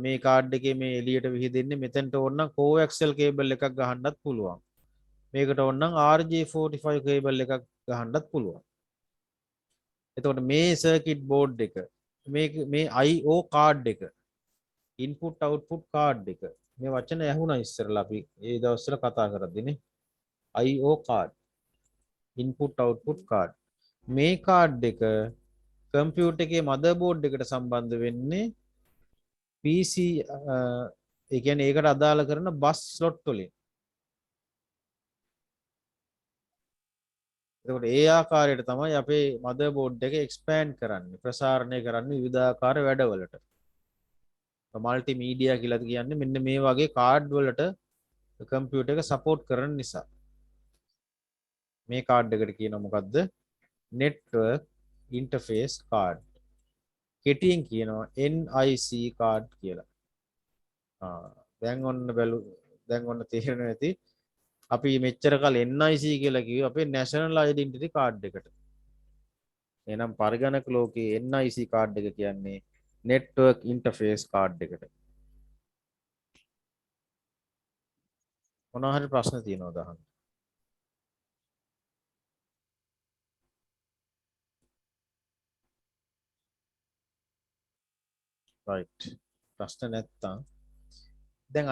මේ කාඩ් එකේ මේ එළියට විහිදෙන්නේ මෙතෙන්ට ඕනනම් coaxial කේබල් එකක් ගහන්නත් පුළුවන්. මේකට ඕනනම් RJ45 කේබල් එකක් ගහන්නත් පුළුවන්. එතකොට මේ සර්කිට් බෝඩ් එක මේ IO කාඩ් එක ඉන්පුට් අවුට්පුට් කාඩ් එක මේ වචන ඇහුණා ඉස්සරලා අපි ඒ දවස්වල කතා කරද්දීනේ IO card input output card මේ කාඩ් එක කම්පියුටර් එකේ මදර්බෝඩ් එකට සම්බන්ධ වෙන්නේ PC ඒ කියන්නේ ඒකට අදාළ කරන බස් ස්ලොට් වලින්. එතකොට ඒ ආකාරයට තමයි අපේ මදර්බෝඩ් එක එක්ස්පෑන්ඩ් කරන්නේ ප්‍රසාරණය කරන්නේ විවිධාකාර වැඩවලට. මල්ටි මීඩියා කියලා කියන්නේ මෙන්න මේ වගේ කාඩ් වලට කම්පියුටර් එක සපෝට් කරන නිසා. මේ කාඩ් එකට කියනවා මොකද්ද? Network interface card. කෙටියෙන් කියනවා NIC කාඩ් කියලා. දැන් ඔන්න තේරෙනවා ඇති. අපි මෙච්චර කල් NIC කියලා කිව්වේ අපේ නැෂනල් අයිඩෙන්ටිටි කාඩ් එකට. එහෙනම් පරිගණක ලෝකයේ NIC කාඩ් එක කියන්නේ නෙට්වර්ක් ඉන්ටර්ෆේස් කාඩ් එකට. මොනවා හරි ප්‍රශ්න තියෙනවද අහන්න? right. ප්‍රශ්න නැත්තම් දැන්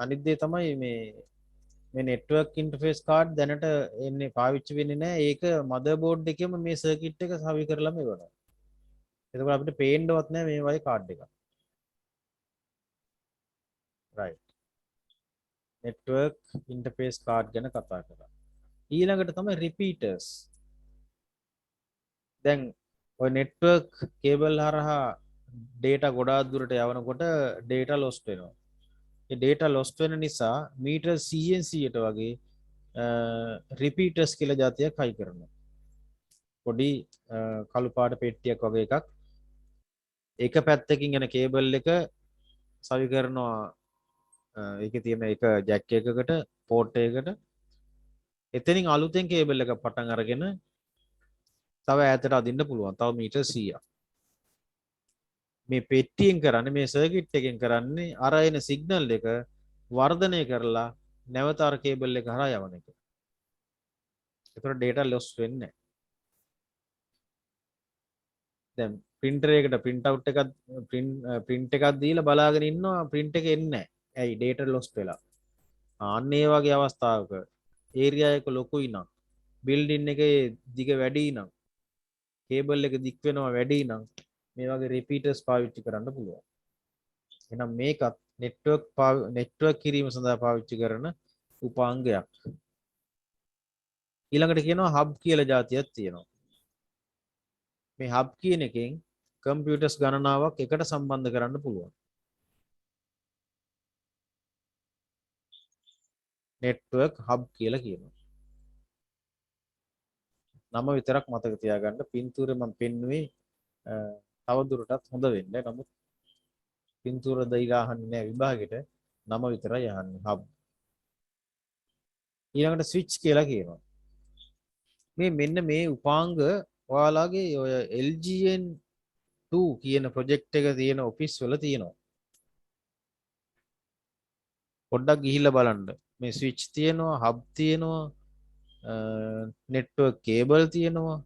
අනිත් දේ තමයි මේ නෙට්වර්ක් ඉන්ටර්ෆේස් කාඩ් දැනට එන්නේ පාවිච්චි වෙන්නේ නැහැ. ඒක මදර්බෝඩ් එකේම මේ සර්කිට් එක සවි කරලාම ඉවරයි. එතකොට අපිට පේන්නවත් නැහැ මේ වගේ කාඩ් එකක්. right. නෙට්වර්ක් ඉන්ටර්ෆේස් කාඩ් ගැන කතා කරා. ඊළඟට තමයි රිපීටර්ස්. දැන් ඔය නෙට්වර්ක් කේබල් හරහා data ගොඩාක් දුරට යවනකොට data lost වෙනවා. ඒ data lost වෙන නිසා මීටර් 100ට වගේ රිපීටර්ස් කියලා જાතියක් හයි කරනවා. පොඩි කළු පාට පෙට්ටියක් වගේ එකක්. එක පැත්තකින් යන කේබල් එක සවි කරනවා ඒකේ තියෙන එක ජැක් එකකට පෝට් එකකට. එතනින් අලුතෙන් කේබල් එක පටන් අරගෙන තව ඈතට අදින්න පුළුවන්. තව මීටර් 100ක්. මේ පෙට්ටියෙන් කරන්නේ මේ සර්කිට් එකෙන් කරන්නේ අර එන සිග්නල් එක වර්ධනය කරලා නැවත අර කේබල් එක හරහා යවන එක. ඒතර data loss වෙන්නේ නැහැ. දැන් printer එකකට print out එකක් print එකක් දීලා බලාගෙන ඉන්නවා print එක එන්නේ නැහැ. ඇයි data loss වෙලා. අන්න ඒ වගේ අවස්ථාවක area එක ලොකුයි නම් building එකේ දිග වැඩි නම් කේබල් එක දික් වෙනවා වැඩි නම් මේ වගේ රිපීටර්ස් පාවිච්චි කරන්න පුළුවන්. එහෙනම් මේකත් නෙට්වර්ක් කිරීම සඳහා පාවිච්චි කරන උපාංගයක්. ඊළඟට කියනවා හබ් කියලා જાතියක් තියෙනවා. මේ හබ් කියන එකෙන් කම්පියුටර්ස් ගණනාවක් එකට සම්බන්ධ කරන්න පුළුවන්. නෙට්වර්ක් හබ් කියලා කියනවා. නම විතරක් මතක තියාගන්න. පින්තූරේ මම පෙන්නුවේ තවදුරටත් හොඳ වෙන්න. නමුත් පින්තූර දෙයිලා අහන්නේ නැහැ විභාගෙට. නම විතරයි අහන්නේ හබ්. ඊළඟට ස්විච් කියලා කියනවා. මෙන්න මේ උපාංග ඔයාලගේ ඔය LGN2 කියන ප්‍රොජෙක්ට් එක තියෙන ඔෆිස් වල තියෙනවා. පොඩ්ඩක් ගිහිල්ලා බලන්න. මේ ස්විච් තියෙනවා, හබ් තියෙනවා, නෙට්වර්ක් කේබල් තියෙනවා,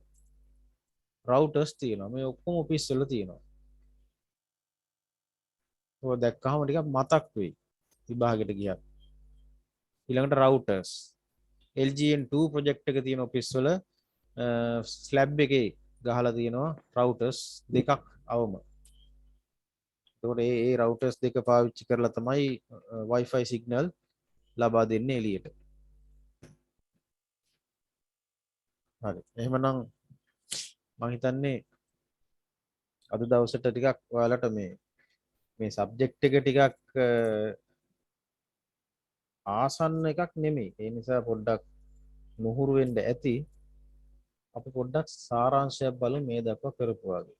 රවුටර්ස් තියෙනවා. මේ ඔක්කොම ඔෆිස් වල තියෙනවා. ඔය දැක්කහම ටිකක් මතක් වෙයි විභාගෙට ගියත්. ඊළඟට රවුටර්ස් LGN2 ප්‍රොජෙක්ට් එක තියෙන ඔෆිස් වල ස්ලැබ් එකේ ගහලා තියෙනවා රවුටර්ස් දෙකක් අවම. එතකොට ඒ රවුටර්ස් දෙක පාවිච්චි කරලා තමයි Wi-Fi සිග්නල් ලබා දෙන්නේ එළියට. හරි. එහෙමනම් මම හිතන්නේ අද දවසට ටිකක් ඔයාලට මේ සබ්ජෙක්ට් එක ටිකක් ආසන්න එකක් නෙමෙයි. ඒ නිසා පොඩ්ඩක් නුහුරු වෙන්න ඇති. අපි පොඩ්ඩක් සාරාංශයක් බලමු මේ දක්වා කරපු වගේ.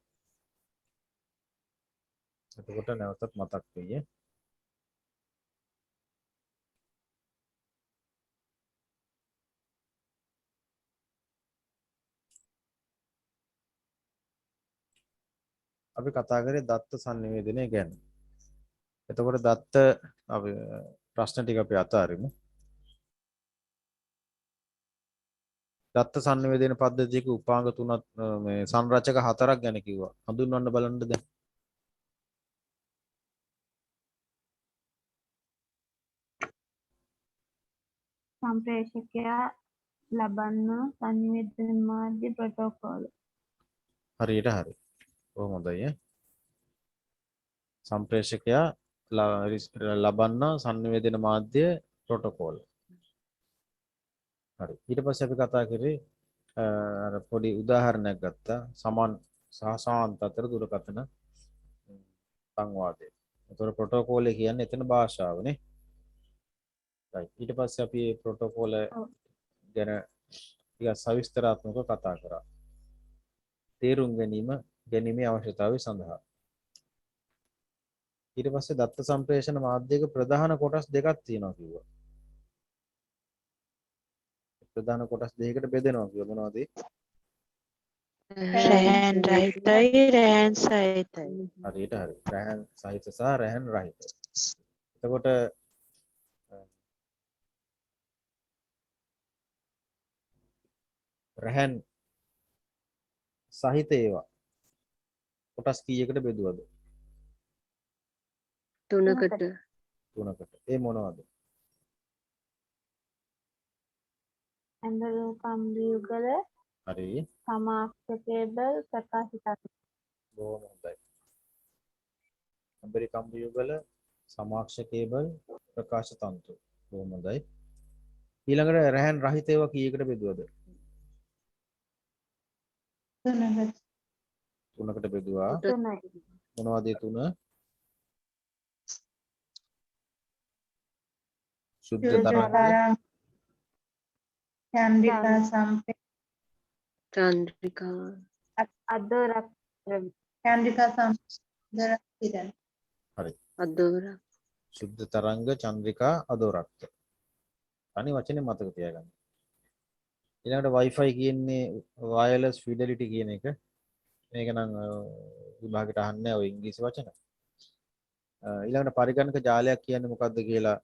එතකොට නැවතත් මතක් වෙයි. අපි කතා කරේ දත්ත sannivedanaya ගැන. එතකොට දත්ත අපි ප්‍රශ්න ටික අපි අතාරිමු. දත්ත sannivedana පද්ධතියක උපාංග තුනක් මේ සංරචක හතරක් ගැන කිව්වා. හඳුන්වන්න බලන්න දැන්. සම්ප්‍රේෂකයා ලබන්න සංනිවේදන මාධ්‍ය ප්‍රොටෝකෝල. හරියට හරි. කොහොමද ඈ? සම්ප්‍රේෂකයා ලබන්න sannivedana මාධ්‍ය ප්‍රොටෝකෝල. හරි. ඊට පස්සේ අපි කතා කරේ අර පොඩි උදාහරණයක් ගත්තා. සමාන සහ සාන්ත අතර දුරකථන සංවාදය. ඒතර ප්‍රොටෝකෝල් කියන්නේ එතන භාෂාවනේ. right. ඊට පස්සේ අපි මේ ප්‍රොටෝකෝල් ගැන ටිකක් සවිස්තරාත්මකව කතා කරා. තේරුම් ගැනීමේ අවශ්‍යතාවය සඳහා. ඊට පස්සේ දත්ත සම්ප්‍රේෂණ මාධ්‍යයක ප්‍රධාන කොටස් දෙකක් තියෙනවා කිව්වා. ප්‍රධාන කොටස් දෙකකට බෙදෙනවා කිව්වා. මොනවද ඒ? රැහන් රහිතයි රැහන් සහිතයි. හරියට හරි. රැහන් සහිත සහ රැහන් රහිත. එතකොට රැහන් සහිත ඒවා කොටස් කීයකට බෙදුවද? තුනකට. තුනකට. ඒ මොනවද? ඇඳලු කම්බියුගල හරි. සමාක්ෂ කේබල් ප්‍රකාශිතක්. බොහොම හොඳයි. අම්බරි කම්බියුගල සමාක්ෂ කේබල් ප්‍රකාශ තන්තු. බොහොම හොඳයි. ඊළඟට රැහන් රහිත ඒවා කීයකට බෙදුවද? තුනකට බෙදුවා. මොනවද ඒ තුන? ශුද්ධ තරංග, චන්ද්‍රිකා චන්ද්‍රිකා අදෝරක් හරි. අදෝරක්. ශුද්ධ තරංග, චන්ද්‍රිකා, අදෝරක්ත. අනි වචනේ මතක තියාගන්න. ඊළඟට Wi-Fi කියන්නේ wireless fidelity කියන එක. මේක නම් විභාගයට අහන්නේ ඔය ඉංග්‍රීසි වචන. ඊළඟට පරිගණක ජාලයක් කියන්නේ මොකක්ද කියලා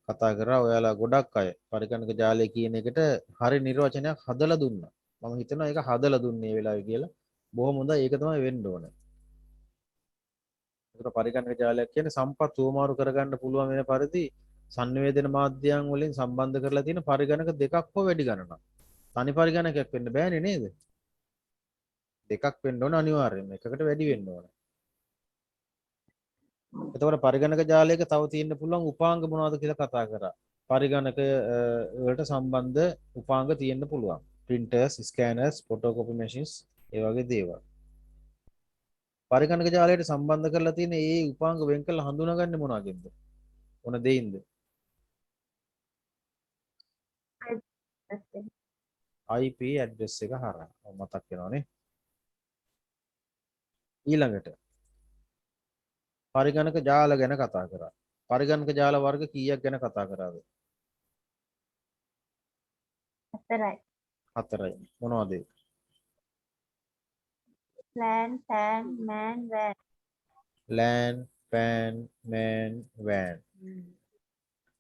කතා කරා. ඔයාලා ගොඩක් අය පරිගණක ජාලය කියන එකට හරි නිර්වචනයක් හදලා දුන්නා. මම හිතනවා ඒක හදලා දුන්නේ මේ වෙලාවේ කියලා. බොහොම හොඳයි. ඒක තමයි වෙන්න ඕනේ. ඒකට පරිගණක ජාලයක් කියන්නේ සම්පත් උවමාරු කරගන්න පුළුවන් වෙන පරිදි sannivedana මාධ්‍යයන් වලින් සම්බන්ධ කරලා තියෙන පරිගණක දෙකක් හෝ වැඩි ගණනක්. තනි පරිගණකයක් වෙන්න බෑනේ නේද? දෙකක් වෙන්න ඕන අනිවාර්යයෙන්ම. එකකට වැඩි වෙන්න ඕන. එතකොට පරිගණක ජාලයක තව තියෙන්න පුළුවන් උපාංග මොනවද කියලා කතා කරා. පරිගණක වලට සම්බන්ධ උපාංග තියෙන්න පුළුවන්. printers, scanners, photocopy machines ඒ වගේ දේවල්. පරිගණක ජාලයට සම්බන්ධ කරලා තියෙන ඒ උපාංග වෙන් කරලා හඳුනාගන්නේ මොනවගෙන්ද? මොන දෙයින්ද? IP address එක හරහා. මතක් වෙනවනේ. ඊළඟට පරිගණක ජාල ගැන කතා කරා. පරිගණක ජාල වර්ග කීයක් ගැන කතා කරාද? 4යි. 4යි. මොනවද ඒ? LAN, PAN, MAN, WAN. LAN, PAN, MAN, WAN.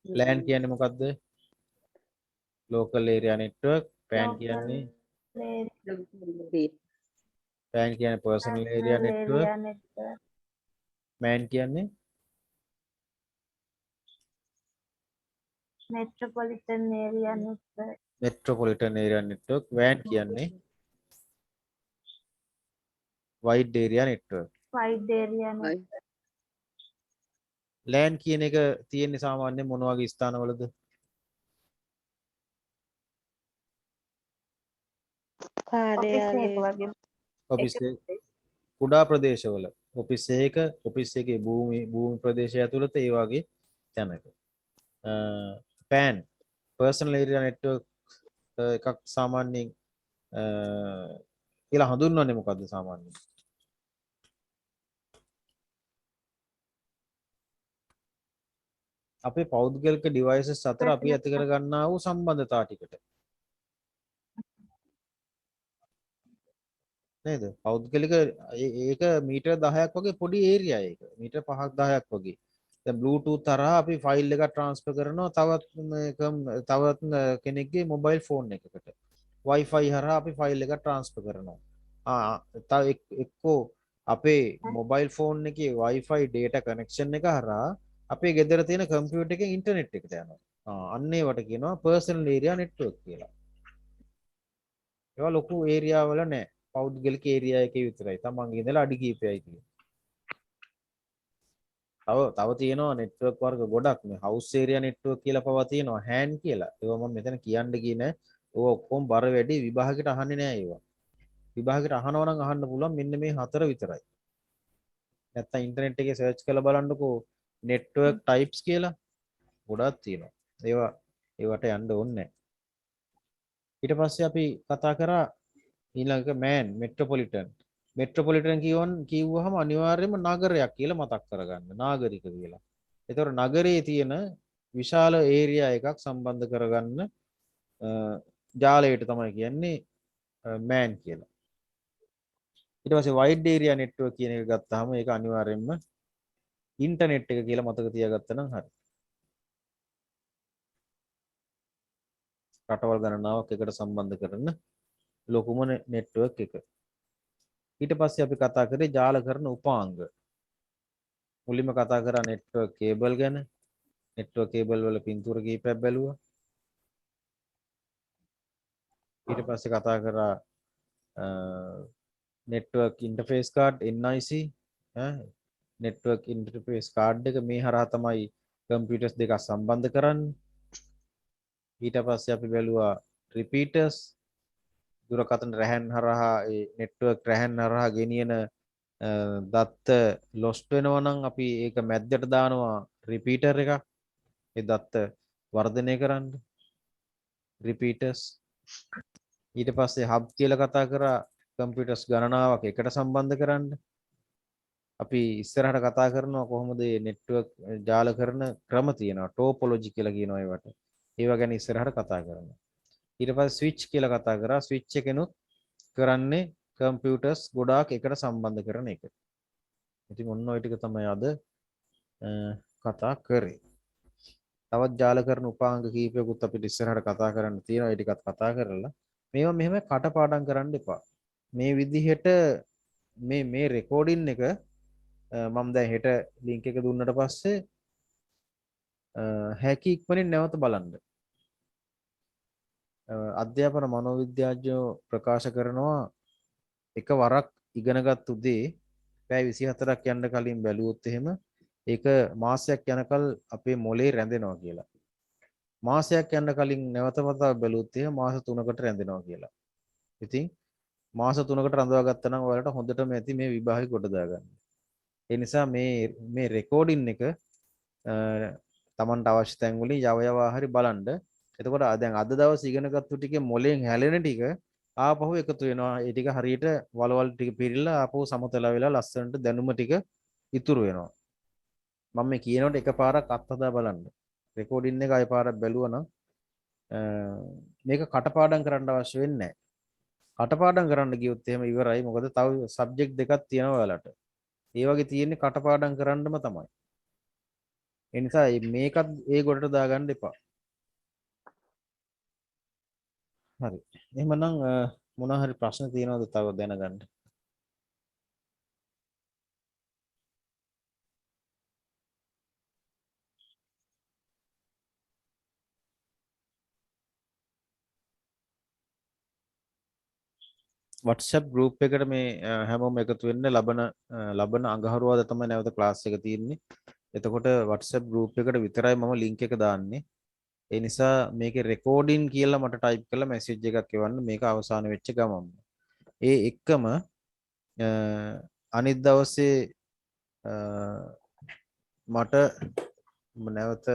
LAN කියන්නේ මොකද්ද? Local area network. PAN කියන්නේ PAN කියන්නේ personal area network. MAN කියන්නේ Metropolitan area network. metropolitan area network. WAN කියන්නේ wide area network. Wide area network. LAN කියන එක තියෙන්නේ සාමාන්‍යයෙන් මොන වගේ ස්ථානවලද? කාර්යාලය වගේ. ඔෆිස් කුඩා ප්‍රදේශවල ඔෆිස් එකේ භූමි ප්‍රදේශය ඇතුළත ඒ වගේ තැනක. PAN personal area network එකක් සාමාන්‍යයෙන් කියලා හඳුන්වන්නේ මොකද්ද සාමාන්‍යයෙන්? අපේ පෞද්ගලික devices අතර අපි ඇති කර ගන්නා වූ සම්බන්ධතා ටිකට නේද? පෞද්ගලික ඒක මීටර් 10ක් වගේ පොඩි ඒරියා එක. මීටර් 5ක් 10ක් වගේ. දැන් Bluetooth හරහා අපි ෆයිල් එකක් ට්‍රාන්ස්ෆර් කරනවා තවත් කෙනෙක්ගේ මොබයිල් ෆෝන් එකකට. Wi-Fi හරහා අපි ෆයිල් එකක් ට්‍රාන්ස්ෆර් කරනවා. තව එක්කෝ අපේ මොබයිල් ෆෝන් එකේ Wi-Fi data connection එක හරහා අපේ ගෙදර තියෙන කම්පියුටර් එකේ ඉන්ටර්නෙට් එකට යනවා. අන්න ඒවට කියනවා personal area network කියලා. ඒවා ලොකු ඒරියා වල නෑ. පෞද්ගලික ඒරියා එකේ විතරයි. තමන්ගේ ඉඳලා අඩි කීපයයි තියෙන්නේ. තව තියෙනවා නෙට්වර්ක් වර්ග ගොඩක් මේ හවුස් ඒරියා නෙට්වර්ක් කියලා පවා තියෙනවා HAN කියලා. ඒවා මම මෙතන කියන්න ගියේ නෑ. ඒවා ඔක්කොම බර වැඩි විභාගයට අහන්නේ නෑ ඒවා. විභාගයට අහනවා නම් අහන්න පුළුවන් මෙන්න මේ 4 විතරයි. නැත්තම් ඉන්ටර්නෙට් එකේ සර්ච් කරලා බලන්නකෝ නෙට්වර්ක් ටයිප්ස් කියලා. ගොඩක් තියෙනවා. ඒවට යන්න ඕනේ නෑ. ඊට පස්සේ අපි කතා කරා ඊළඟ මෑන් මෙට්‍රොපොලිටන් කිව්වහම අනිවාර්යයෙන්ම නගරයක් කියලා මතක් කරගන්න. නාගරික කියලා. ඒතකොට නගරයේ තියෙන විශාල ඒරියා එකක් සම්බන්ධ කරගන්න ජාලයට තමයි කියන්නේ මෑන් කියලා. ඊට පස්සේ වයිඩ් ඒරියා නෙට්වර්ක් කියන එක ගත්තාම ඒක අනිවාර්යයෙන්ම ඉන්ටර්නෙට් එක කියලා මතක තියාගත්තා නම් හරි. රටවල් ගණනාවක් එකට සම්බන්ධ කරන ලොකුම නෙට්වර්ක් එක. ඊට පස්සේ අපි කතා කරේ ජාල කරන උපාංග. මුලින්ම කතා කරා නෙට්වර්ක් කේබල් ගැන. නෙට්වර්ක් කේබල් වල පින්තූර කීපයක් බැලුවා. ඊට පස්සේ කතා කරා network interface card NIC network interface card එක මේ හරහා තමයි කම්පියුටර්ස් දෙක සම්බන්ධ කරන්නේ. ඊට පස්සේ අපි බැලුවා රිපීටර්ස් දුරකථන රැහැන් හරහා ඒ නෙට්වර්ක් රැහැන් හරහා ගෙනියන දත්ත ලොස්ට් වෙනවා නම් අපි ඒක මැද්දට දානවා රිපීටර් එකක්. ඒ දත්ත වර්ධනය කරන්න රිපීටර්ස්. ඊට පස්සේ හබ් කියලා කතා කරා කම්පියුටර්ස් ගණනාවක් එකට සම්බන්ධ කරන්න. අපි ඉස්සරහට කතා කරනවා කොහොමද මේ නෙට්වර්ක් ජාල කරන ක්‍රම තියෙනවා ටෝපොලොජි කියලා කියනවා ඒවට. ඒවා ගැන ඉස්සරහට කතා කරනවා. ඊට පස්සේ ස්විච් කියලා කතා කරා ස්විච් එකනොත් කරන්නේ කම්පියුටර්ස් ගොඩාක් එකට සම්බන්ධ කරන එක. ඉතින් ඔන්න ඔය ටික තමයි අද කතා කරේ. තවත් ජාල කරන උපාංග කීපයකුත් අපිට ඉස්සරහට කතා කරන්න තියෙනවා. ඒ ටිකත් කතා කරලා මේවා මෙහෙම කටපාඩම් කරන්න එපා. මේ විදිහට මේ රෙකෝඩින් එක මම දැන් හෙට ලින්ක් එක දුන්නට පස්සේ හැකි ඉක්මනින් නැවත බලන්න. අධ්‍යාපන මනෝවිද්‍යාඥයෝ ප්‍රකාශ කරනවා එක වරක් ඉගෙනගත් උදේ පැය 24ක් යන්න කලින් බැලුවොත් එහෙම ඒක මාසයක් යනකල් අපේ මොලේ රැඳෙනවා කියලා. මාසයක් යන කලින් නැවත වතාවක් බැලුවොත් එහෙම මාස 3කට රැඳෙනවා කියලා. ඉතින් මාස 3කට රඳවා ගත්තා නම් ඔයාලට හොඳටම ඇති මේ විභාගෙ කොට දාගන්න. ඒ නිසා මේ රෙකෝඩින් එක තමන්ට අවශ්‍ය තැන් වලින් යව යවා හරි බලන්න. එතකොට දැන් අද දවස් ඉගෙනගත්තු ටිකේ මොලෙන් හැලෙන ටික ආපහු එකතු වෙනවා. ඒ ටික හරියට වලවල් ටික පිරিলা ආපහු සමතලා වෙලා ලස්සනට දැනුම ටික ඉතුරු වෙනවා. මම මේ කියනකොට එකපාරක් අත්හදා බලන්න. රෙකෝඩින් එක අයපාරක් බැලුවා නම් මේක කටපාඩම් කරන්න අවශ්‍ය වෙන්නේ නැහැ. කටපාඩම් කරන්න ගියොත් එහෙම ඉවරයි. මොකද තව සබ්ජෙක්ට් දෙකක් තියෙනවා ඔයාලට. ඒ වගේ තියෙන්නේ කටපාඩම් කරන්නම තමයි. ඒ නිසා මේකත් ඒ ගොඩට දාගන්න එපා. හරි. එහෙමනම් මොනවා හරි ප්‍රශ්න තියෙනවද තව දැනගන්න? WhatsApp group එකට මේ හැමෝම එකතු වෙන්න ලබන අඟහරුවාදා තමයි නැවත ක්ලාස් එක තියෙන්නේ. එතකොට WhatsApp group එකට විතරයි මම link එක දාන්නේ. ඒ නිසා මේකේ රෙකෝඩින් කියලා මට ටයිප් කරලා මැසේජ් එකක් එවන්න මේක අවසන් වෙච්ච ගමන්. ඒ එක්කම අනිත් දවසේ මට නැවත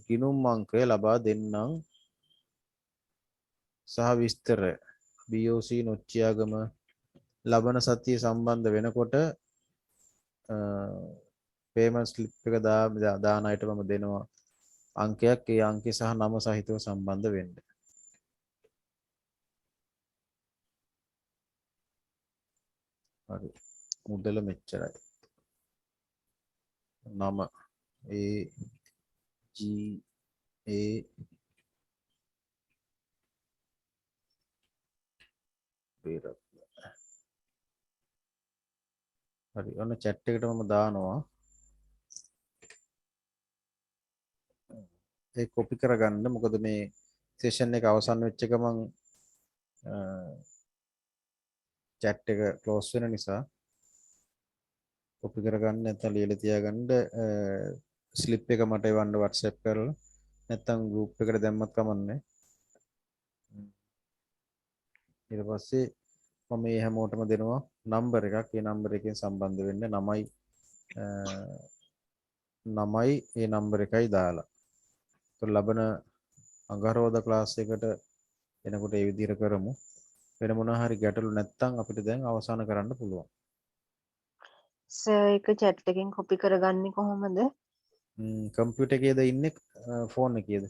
ගිණුම් අංකය ලබා දෙන්නම් සහ විස්තර BOC නොච්චියාගම ලබන සතිය සම්බන්ධ වෙනකොට පේමන්ට් ස්ලිප් එක දාන අයට මම දෙනවා අංකයක්. ඒ අංකය සහ නම සහිතව සම්බන්ධ වෙන්න. හරි. මුදල මෙච්චරයි. නම හරි. ඔන්න chat එකට මම දානවා. ඒ කොපි කරගන්න. මොකද මේ සෙෂන් එක අවසන් වෙච්ච ගමන් chat එක ක්ලෝස් වෙන නිසා කොපි කරගන්න නැත්නම් ලියලා තියාගන්න ස්ලිප් එක මට එවන්න WhatsApp කරලා නැත්නම් group එකට දැම්මත් කමන්නේ. ඊට පස්සේ මම මේ හැමෝටම දෙනවා නම්බර් එකක්. ඒ නම්බර් එකෙන් සම්බන්ධ වෙන්න නමයි ඒ නම්බර් එකයි දාලා. ඒත් ලබන අඟහරුවාදා ක්ලාස් එකට එනකොට ඒ විදිහට කරමු. වෙන මොනවා හරි ගැටලු නැත්නම් අපිට දැන් අවසන් කරන්න පුළුවන්. සර් ඒක chat එකෙන් කොපි කරගන්නේ කොහොමද? කම්පියුටර් එකේද ඉන්නේ ෆෝන් එකේද?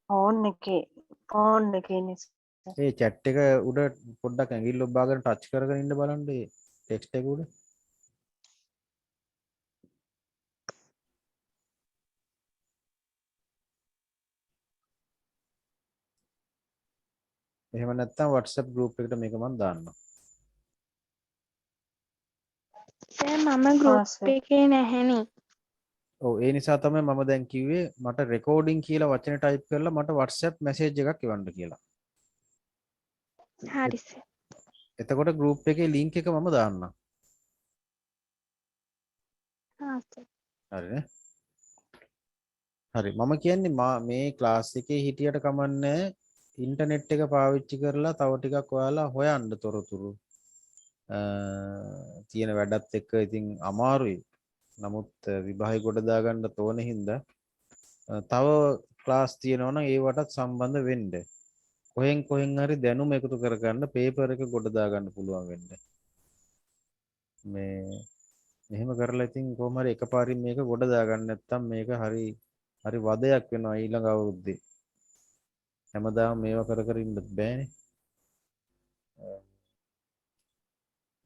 ෆෝන් එකේ නේ. ඒ chat එක උඩ පොඩ්ඩක් ඇඟිල්ල ඔබාගෙන ටච් කරගෙන ඉන්න බලන්න ඒ ටෙක්ස්ට් එක උඩ. එහෙම නැත්නම් WhatsApp group එකට මේක මම දාන්නම්. මම ගෲප් එකේ නැහැනේ. ඔව් ඒ නිසා තමයි මම දැන් කිව්වේ මට රෙකෝඩින් කියලා වචන ටයිප් කරලා මට WhatsApp මැසේජ් එකක් එවන්න කියලා. හරි සර්. එතකොට group එකේ link එක මම දාන්නම්. ආ සර්. හරිනේ. හරි. මම කියන්නේ මේ ක්ලාස් එකේ හිටියට කමන්නේ ඉන්ටර්නෙට් එක පාවිච්චි කරලා තව ටිකක් ඔයාලා හොයන්න තොරතුරු. තියෙන වැඩත් එක්ක ඉතින් අමාරුයි. නමුත් විභාගය ගොඩ දාගන්න තෝරන හින්දා තව ක්ලාස් තියෙනවා නම් ඒවටත් සම්බන්ධ වෙන්න. කොහෙන් හරි දැනුම එකතු කරගන්න පේපර් එක ගොඩ දාගන්න පුළුවන් වෙන්න. මේ මෙහෙම කරලා ඉතින් කොහොම හරි එකපාරින් මේක ගොඩ දාගන්න නැත්නම් මේක හරි වදයක් වෙනවා ඊළඟ අවුරුද්දේ. හැමදාම මේවා කර ඉන්න බෑනේ.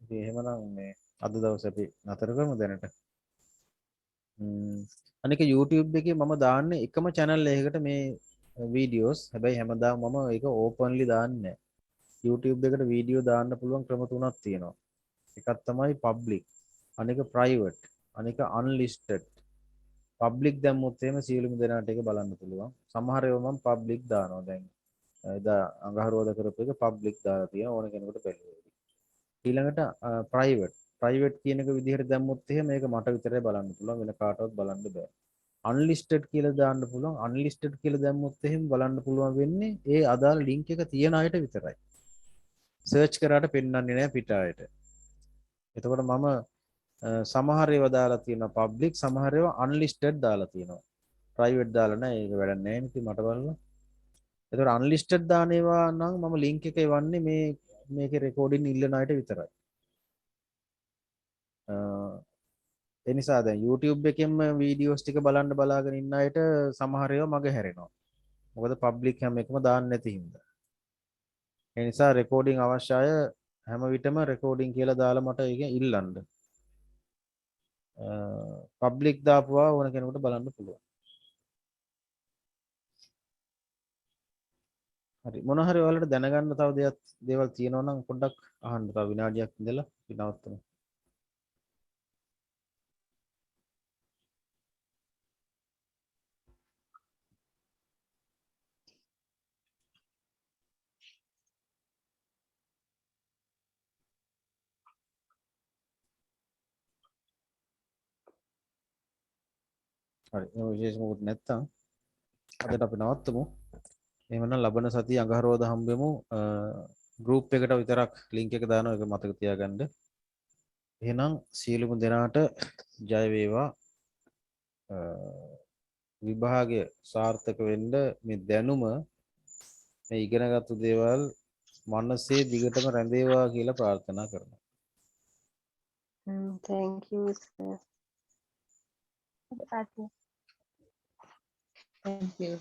ඉතින් එහෙමනම් මේ අද දවසේ අපි නතර කරමු දැනට. අනික YouTube එකේ මම දාන්නේ එකම channel එකකට මේ වීඩියෝස්. හැබැයි හැමදාම මම ඒක openly දාන්නේ නැහැ. YouTube එකට වීඩියෝ දාන්න පුළුවන් ක්‍රම තුනක් තියෙනවා. එකක් තමයි public, අනික private, අනික unlisted. public දැම්මොත් එහෙම සියලුම දෙනාට ඒක බලන්න පුළුවන්. සමහර ඒවා මම public දානවා දැන්. එදා අඟහරුවාදා කරපු එක public දාලා තියෙනවා ඕන කෙනෙකුට බලන්න. ඊළඟට private ප්‍රයිවට් කියන එක විදිහට දැම්මොත් එහෙම මේක මට විතරයි බලන්න පුළුවන් වෙන කාටවත් බලන්න බෑ. අන්ලිස්ටඩ් කියලා දාන්න පුළුවන්. අන්ලිස්ටඩ් කියලා දැම්මොත් එහෙම බලන්න පුළුවන් වෙන්නේ ඒ අදාළ ලින්ක් එක තියෙන අයට විතරයි. සර්ච් කරාට පෙන්වන්නේ නැහැ පිට අයට. එතකොට මම සමහර ඒවා දාලා තියෙනවා පබ්ලික්, සමහර ඒවා අන්ලිස්ටඩ් දාලා තියෙනවා. ප්‍රයිවට් දාලා නැහැ. ඒක වැඩක් නැහැ නේ මට බලන්න. එතකොට අන්ලිස්ටඩ් දාන ඒවා නම් මම ලින්ක් එක එවන්නේ මේකේ රෙකෝඩින් ඉල්ලන අයට විතරයි. ඒ නිසා දැන් YouTube එකෙන්ම වීඩියෝස් ටික බලන්න බලාගෙන ඉන්න අයට සමහර ඒවා මග හැරෙනවා. මොකද පබ්ලික් හැම එකම දාන්න නැති හින්දා. ඒ නිසා රෙකෝඩින් අවශ්‍යය හැම විටම රෙකෝඩින් කියලා දාලා මට ඒක ඉල්ලන්න. පබ්ලික් දාපුවා ඕන කෙනෙකුට බලන්න පුළුවන්. හරි මොන හරි ඔයාලට දැනගන්න තව දේවල් තියෙනවා නම් පොඩ්ඩක් අහන්න. තව විනාඩියක් ඉඳලා අපි නවත්තමු. හරි එහෙනම් විශේෂ මොකුත් නැත්තම් අදට අපි නවත්තමු. එහෙමනම් ලබන සතිය අඟහරුවාදා හම්බෙමු. ගෲප් එකට විතරක් ලින්ක් එක දානවා ඒක මතක තියාගන්න. එහෙනම් සියලුම දෙනාට ජය වේවා. විභාගය සාර්ථක වෙන්න මේ දැනුම මේ ඉගෙනගත්තු දේවල් මනසේ දිගටම රැඳේවා කියලා ප්‍රාර්ථනා කරනවා. Thank you, sir. Thank you. Thank you.